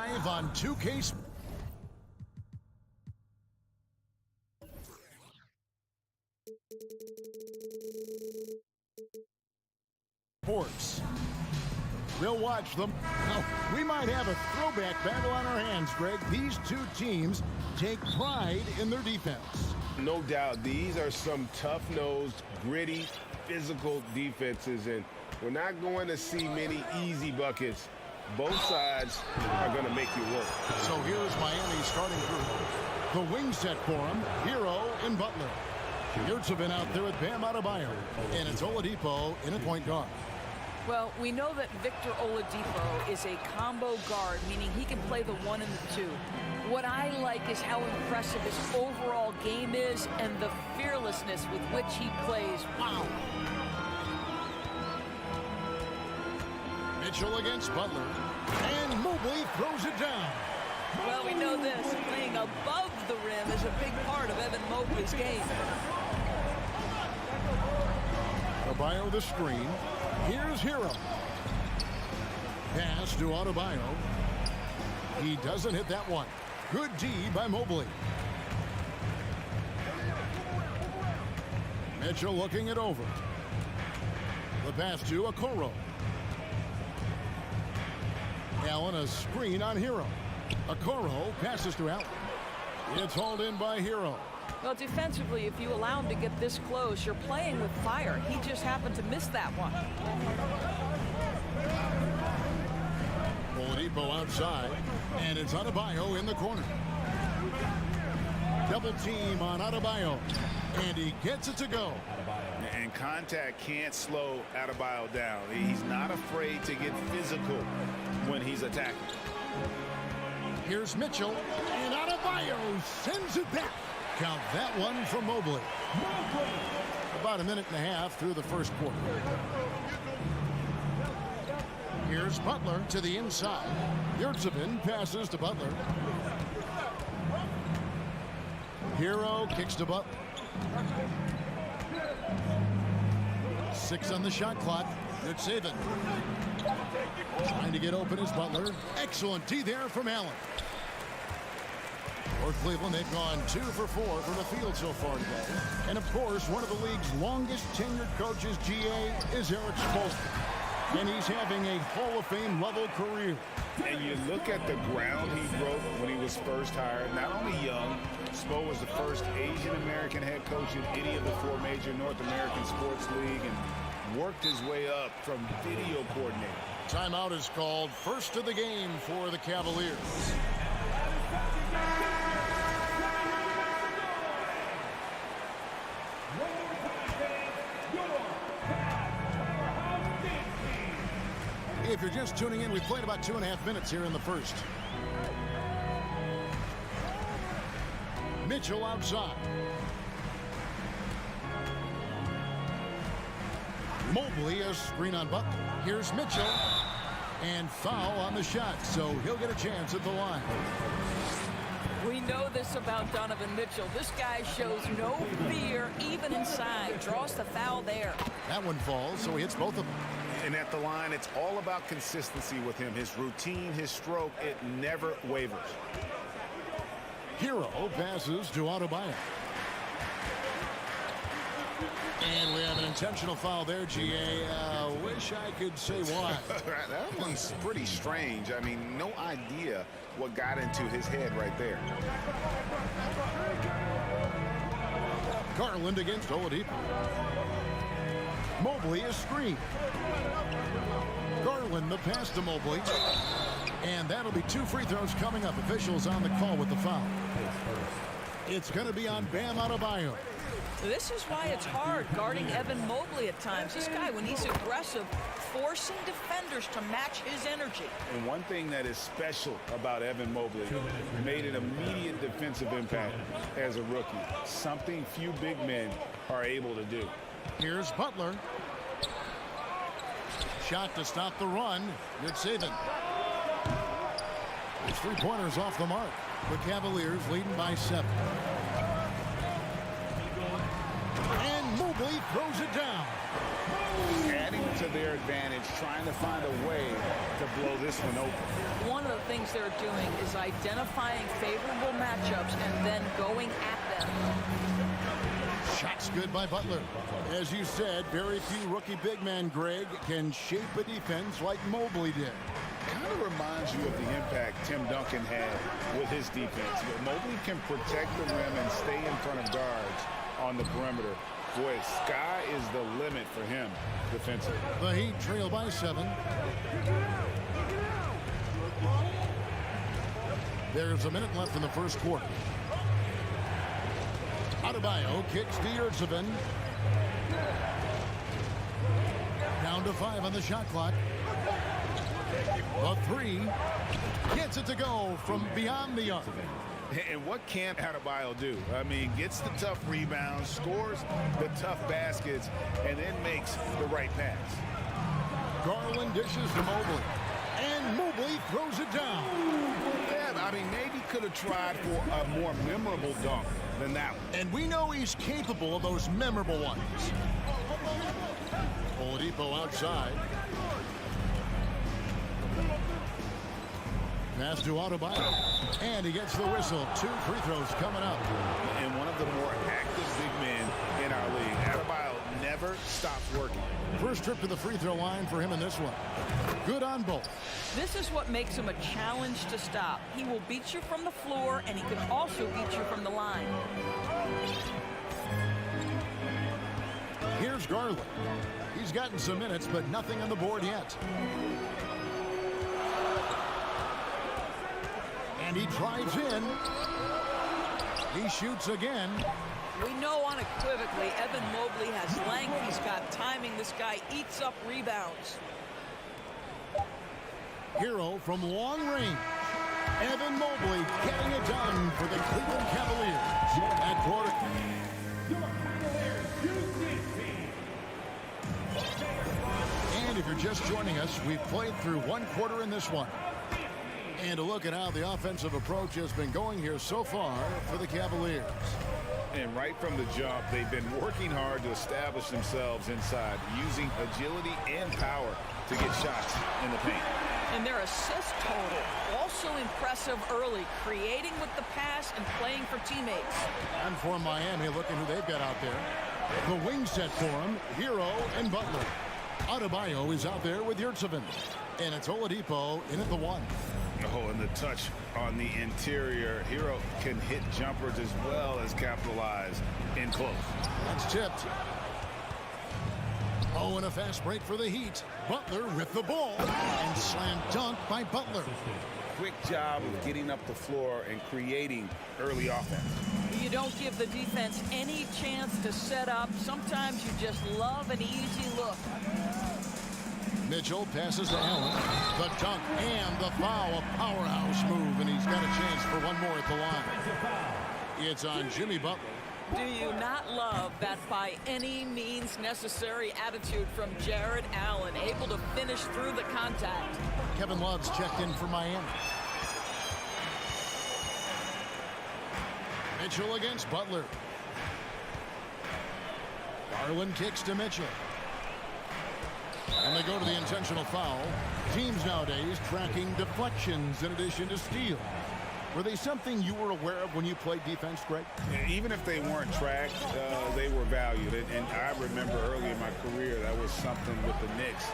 Live on 2K. Sports. We'll watch them. Now, we might have a throwback battle on our hands, Greg. These two teams take pride in their defense. No doubt, these are some tough-nosed, gritty, physical defenses, and we're not going to see many easy buckets. Both sides are going to make you work. So here's Miami starting group. The wing set for him, Hero and Butler. Yurtsevin out there with Bam Adebayo, and it's Oladipo in a point guard. Well, we know that Victor Oladipo is a combo guard, meaning he can play the 1 and the 2. What I like is how impressive his overall game is and the fearlessness with which he plays. Wow. Mitchell against Butler, and Mobley throws it down. Well, we know this. Playing above the rim is a big part of Evan Mobley's game. Adebayo the screen. Here's Hero. Pass to Adebayo. He doesn't hit that one. Good D by Mobley. Mitchell looking it over. The pass to Okoro. Allen a screen on Hero. Okoro passes to Allen. It's hauled in by Hero. Well, defensively, if you allow him to get this close, you're playing with fire. He just happened to miss that one. Oladipo outside, and it's Adebayo in the corner. Double team on Adebayo, and he gets it to go. And contact can't slow Adebayo down. He's not afraid to get physical when he's attacking. Here's Mitchell, and Adebayo sends it back. Count that one from Mobley. About a minute and a half through the first quarter. Here's Butler to the inside. Yurtsevin passes to Butler. Hero kicks to Butler. 6 on the shot clock. Yurtsevin trying to get open is Butler. Excellent D there from Allen. For Cleveland, they've gone 2 for 4 from the field so far today. And of course, one of the league's longest tenured coaches, GA, is Eric Spoelstra. And he's having a Hall of Fame level career. And you look at the ground he broke when he was first hired. Not only young, Spo was the first Asian American head coach in any of the 4 major North American sports league and worked his way up from video coordinator. Timeout is called. First of the game for the Cavaliers. If you're just tuning in, we've played about 2.5 minutes here in the first. Mitchell outside. Mobley a screen on Butler. Here's Mitchell. And foul on the shot, so he'll get a chance at the line. We know this about Donovan Mitchell. This guy shows no fear, even inside. Draws the foul there. That one falls, so he hits both of them. And at the line, it's all about consistency with him. His routine, his stroke, it never wavers. Hero passes to Adebayo. And we have an intentional foul there, GA. Wish I could say why. That one's pretty strange. I mean, no idea what got into his head right there. Garland against Oladipo. Mobley a screen. Garland the pass to Mobley. And that'll be 2 free throws coming up. Officials on the call with the foul. It's going to be on Bam Adebayo. This is why it's hard guarding Evan Mobley at times. This guy, when he's aggressive, forcing defenders to match his energy. And one thing that is special about Evan Mobley, made an immediate defensive impact as a rookie. Something few big men are able to do. Here's Butler. Shot to stop the run. Good saving. His 3-pointers off the mark. The Cavaliers leading by 7. And Mobley throws it down. Adding to their advantage, trying to find a way to blow this one open. One of the things they're doing is identifying favorable matchups and then going at them. Shots good by Butler. As you said, very few rookie big men, Greg, can shape a defense like Mobley did. Kind of reminds you of the impact Tim Duncan had with his defense. But Mobley can protect the rim and stay in front of guards on the perimeter. Boy, sky is the limit for him defensively. The Heat trail by 7. There's a minute left in the first quarter. Adebayo kicks to Yurtseven. Down to 5 on the shot clock. A 3. Gets it to go from beyond the arc. And what can't Adebayo do? I mean, gets the tough rebounds, scores the tough baskets, and then makes the right pass. Garland dishes to Mobley. And Mobley throws it down. Yeah, I mean, maybe could have tried for a more memorable dunk than that one. And we know he's capable of those memorable ones. Oladipo outside. Pass to Adebayo. And he gets the whistle. 2 free throws coming up. And one of the more active big men in our league. Adebayo never stops working. First trip to the free throw line for him in this one. Good on both. This is what makes him a challenge to stop. He will beat you from the floor, and he can also beat you from the line. Here's Garland. He's gotten some minutes, but nothing on the board yet. And he drives in. He shoots again. We know unequivocally Evan Mobley has length. He's got timing. This guy eats up rebounds. Hero from long range. Evan Mobley getting it done for the Cleveland Cavaliers at quarter. And if you're just joining us, we've played through 1 quarter in this one. And a look at how the offensive approach has been going here so far for the Cavaliers. And right from the jump, they've been working hard to establish themselves inside, using agility and power to get shots in the paint. And their assist total, also impressive early, creating with the pass and playing for teammates. And for Miami, look at who they've got out there. The wing set for him, Hero and Butler. Adebayo is out there with Yurtseven. And it's Oladipo in at the 1. Oh, and the touch on the interior. Hero can hit jumpers as well as capitalize in close. That's tipped. Oh, and a fast break for the Heat. Butler with the ball. And slam dunk by Butler. Quick job of getting up the floor and creating early offense. You don't give the defense any chance to set up. Sometimes you just love an easy look. Mitchell passes to Allen. The dunk and the foul. A powerhouse move, and he's got a chance for one more at the line. It's on Jimmy Butler. Do you not love that by any means necessary attitude from Jared Allen, able to finish through the contact? Kevin Love's checked in for Miami. Mitchell against Butler. Garland kicks to Mitchell. And they go to the intentional foul. Teams nowadays tracking deflections in addition to steals. Were they something you were aware of when you played defense, Greg? Even if they weren't tracked, they were valued. And I remember early in my career, that was something with the Knicks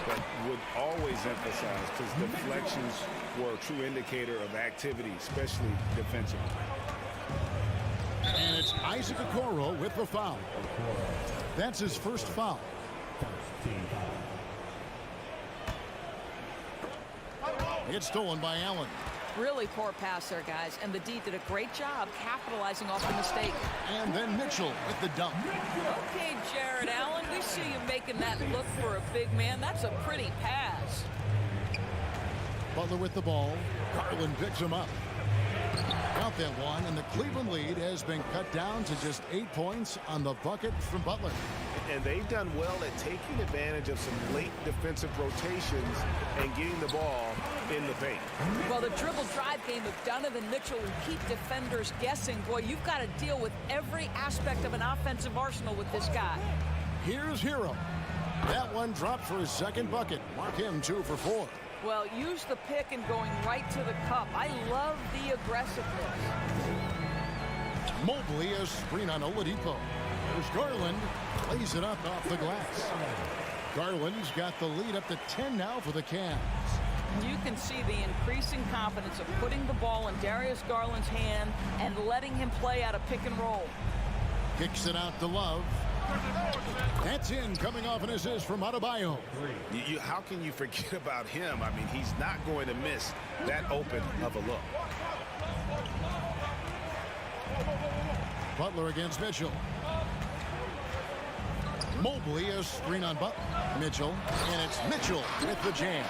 that would always emphasize, because deflections were a true indicator of activity, especially defensively. And it's Isaac Okoro with the foul. That's his first foul. It's stolen by Allen. Really poor pass there, guys, and the D did a great job capitalizing off the mistake. And then Mitchell with the dunk. Okay, Jared Allen, we see you making that look for a big man. That's a pretty pass. Butler with the ball. Garland picks him up. Got that one, and the Cleveland lead has been cut down to just 8 points on the bucket from Butler. And they've done well at taking advantage of some late defensive rotations and getting the ball in the paint. Well, the dribble drive game of Donovan Mitchell will keep defenders guessing. Boy, you've got to deal with every aspect of an offensive arsenal with this guy. Here's Hero. That one dropped for his second bucket. Mark him 2 for 4. Well, use the pick and going right to the cup. I love the aggressiveness. Mobley a screen on Oladipo. There's Garland. Lays it up off the glass. Garland's got the lead up to 10 now for the Cavs. You can see the increasing confidence of putting the ball in Darius Garland's hand and letting him play out of pick and roll. Kicks it out to Love. That's in, coming off an assist from Adebayo. How can you forget about him? I mean, he's not going to miss that open of a look. Butler against Mitchell. Mobley a screen on Mitchell, and it's Mitchell with the jam.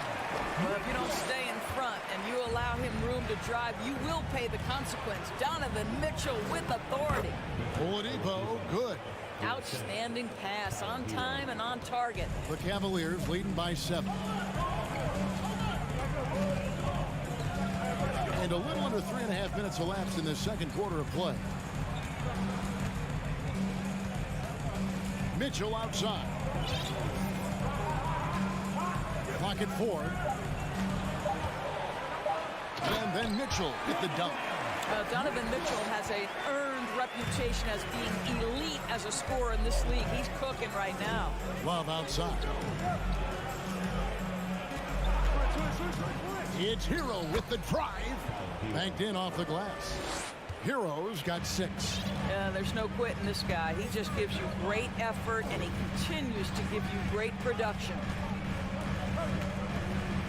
Well, if you don't stay in front and you allow him room to drive, you will pay the consequence. Donovan Mitchell with authority. Oladipo, good. Outstanding pass, on time and on target. The Cavaliers leading by 7. And a little under 3.5 minutes elapsed in the second quarter of play. Mitchell outside. Clock at 4. And then Mitchell with the dunk. Donovan Mitchell has an earned reputation as being elite as a scorer in this league. He's cooking right now. Love outside. It's Hero with the drive. Banked in off the glass. Hero's got 6. There's no quitting this guy. He just gives you great effort, and he continues to give you great production.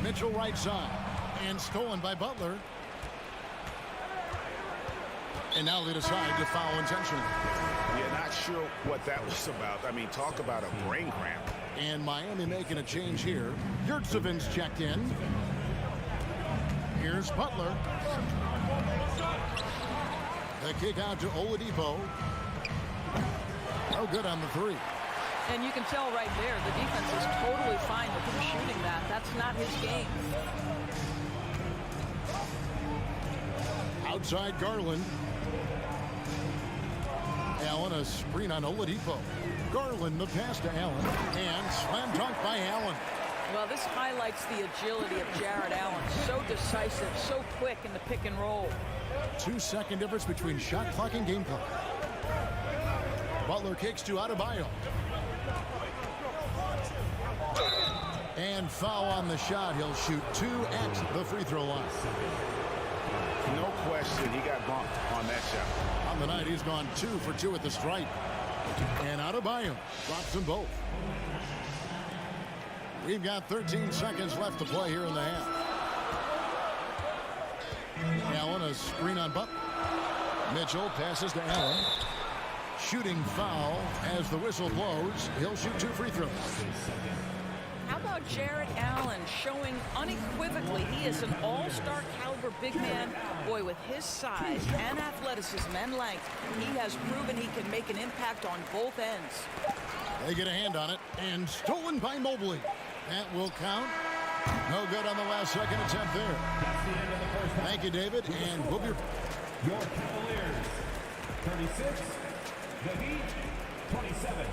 Mitchell right side. And stolen by Butler. And now they decide to foul intentionally. Yeah, not sure what that was about. I mean, talk about a brain cramp. And Miami making a change here. Yurtseven's checked in. Here's Butler. The kick out to Oladipo. No good on the 3. And you can tell right there, the defense is totally fine with him shooting that. That's not his game. Outside Garland. Allen a screen on Oladipo. Garland the pass to Allen. And slam dunk by Allen. Well, this highlights the agility of Jared Allen. So decisive, so quick in the pick and roll. 2-second difference between shot clock and game clock. Butler kicks to Adebayo. And foul on the shot. He'll shoot 2 at the free throw line. No question, he got bumped on that shot. On the night, he's gone 2 for 2 at the stripe. And Adebayo drops them both. We've got 13 seconds left to play here in the half. Allen a screen on Butler. Mitchell passes to Allen. Shooting foul as the whistle blows. He'll shoot 2 free throws. How about Jared Allen showing unequivocally he is an all-star caliber big man? Boy, with his size and athleticism and length, he has proven he can make an impact on both ends. They get a hand on it, and stolen by Mobley. That will count. No good on the last second attempt there. That's the end of the first half. Thank you, David, and we'll be... Your Cavaliers, 36. The Heat, 27.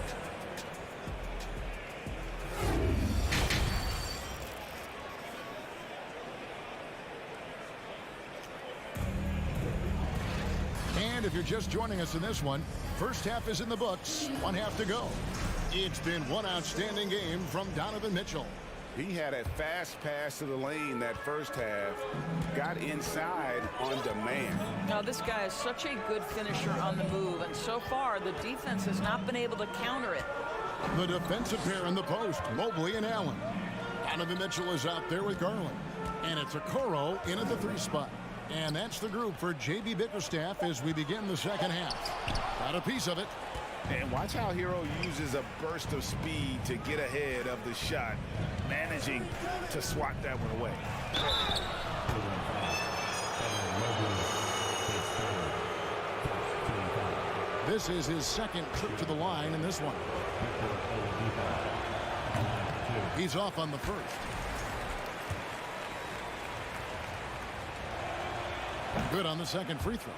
And if you're just joining us in this one, first half is in the books, 1 half to go. It's been one outstanding game from Donovan Mitchell. He had a fast pass to the lane that first half, got inside on demand. Now, this guy is such a good finisher on the move, and so far, the defense has not been able to counter it. The defensive pair in the post, Mobley and Allen. Donovan Mitchell is out there with Garland. And it's Okoro in at the 3 spot. And that's the group for J.B. Bickerstaff as we begin the second half. Got a piece of it. And watch how Hero uses a burst of speed to get ahead of the shot, managing to swat that one away. This is his second trip to the line in this one. He's off on the first. Good on the second free throw.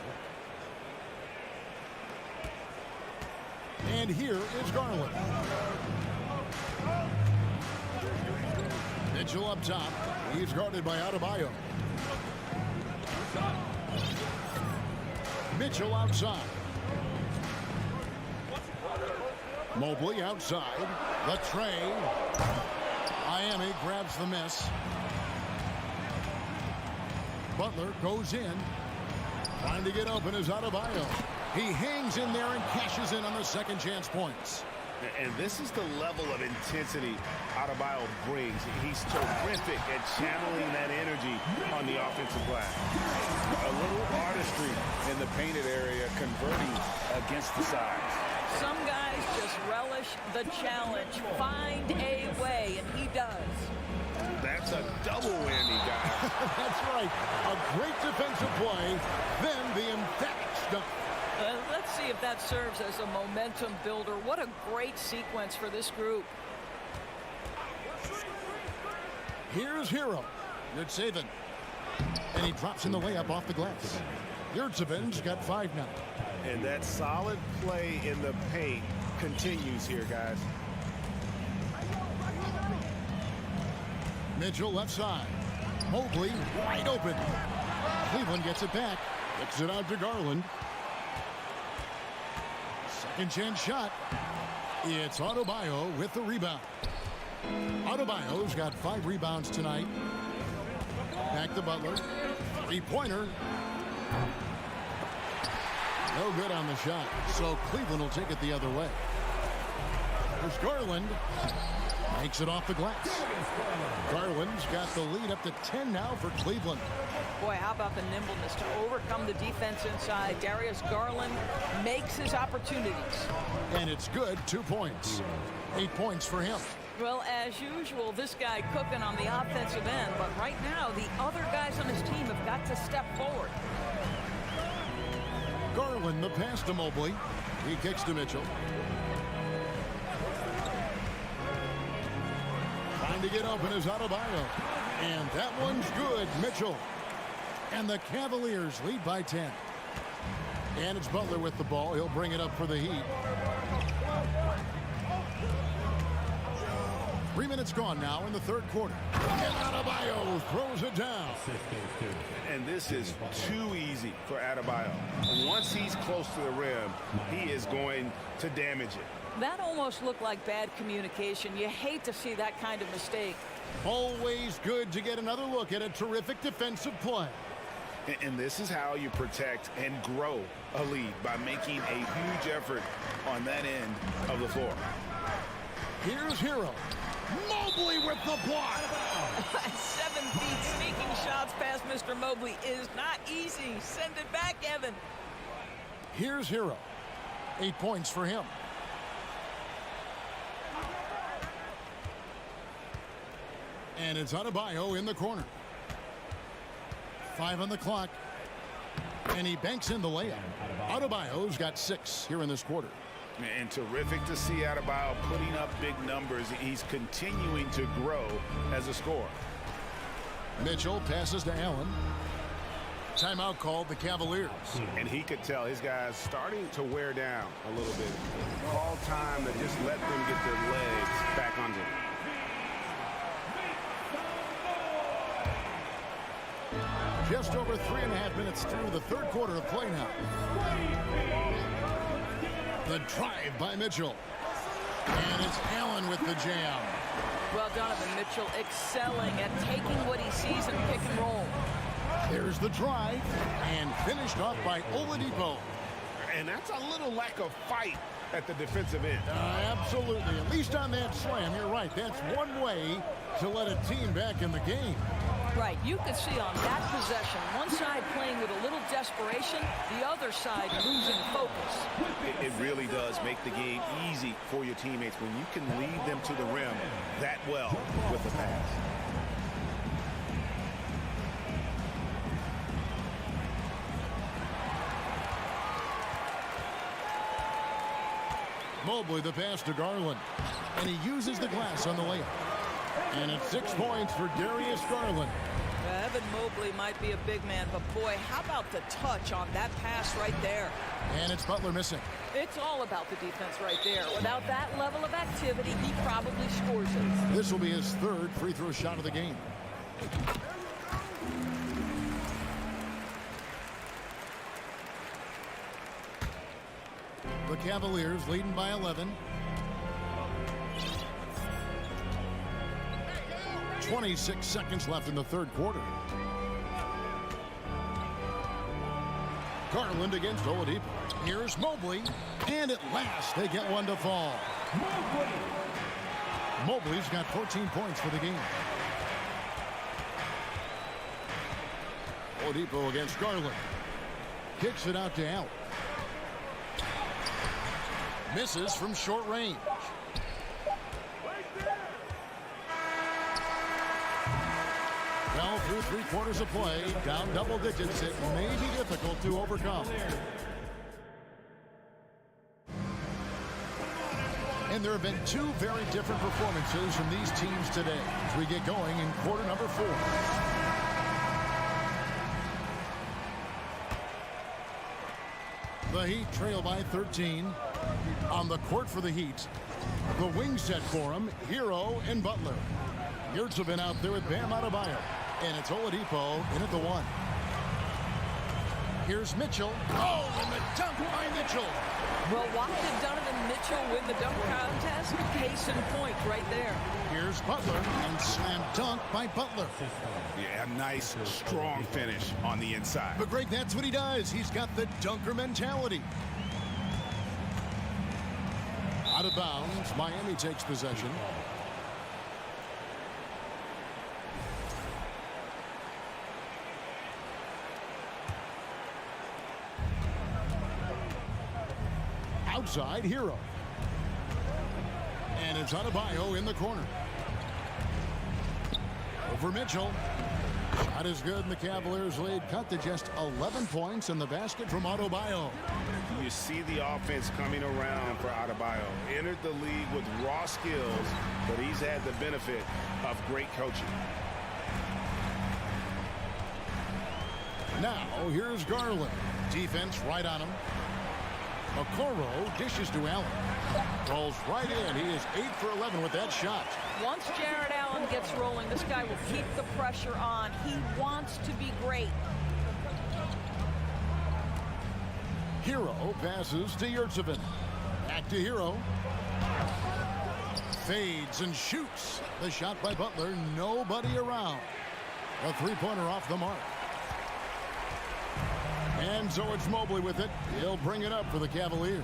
And here is Garland. Mitchell up top. He's guarded by Adebayo. Mitchell outside. Mobley outside. The tray. Miami grabs the miss. Butler goes in. Trying to get open is Adebayo. He hangs in there and cashes in on the second chance points. And this is the level of intensity Adebayo brings. He's terrific at channeling that energy on the offensive glass. A little artistry in the painted area, converting against the size. Some guys just relish the challenge. Find a way, and he does. That's a double whammy, guys. That's right. A great defensive play, then the emphatic stuff. Let's see if that serves as a momentum builder. What a great sequence for this group. Here's Hero. Good saving. And he drops in the layup off the glass. Yurtsevic's got 5 now. And that solid play in the paint continues here, guys. Mitchell left side. Mobley wide open. Cleveland gets it back. Kicks it out to Garland. Second chance shot. It's Adebayo with the rebound. Adebayo's got 5 rebounds tonight. Back to Butler. 3-pointer. No good on the shot. So Cleveland will take it the other way. There's Garland. Makes it off the glass. Garland's got the lead up to 10 now for Cleveland. Boy, how about the nimbleness to overcome the defense inside. Darius Garland makes his opportunities. And it's good. 2 points. 8 points for him. Well, as usual, this guy cooking on the offensive end. But right now, the other guys on his team have got to step forward. Garland, the pass to Mobley. He kicks to Mitchell. Trying to get open is Adebayo. And that one's good. Mitchell. And the Cavaliers lead by 10. And it's Butler with the ball. He'll bring it up for the Heat. 3 minutes gone now in the third quarter. And Adebayo throws it down. And this is too easy for Adebayo. Once he's close to the rim, he is going to damage it. That almost looked like bad communication. You hate to see that kind of mistake. Always good to get another look at a terrific defensive play. And this is how you protect and grow a lead, by making a huge effort on that end of the floor. Here's Hero. Mobley with the block. 7 feet sneaking shots past Mr. Mobley is not easy. Send it back, Evan. Here's Hero. 8 points for him. And it's Adebayo in the corner. 5 on the clock. And he banks in the layup. Adebayo's got 6 here in this quarter. And terrific to see Adebayo putting up big numbers. He's continuing to grow as a scorer. Mitchell passes to Allen. Timeout called the Cavaliers. And he could tell his guys starting to wear down a little bit. Call time to just let them get their legs back under them. Just over 3.5 minutes through the third quarter of play now. The drive by Mitchell. And it's Allen with the jam. Well, Donovan Mitchell excelling at taking what he sees in pick and roll. There's the drive, and finished off by Oladipo. And that's a little lack of fight at the defensive end. Absolutely. At least on that slam, you're right. That's one way to let a team back in the game. Right, you could see on that possession, one side playing with a little desperation, the other side losing focus. It really does make the game easy for your teammates when you can lead them to the rim that well with the pass. Mobley the pass to Garland. And he uses the glass on the layup. And it's 6 points for Darius Garland. Yeah, Evan Mobley might be a big man, but boy, how about the touch on that pass right there? And it's Butler missing. It's all about the defense right there. Without that level of activity, he probably scores it. This will be his third free throw shot of the game. The Cavaliers leading by 11. 26 seconds left in the third quarter. Garland against Oladipo. Here's Mobley, and at last they get one to fall. Mobley's got 14 points for the game. Oladipo against Garland. Kicks it out to Allen. Misses from short range. Well, through 3 quarters of play, down double digits, it may be difficult to overcome. And there have been 2 very different performances from these teams today as we get going in quarter number 4. The Heat trail by 13. On the court for the Heat, the wing set for him, Hero and Butler. Yurtsevin out there with Bam Adebayo. And it's Oladipo in at the 1. Here's Mitchell. Oh, and the dunk by Mitchell. Well, why did Donovan Mitchell win the dunk contest? Case in point right there. Here's Butler, and slam dunk by Butler. Yeah, nice, strong finish on the inside. But Greg, that's what he does. He's got the dunker mentality. Out of bounds, Miami takes possession. Outside, Hero. And it's Adebayo in the corner. Over Mitchell. Shot is good, and the Cavaliers lead cut to just 11 points in the basket from Adebayo. You see the offense coming around for Adebayo. Entered the league with raw skills, but he's had the benefit of great coaching. Now, here's Garland. Defense right on him. Okoro dishes to Allen. Rolls right in. He is 8 for 11 with that shot. Once Jared Allen gets rolling, this guy will keep the pressure on. He wants to be great. Hero passes to Yurtsevin. Back to Hero. Fades and shoots. The shot by Butler. Nobody around. A three-pointer off the mark. And so it's Mobley with it. He'll bring it up for the Cavaliers.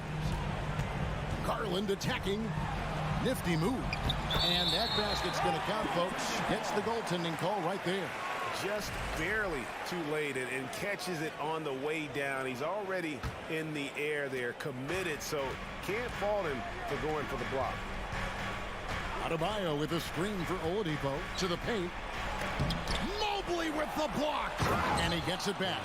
Garland attacking. Nifty move. And that basket's going to count, folks. Gets the goaltending call right there. Just barely too late and catches it on the way down. He's already in the air there, committed, so can't fault him for going for the block. Adebayo with a screen for Oladipo to the paint. Mobley with the block. And he gets it back.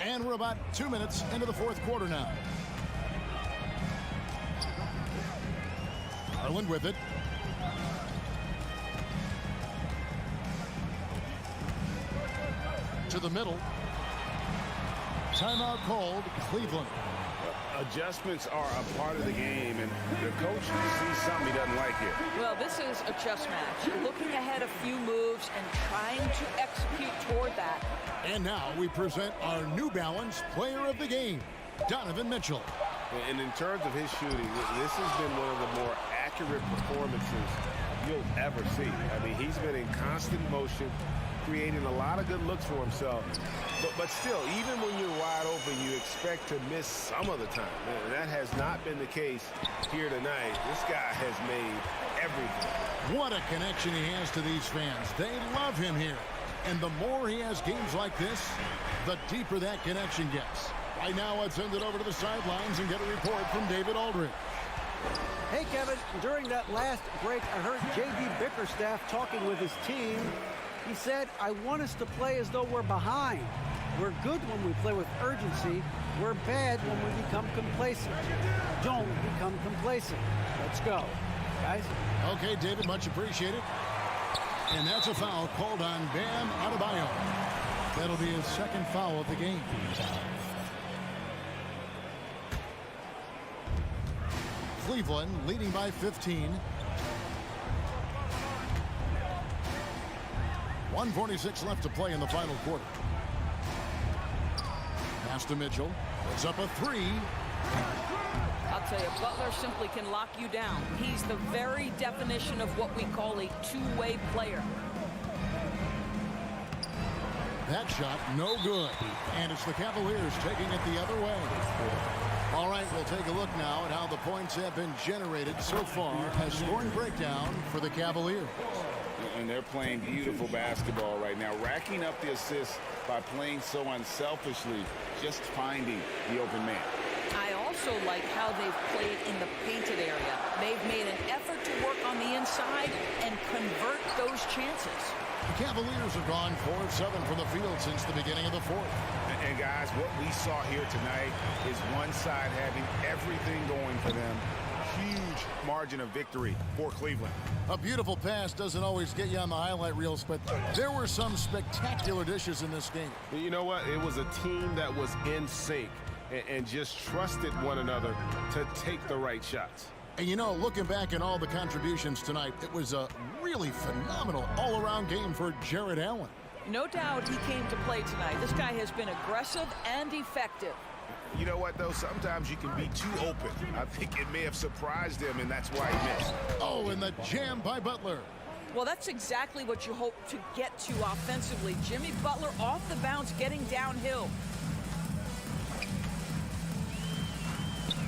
And we're about 2 minutes into the fourth quarter now. Garland with it. To the middle. Timeout called, Cleveland. Adjustments are a part of the game, and the coach sees something he doesn't like here. Well, this is a chess match. Looking ahead a few moves and trying to execute toward that. And now we present our New Balance player of the game, Donovan Mitchell. And in terms of his shooting, this has been one of the more accurate performances you'll ever see. I mean, he's been in constant motion, creating a lot of good looks for himself. But still, even when you're wide open, you expect to miss some of the time. And that has not been the case here tonight. This guy has made everything. What a connection he has to these fans. They love him here. And the more he has games like this, the deeper that connection gets. Right now, let's send it over to the sidelines and get a report from David Aldridge. Hey, Kevin, during that last break, I heard J.D. Bickerstaff talking with his team. He said, I want us to play as though we're behind. We're good when we play with urgency. We're bad when we become complacent. Don't become complacent. Let's go, guys. Okay, David, much appreciated. And that's a foul called on Bam Adebayo. That'll be his second foul of the game. Cleveland leading by 15. 1:46 left to play in the final quarter. Pass to Mitchell. Puts up a three. I'll tell you, Butler simply can lock you down. He's the very definition of what we call a two-way player. That shot, no good. And it's the Cavaliers taking it the other way. All right, we'll take a look now at how the points have been generated so far. A scoring breakdown for the Cavaliers. And they're playing beautiful basketball right now, racking up the assists by playing so unselfishly, just finding the open man. I also like how they've played in the painted area. They've made an effort to work on the inside and convert those chances. The Cavaliers have gone 4 of 7 from the field since the beginning of the fourth. And guys, what we saw here tonight is one side having everything going for them. Huge margin of victory for Cleveland. A beautiful pass doesn't always get you on the highlight reels, but there were some spectacular dishes in this game. You know what? It was a team that was in sync and just trusted one another to take the right shots. And you know, looking back at all the contributions tonight, it was a really phenomenal all-around game for Jared Allen. No doubt he came to play tonight. This guy has been aggressive and effective. You know what, though? Sometimes you can be too open. I think it may have surprised him, and that's why he missed. Oh, and the jam by Butler. Well, that's exactly what you hope to get to offensively. Jimmy Butler off the bounce, getting downhill.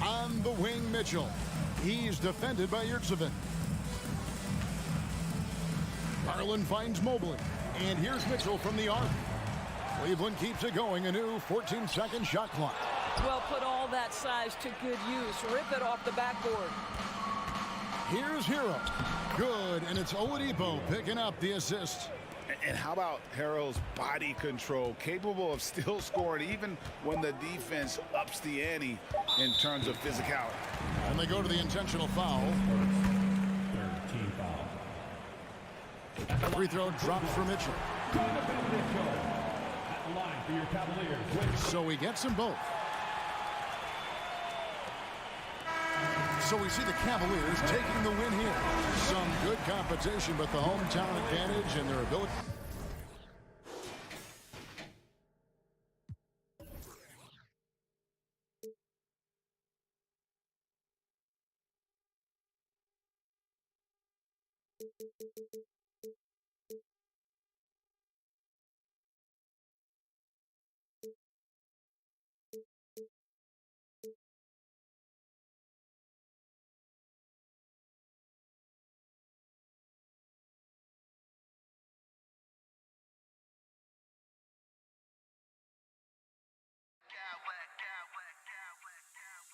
On the wing, Mitchell. He's defended by Yurtseven. Garland finds Mobley. And here's Mitchell from the arc. Cleveland keeps it going. A new 14-second shot clock. Well, put all that size to good use. Rip it off the backboard. Here's Hero. Good, and it's Oladipo picking up the assist. And how about Harrell's body control, capable of still scoring even when the defense ups the ante in terms of physicality. And they go to the intentional foul. Third team foul. Free throw drops for Mitchell. At the line for your Cavaliers. So he gets them both. So we see the Cavaliers taking the win here. Some good competition, but the hometown advantage and their ability.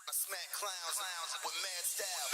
I smack clowns with mad style.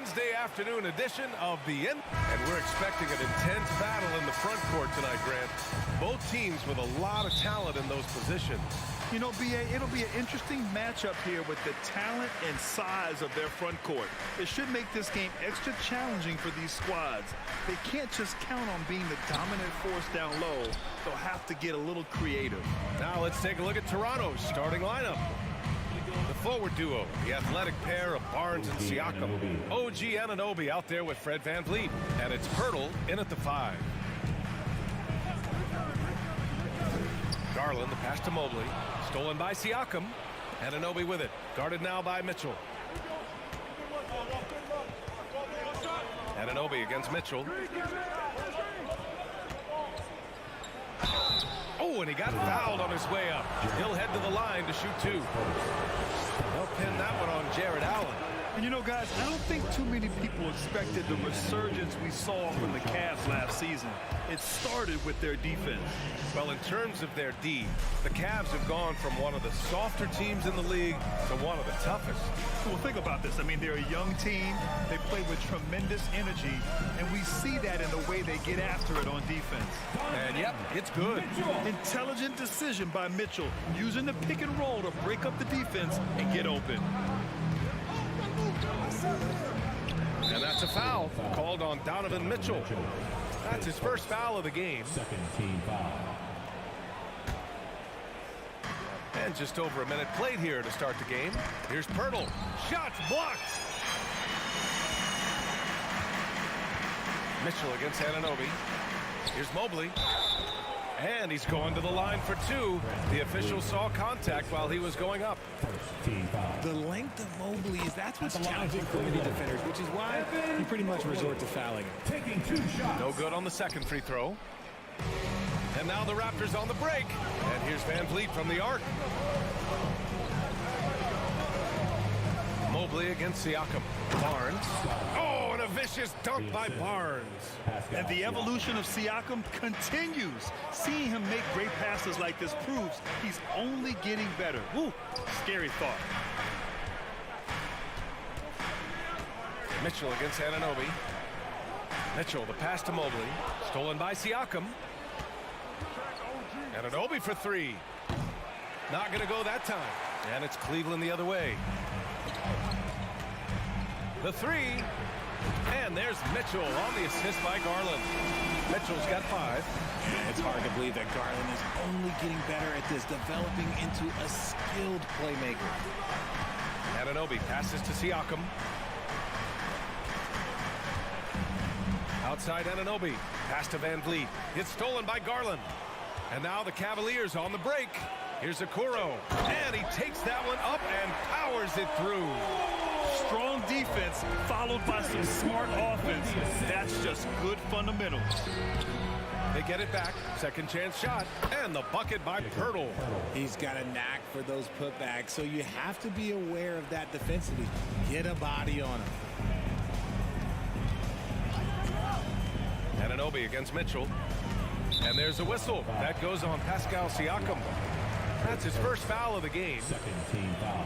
Wednesday afternoon edition of the end. And we're expecting an intense battle in the front court tonight, Grant. Both teams with a lot of talent in those positions. You know, B.A., it'll be an interesting matchup here with the talent and size of their front court. It should make this game extra challenging for these squads. They can't just count on being the dominant force down low. They'll have to get a little creative. Now let's take a look at Toronto's starting lineup. The forward duo, the athletic pair of Barnes and Siakam. OG Anunoby out there with Fred VanVleet. And it's Pirtle in at the 5. Garland, the pass to Mobley. Stolen by Siakam. Anunoby with it. Guarded now by Mitchell. Anunoby against Mitchell. Oh, and he got fouled on his way up. He'll head to the line to shoot 2. They'll pin that one on Jared Allen. And you know, guys, I don't think too many people expected the resurgence we saw from the Cavs last season. It started with their defense. Well, in terms of their D, the Cavs have gone from one of the softer teams in the league to one of the toughest. Well, think about this. I mean, they're a young team. They play with tremendous energy, and we see that in the way they get after it on defense. And, yep, it's good. Intelligent decision by Mitchell, using the pick and roll to break up the defense and get open. And that's a foul called on Donovan Mitchell. That's his first foul of the game. Second team foul. And just over a minute played here to start the game. Here's Pirtle. Shots blocked. Mitchell against Anunoby. Here's Mobley. And he's going to the line for 2. The official saw contact while he was going up. The length of Mobley that's what's challenging for many defenders, which is why you pretty much resort to fouling him. Taking 2 shots. No good on the second free throw. And now the Raptors on the break. And here's VanVleet from the arc. Mobley against Siakam. Barnes. Oh, and a vicious dunk by Barnes. And the evolution of Siakam continues. Seeing him make great passes like this proves he's only getting better. Woo, scary thought. Mitchell against Anunoby. Mitchell, the pass to Mobley. Stolen by Siakam. Anunoby for 3. Not going to go that time. And it's Cleveland the other way. The 3. And there's Mitchell on the assist by Garland. Mitchell's got 5. It's hard to believe that Garland is only getting better at this, developing into a skilled playmaker. Anunoby passes to Siakam. Outside Anunoby. Pass to VanVleet. It's stolen by Garland. And now the Cavaliers on the break. Here's Okoro. And he takes that one up and powers it through. Strong defense followed by some smart offense. That's just good fundamentals. They get it back. Second chance shot. And the bucket by Pirtle. He's got a knack for those putbacks, so you have to be aware of that defensively. Get a body on him. Anunoby against Mitchell. And there's a whistle. That goes on Pascal Siakam. That's his first foul of the game. Second team foul.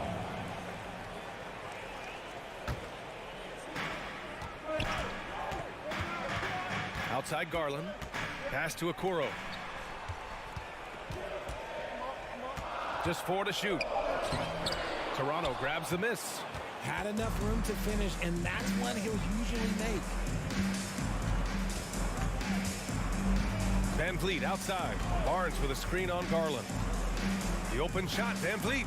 Outside Garland. Pass to Okoro. Just 4 to shoot. Toronto grabs the miss. Had enough room to finish, and that's what he'll usually make. VanVleet outside. Barnes with a screen on Garland. The open shot, VanVleet.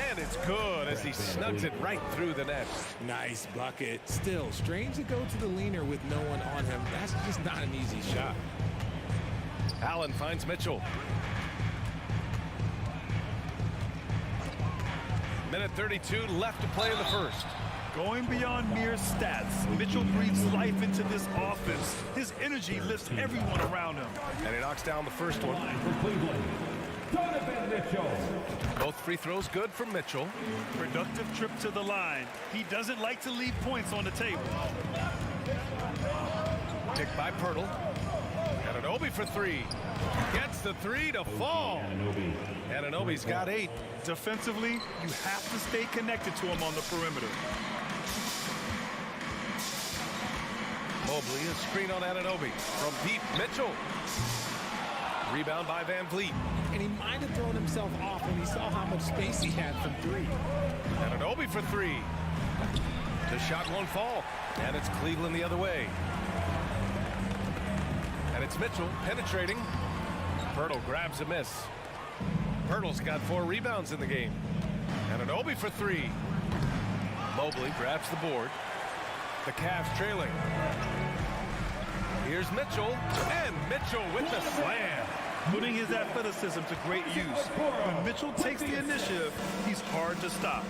And it's good as he snugs it right through the net. Nice bucket. Still, strange to go to the leaner with no one on him. That's just not an easy shot. Allen finds Mitchell. Minute 32 left to play in the first. Going beyond mere stats, Mitchell breathes life into this offense. His energy lifts everyone around him. And he knocks down the first one. Donovan Mitchell. Both free throws good from Mitchell. Productive trip to the line. He doesn't like to leave points on the table. Picked by Pirtle. Anunoby for 3. Gets the 3 to fall. Anunoby's got 8. Defensively, you have to stay connected to him on the perimeter. Mobley, a screen on Anunoby. From deep, Mitchell. Rebound by Van Vliet. And he might have thrown himself off when he saw how much space he had from three. Anunoby for three. The shot won't fall. And it's Cleveland the other way. And it's Mitchell penetrating. Pirtle grabs a miss. Pirtle's got 4 rebounds in the game. Anunoby for three. Mobley grabs the board. The Cavs trailing. Here's Mitchell. And Mitchell with the slam. Putting his athleticism to great use. When Mitchell takes the initiative, he's hard to stop.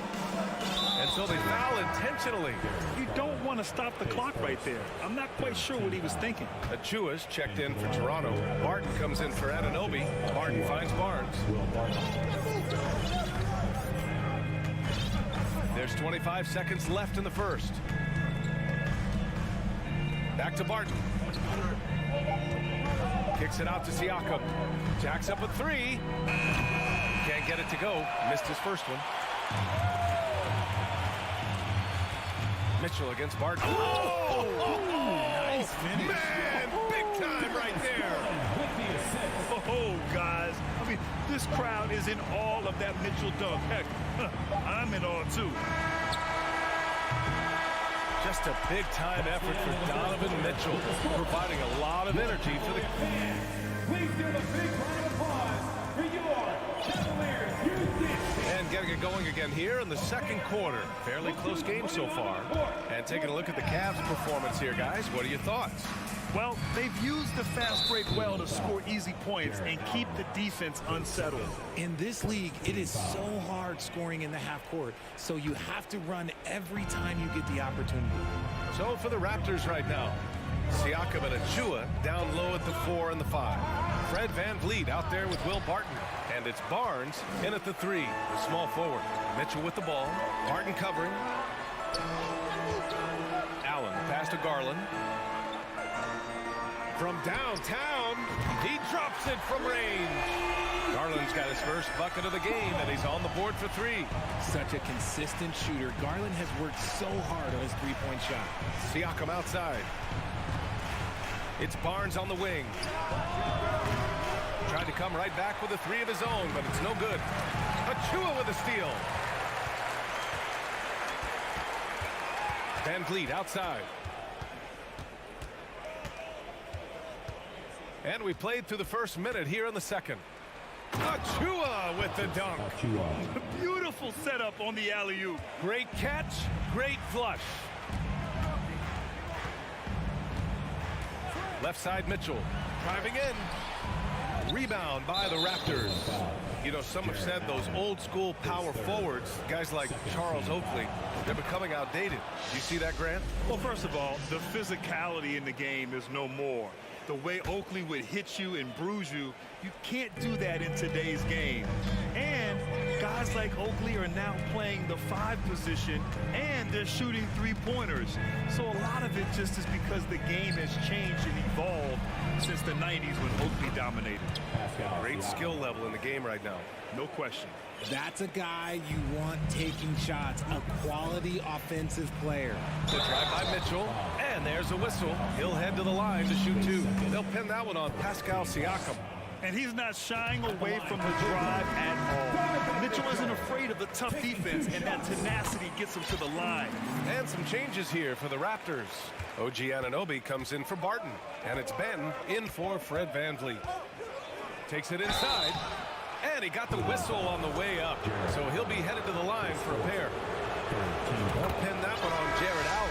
And so they foul intentionally. You don't want to stop the clock right there. I'm not quite sure what he was thinking. Achua's checked in for Toronto. Barton comes in for Anunoby. Barton finds Barnes. There's 25 seconds left in the first. Back to Barton. Kicks it out to Siakam. Jacks up a three. Can't get it to go. Missed his first one. Mitchell against Barton. Nice finish. Man, big time right there. Oh, guys. I mean, this crowd is in awe of that Mitchell dunk. Heck, I'm in awe, too. Just a big-time effort for Donovan Mitchell, providing a lot of energy for the... Please give a big round of applause for your Cavaliers. And getting it going again here in the second quarter. Fairly close game so far. And taking a look at the Cavs' performance here, guys. What are your thoughts? Well, they've used the fast break well to score easy points and keep the defense unsettled. In this league, it is so hard scoring in the half court, so you have to run every time you get the opportunity. So for the Raptors right now, Siakam and Achua down low at the 4 and the 5. Fred Van Vliet out there with Will Barton. And it's Barnes in at the 3, the small forward. Mitchell with the ball. Barton covering. Allen pass to Garland. From downtown, he drops it from range. Garland's got his first bucket of the game, and he's on the board for 3. Such a consistent shooter. Garland has worked so hard on his three-point shot. Siakam outside. It's Barnes on the wing. Tried to come right back with a 3 of his own, but it's no good. Achua with a steal. Van Vliet outside. And we played through the first minute here in the second. Achua with the dunk. Beautiful setup on the alley-oop. Great catch, great flush. Left side Mitchell driving in. Rebound by the Raptors. You know, some have said those old school power forwards, guys like Charles Oakley, they're becoming outdated. You see that, Grant? Well, first of all, the physicality in the game is no more. The way Oakley would hit you and bruise you, you can't do that in today's game. And guys like Oakley are now playing the 5 position, and they're shooting 3-pointers. So a lot of it just is because the game has changed and evolved since the 90s when Oakley dominated. Great skill level in the game right now. No question. That's a guy you want taking shots, a quality offensive player. The drive by Mitchell, and there's a whistle. He'll head to the line to shoot 2. They'll pin that one on Pascal Siakam. And he's not shying away from the drive at all. Mitchell isn't afraid of the tough defense, and that tenacity gets him to the line. And some changes here for the Raptors. OG Anunoby comes in for Barton, and it's Ben in for Fred Van Vliet. Takes it inside, and he got the whistle on the way up, so he'll be headed to the line for a pair. They'll pin that one on Jared Allen.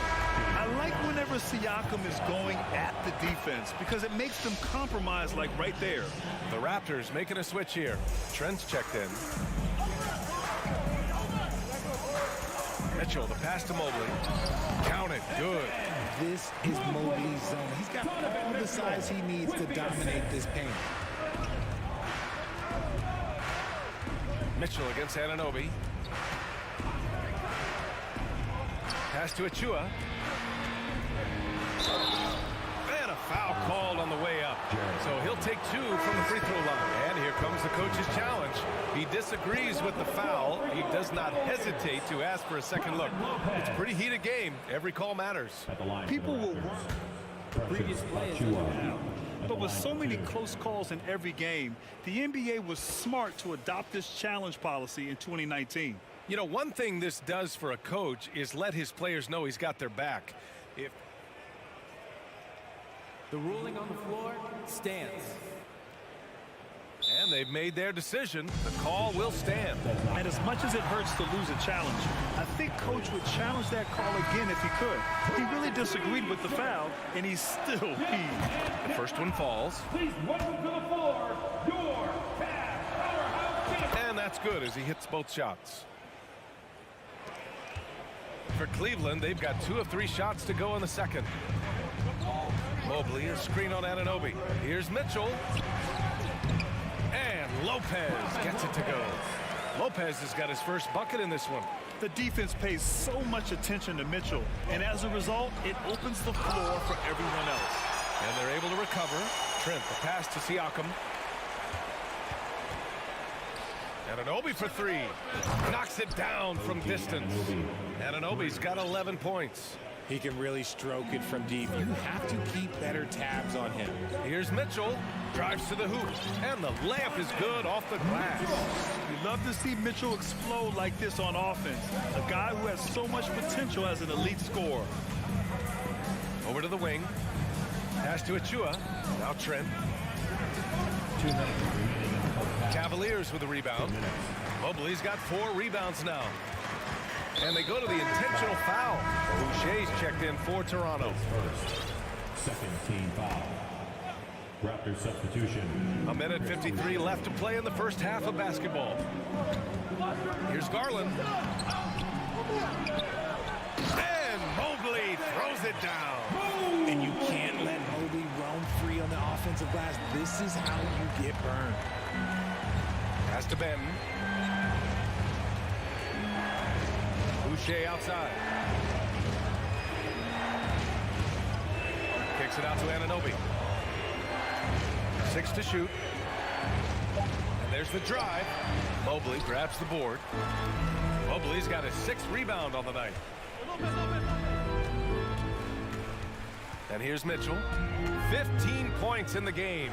I like whenever Siakam is going at the defense because it makes them compromise, like right there. The Raptors making a switch here. Trent's checked in. Mitchell, the pass to Mobley. Counted, good. This is Mobley's zone. He's got all the size he needs to dominate this paint. Mitchell against Anunoby. Pass to Achua. And a foul called on the way up. So he'll take 2 from the free throw line. And here comes the coach's challenge. He disagrees with the foul. He does not hesitate to ask for a second look. It's a pretty heated game. Every call matters. People will Previous play is out. But with so many close calls in every game, the NBA was smart to adopt this challenge policy in 2019. You know, one thing this does for a coach is let his players know he's got their back. If The ruling on the floor stands. And they've made their decision. The call will stand. And as much as it hurts to lose a challenge, I think Coach would challenge that call again if he could. He really disagreed with the foul, and he's still peeved. The first one falls. Please welcome to the floor, your Cavs powerhouse champion. And that's good as he hits both shots. For Cleveland, they've got 2 of 3 shots to go in the second. Mobley, a screen on Anunoby. Here's Mitchell. And Lopez gets it to go. Lopez has got his first bucket in this one. The defense pays so much attention to Mitchell, and as a result, it opens the floor for everyone else. And they're able to recover. Trent, the pass to Siakam. Anunoby for 3. Knocks it down from distance. Anunoby's got 11 points. He can really stroke it from deep. You have to keep better tabs on him. Here's Mitchell. Drives to the hoop. And the layup is good off the glass. We love to see Mitchell explode like this on offense. A guy who has so much potential as an elite scorer. Over to the wing. Pass to Achua. Now Trent. Cavaliers with the rebound. Mobley's got 4 rebounds now. And they go to the intentional foul. Boucher's checked in for Toronto. Second team foul. Raptors substitution. 1:53 left to play in the first half of basketball. Here's Garland. And Mobley throws it down. And you can't let Mobley roam free on the offensive glass. This is how you get burned. Pass to Benton. Boucher outside. Kicks it out to Anunoby. 6 to shoot. And there's the drive. Mobley grabs the board. Mobley's got his 6th rebound on the night. And here's Mitchell. 15 points in the game.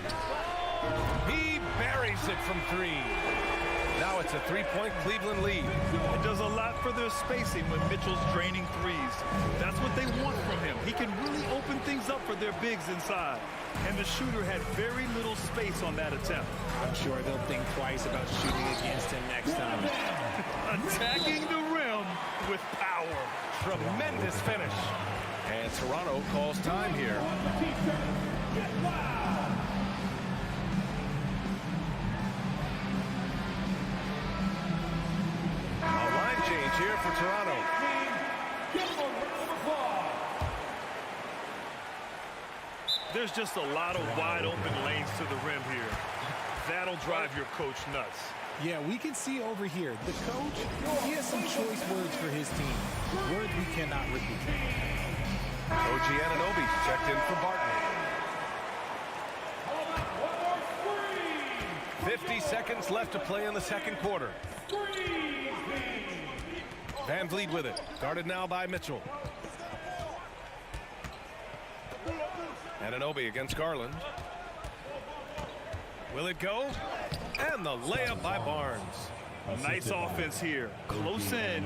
He buries it from 3. Now it's a 3-point Cleveland lead. It does a lot for their spacing when Mitchell's draining threes. That's what they want from him. He can really open things up for their bigs inside. And the shooter had very little space on that attempt. I'm sure they'll think twice about shooting against him next time. Attacking the rim with power. Tremendous finish. And Toronto calls time here. Change here for Toronto. There's just a lot of wide open lanes to the rim here. That'll drive your coach nuts. Yeah, we can see over here. The coach, he has some choice words for his team. Words we cannot repeat. OG Anunoby checked in for Barton. 50 seconds left to play in the second quarter. Van Vliet with it. Guarded now by Mitchell. Anunoby against Garland. Will it go? And the layup by Barnes. Nice offense here. Close in.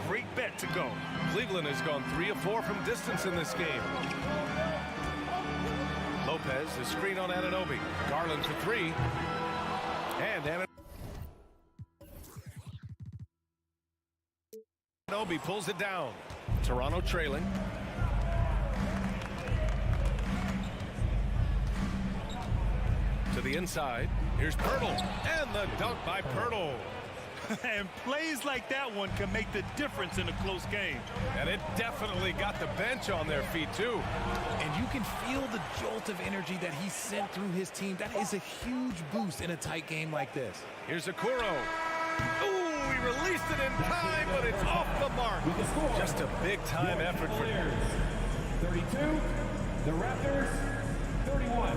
Great bet to go. Cleveland has gone 3 of 4 from distance in this game. Lopez, the screen on Anunoby. Garland for 3. And Anunoby pulls it down. Toronto trailing. To the inside. Here's Pirtle. And the dunk by Pirtle. And plays like that one can make the difference in a close game. And it definitely got the bench on their feet, too. And you can feel the jolt of energy that he sent through his team. That is a huge boost in a tight game like this. Here's Okoro. Ooh, he released it in time, but it's off the mark. Just a big-time effort for him. 32, the Raptors, 31.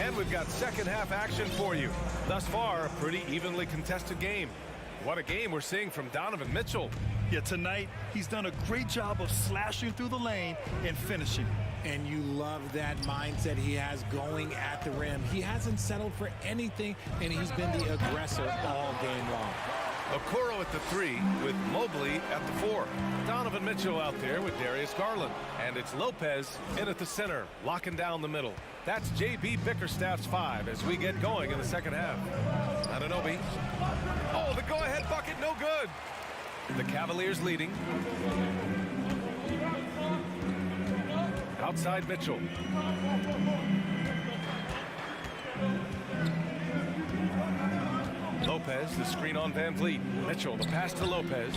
And we've got got second half action for you. Thus far, a pretty evenly contested game. What a game we're seeing from Donovan Mitchell. Yeah, tonight he's done a great job of slashing through the lane and finishing. And you love that mindset he has going at the rim. He hasn't settled for anything, and he's been the aggressor all game long. Okoro at the 3 with Mobley at the 4. Donovan Mitchell out there with Darius Garland. And it's Lopez in at the center, locking down the middle. That's J.B. Bickerstaff's 5 as we get going in the second half. Anunoby. Oh, the go-ahead bucket, no good. The Cavaliers leading. Outside Mitchell. Lopez, the screen on Van Vliet. Mitchell, the pass to Lopez.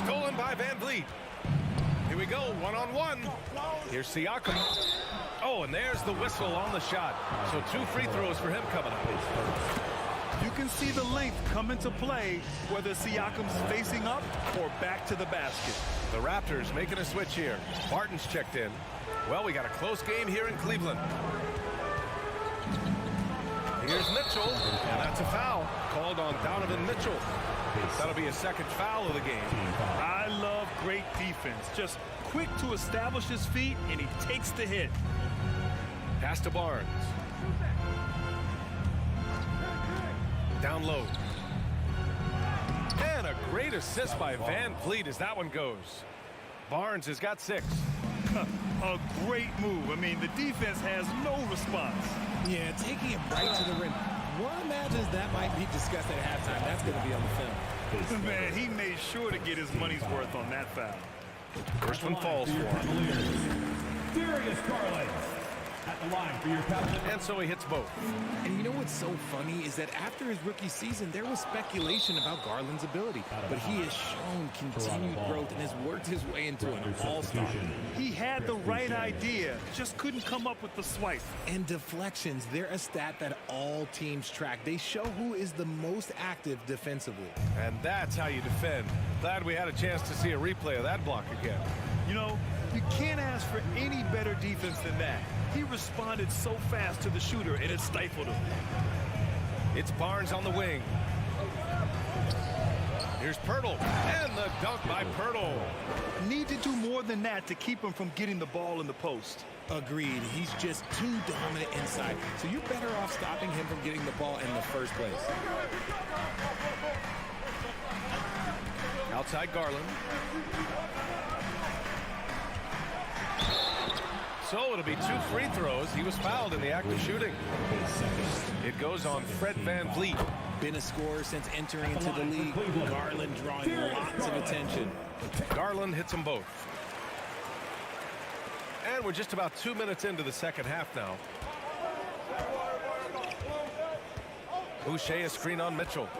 Stolen by Van Vliet. Here we go, one-on-one. Here's Siakam. Oh, and there's the whistle on the shot. So 2 free throws for him coming up. You can see the length come into play, whether Siakam's facing up or back to the basket. The Raptors making a switch here. Barton's checked in. Well, we got a close game here in Cleveland. Here's Mitchell, and that's a foul called on Donovan Mitchell. That'll be a second foul of the game. I love great defense. Just quick to establish his feet, and he takes the hit. Pass to Barnes. Down low. And a great assist by Van Vliet as that one goes. Barnes has got 6. A great move. I mean, the defense has no response. Yeah, taking it right to the rim. One imagines that might be discussed at halftime. That's going to be on the film. Man, he made sure to get his money's worth on that foul. First one falls for him. Darius Garland at the line for your foul. And so he hits both. And you know what's so funny is that after his rookie season, there was speculation about Garland's ability. But he has shown continued growth and has worked his way into an all-star. He had the right idea, just couldn't come up with the swipe. And deflections, they're a stat that all teams track. They show who is the most active defensively. And that's how you defend. Glad we had a chance to see a replay of that block again. You know, you can't ask for any better defense than that. He responded so fast to the shooter, and it stifled him. It's Barnes on the wing. Here's Pirtle, and the dunk by Pirtle. Need to do more than that to keep him from getting the ball in the post. Agreed. He's just too dominant inside. So you're better off stopping him from getting the ball in the first place. Outside Garland. So it'll be 2 free throws. He was fouled in the act of shooting. It goes on Fred Van Vliet. Been a scorer since entering into the league. Garland drawing lots of attention. Garland hits them both. And we're just about 2 minutes into the second half now. Boucher a screen on Mitchell.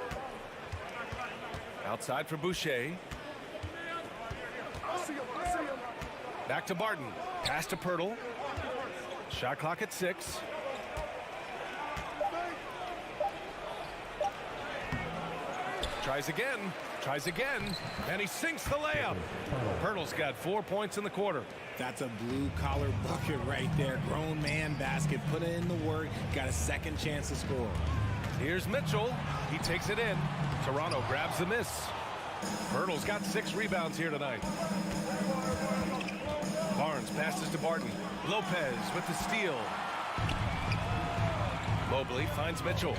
Outside for Boucher. Back to Barton. Pass to Pirtle. Shot clock at 6. Tries again, and he sinks the layup. Pirtle's got 4 points in the quarter. That's a blue-collar bucket right there. Grown man basket. Put in the work. Got a second chance to score. Here's Mitchell. He takes it in. Toronto grabs the miss. Pirtle's got 6 rebounds here tonight. Barnes passes to Barton. Lopez with the steal. Mobley finds Mitchell.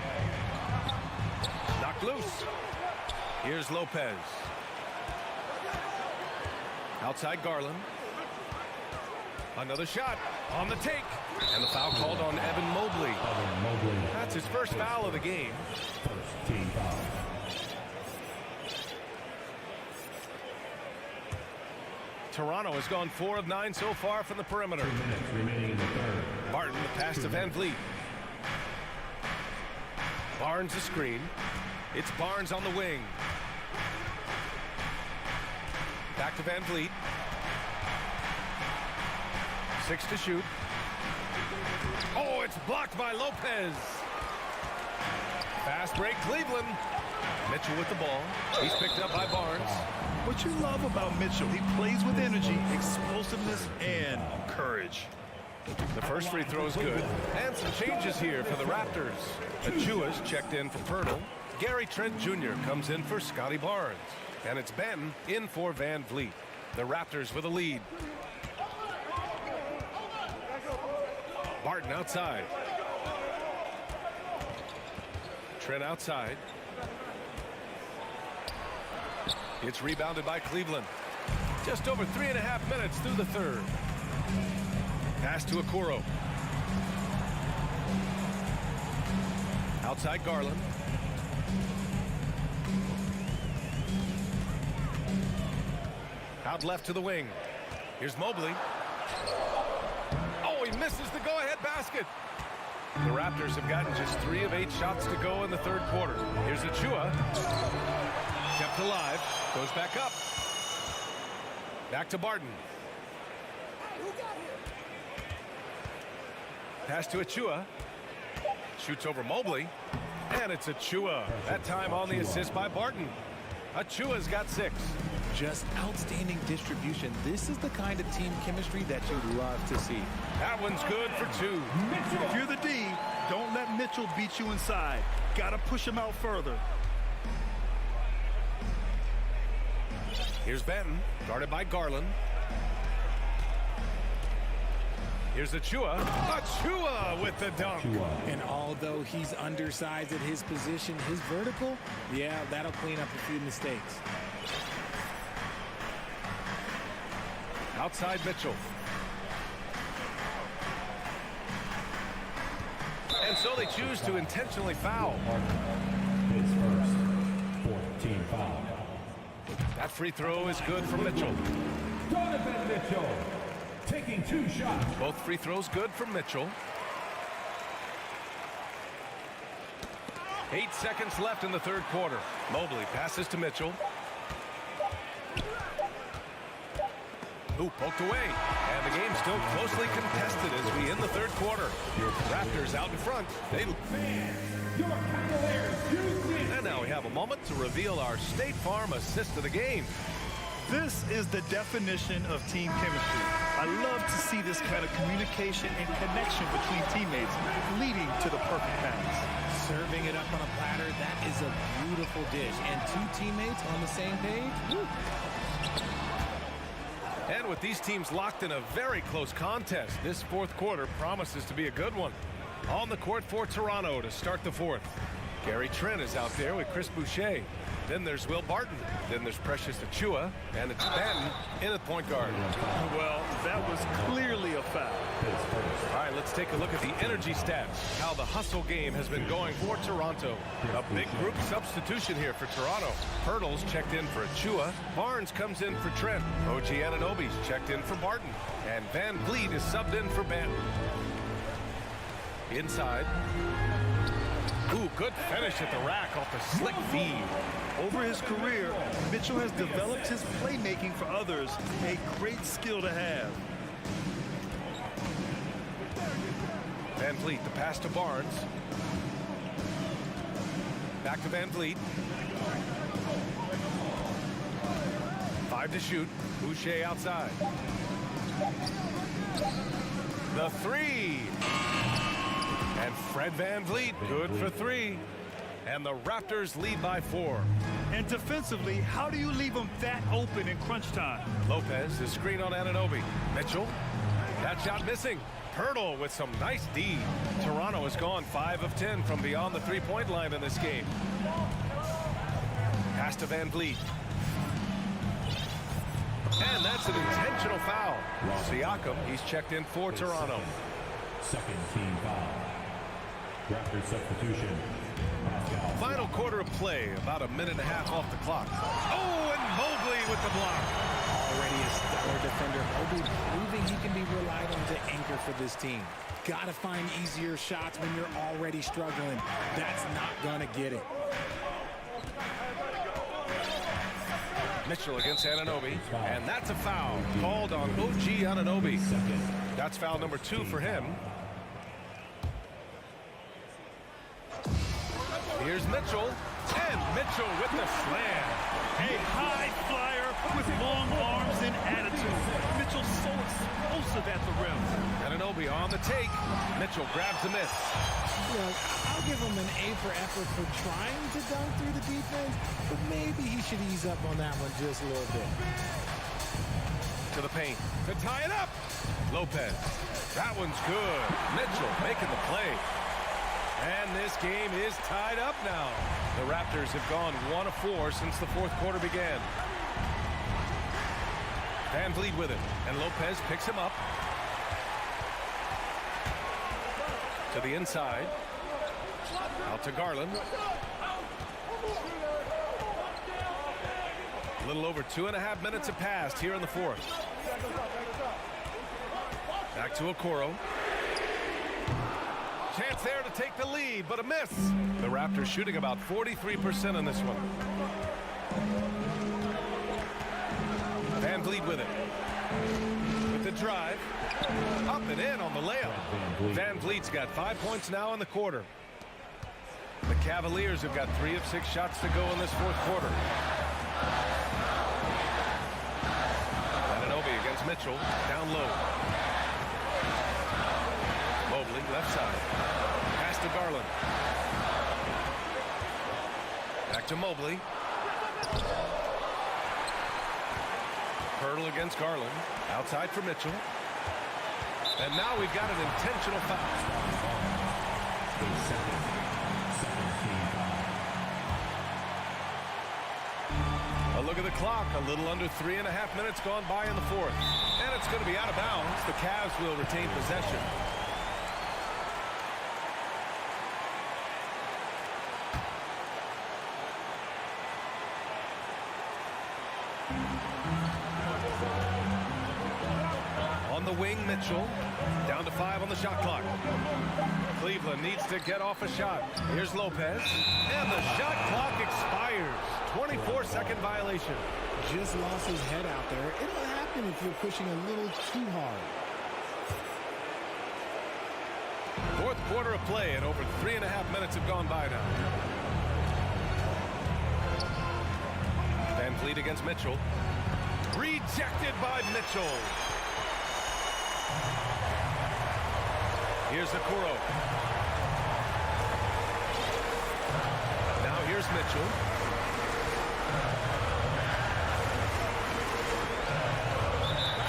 Knocked loose. Here's Lopez. Outside Garland. Another shot on the take. And the foul called on Evan Mobley. That's his first foul of the game. Team foul. Toronto has gone 4 of 9 so far from the perimeter. 2 minutes remaining in the third. Barton, the pass to Van Vliet. Barnes the screen. It's Barnes on the wing. Back to Van Vliet. 6 to shoot. Oh, it's blocked by Lopez. Fast break, Cleveland. Mitchell with the ball. He's picked up by Barnes. What you love about Mitchell, he plays with energy, explosiveness, and courage. The first free throw is good. And some changes here for the Raptors. Achua's checked in for Pirtle. Gary Trent Jr. comes in for Scotty Barnes. And it's Benton in for Van Vliet. The Raptors with a lead. Barton outside. Trent outside. It's rebounded by Cleveland. Just over 3.5 minutes through the third. Pass to Okoro. Outside Garland. Out left to the wing. Here's Mobley. Oh, he misses the go-ahead basket. The Raptors have gotten just 3 of 8 shots to go in the third quarter. Here's Achua. Kept alive. Goes back up. Back to Barton. Pass to Achua. Shoots over Mobley. And it's Achua. That time on the assist by Barton. Achua's got 6. Just outstanding distribution. This is the kind of team chemistry that you love to see. That one's good for 2. If you're the D, don't let Mitchell beat you inside. Gotta push him out further. Here's Benton, guarded by Garland. Here's Achua. Achua with the dunk. And although he's undersized at his position, his vertical, yeah, that'll clean up a few mistakes. Outside Mitchell. And so they choose to intentionally foul. His first 14 foul. That free throw is good for Mitchell. Donovan Mitchell taking 2 shots. Both free throws good for Mitchell. 8 seconds left in the third quarter. Mobley passes to Mitchell. Ooh, poked away. And the game's still closely contested as we end the third quarter. Raptors out in front. Your Cavaliers, and now we have a moment to reveal our State Farm assist of the game. This is the definition of team chemistry. I love to see this kind of communication and connection between teammates leading to the perfect pass. Serving it up on a platter, that is a beautiful dish. And 2 teammates on the same page. Woo. And with these teams locked in a very close contest, this fourth quarter promises to be a good one. On the court for Toronto to start the fourth. Gary Trent is out there with Chris Boucher. Then there's Will Barton. Then there's Precious Achua. And it's Benton in at point guard. Well, that was clearly a foul. All right, let's take a look at the energy stats. How the hustle game has been going for Toronto. A big group substitution here for Toronto. Pirtle's checked in for Achua. Barnes comes in for Trent. OG Anunoby's checked in for Barton. And Van Vliet is subbed in for Benton. Inside. Ooh, good finish at the rack off the slick feed. Over his career, Mitchell has developed his playmaking for others, a great skill to have. Van Vliet, the pass to Barnes. Back to Van Vliet. 5 to shoot. Boucher outside. The 3. And Fred Van Vliet, good for 3. And the Raptors lead by 4. And defensively, how do you leave them that open in crunch time? Lopez, the screen on Anunoby. Mitchell, that shot missing. Pirtle with some nice D. Toronto has gone 5 of 10 from beyond the three-point line in this game. Pass to Van Vliet. And that's an intentional foul. Siakam, he's checked in for Toronto. Second team foul. Raptors substitution. Final quarter of play, about a minute and a half off the clock. Oh, and Mobley with the block. Already a stellar defender. Mobley proving he can be relied on to anchor for this team. Got to find easier shots when you're already struggling. That's not going to get it. Mitchell against Anunoby, and that's a foul called on OG Anunoby. That's foul number 2 for him. Here's Mitchell, and Mitchell with the slam. A high flyer with long arms and attitude. Mitchell's so explosive at the rim. Anunoby on the take. Mitchell grabs the miss. Look, I'll give him an A for effort for trying to dunk through the defense, but maybe he should ease up on that one just a little bit. To the paint to tie it up. Lopez. That one's good. Mitchell making the play. And this game is tied up now. The Raptors have gone 1 of 4 since the fourth quarter began. Van Vliet with it, and Lopez picks him up. To the inside. Out to Garland. A little over 2.5 minutes have passed here in the fourth. Back to Okoro. Chance there to take the lead, but a miss. The Raptors shooting about 43% on this one. Van Vliet with it. With the drive. Up and in on the layup. Van Vliet's got 5 points now in the quarter. The Cavaliers have got 3 of 6 shots to go in this fourth quarter. Anunoby against Mitchell. Down low. Mobley, left side. Pass to Garland. Back to Mobley. Hurdle against Garland. Outside for Mitchell. And now we've got an intentional foul. A look at the clock. A little under 3.5 minutes gone by in the fourth. And it's going to be out of bounds. The Cavs will retain possession. On the wing, Mitchell. Down to 5 on the shot clock. Cleveland needs to get off a shot. Here's Lopez. And the shot clock expires. 24-second violation. Just lost his head out there. It'll happen if you're pushing a little too hard. Fourth quarter of play, and over 3.5 minutes have gone by now. Van Vliet against Mitchell. Rejected by Mitchell. Here's Okoro. Now here's Mitchell.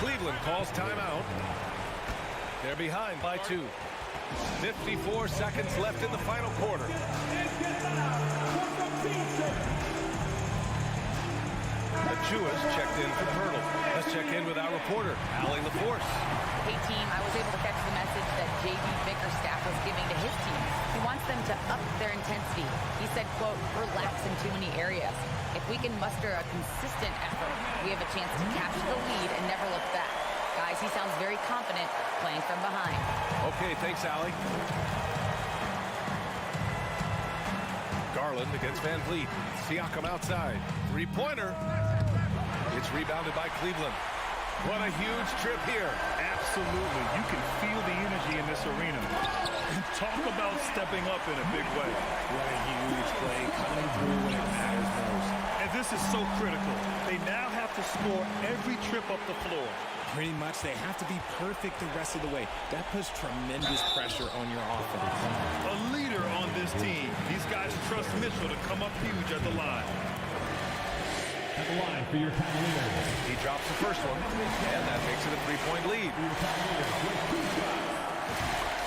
Cleveland calls timeout. They're behind by 2. 54 seconds left in the final quarter. Achua's checked in for Pirtle. Let's check in with our reporter, Allie LaForce. Hey, team, I was able to catch the message that J.B. Bickerstaff was giving to his team. He wants them to up their intensity. He said, quote, relax in too many areas. If we can muster a consistent effort, we have a chance to capture the lead and never look back. Guys, he sounds very confident playing from behind. Okay, thanks, Allie. Garland against Van Vliet. Siakam outside. Three-pointer. It's rebounded by Cleveland. What a huge trip here. Absolutely. You can feel the energy in this arena. Talk about stepping up in a big way. What a huge play coming through when it matters most. And this is so critical. They now have to score every trip up the floor. Pretty much, they have to be perfect the rest of the way. That puts tremendous pressure on your offense. A leader on this team. These guys trust Mitchell to come up huge at the line. At the line for your Cavaliers. He drops the first one, and that makes it a 3-point lead.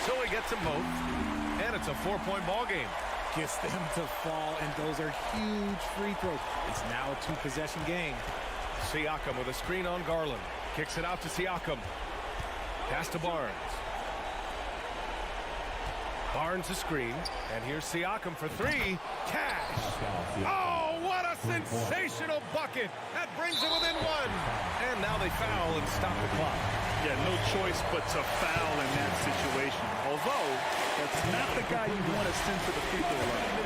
So he gets them both, and it's a 4-point ball game. Gets them to fall, and those are huge free throws. It's now a 2-possession game. Siakam with a screen on Garland. Kicks it out to Siakam. Pass to Barnes. Barnes a screen, and here's Siakam for 3. Cash! Oh, what a sensational bucket! That brings it within 1. And now they foul and stop the clock. Yeah, no choice but to foul in that situation. Although, that's not the guy you want to send to the free throw line.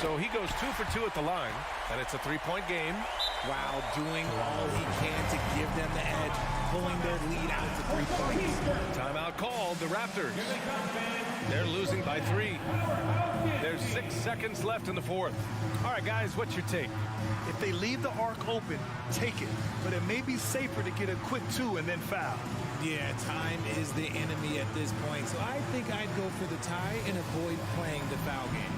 So he goes 2 for 2 at the line, and it's a 3-point game. while doing all he can to give them the edge, pulling their lead out to 3 points. Timeout called, the Raptors. They're losing by 3. There's 6 seconds left in the fourth. All right, guys, what's your take? If they leave the arc open, take it. But it may be safer to get a quick 2 and then foul. Yeah, time is the enemy at this point, so I think I'd go for the tie and avoid playing the foul game.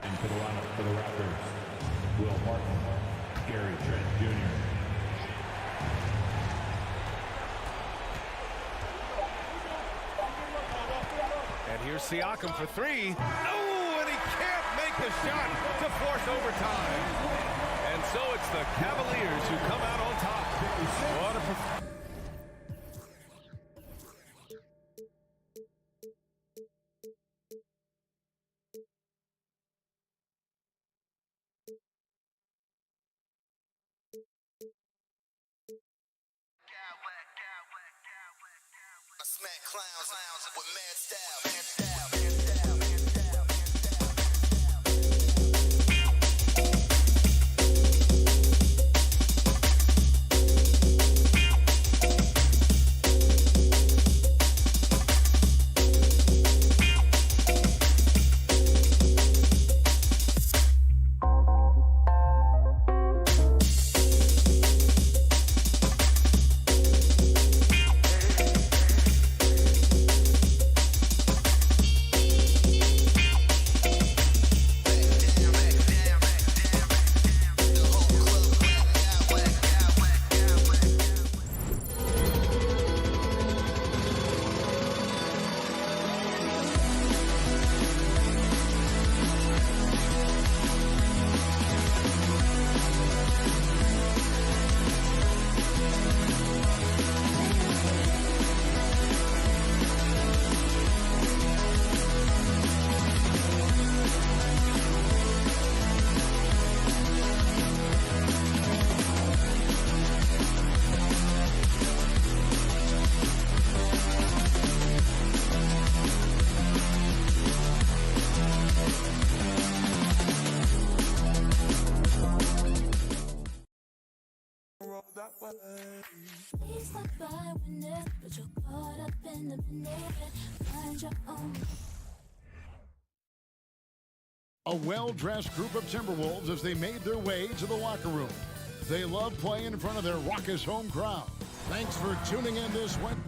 Into the lineup for the Raptors, Will Martin, Gary Trent Jr. And here's Siakam for 3. Oh, and he can't make the shot to force overtime. And so it's the Cavaliers who come out on top. What a performance. I smack clowns with mad style. A well-dressed group of Timberwolves as they made their way to the locker room. They love playing in front of their raucous home crowd. Thanks for tuning in this Wednesday.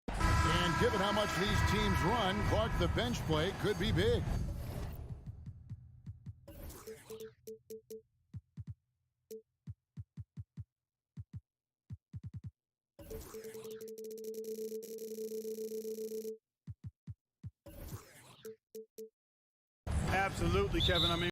And given how much these teams run, Clark, the bench play could be big. Absolutely, Kevin. I mean,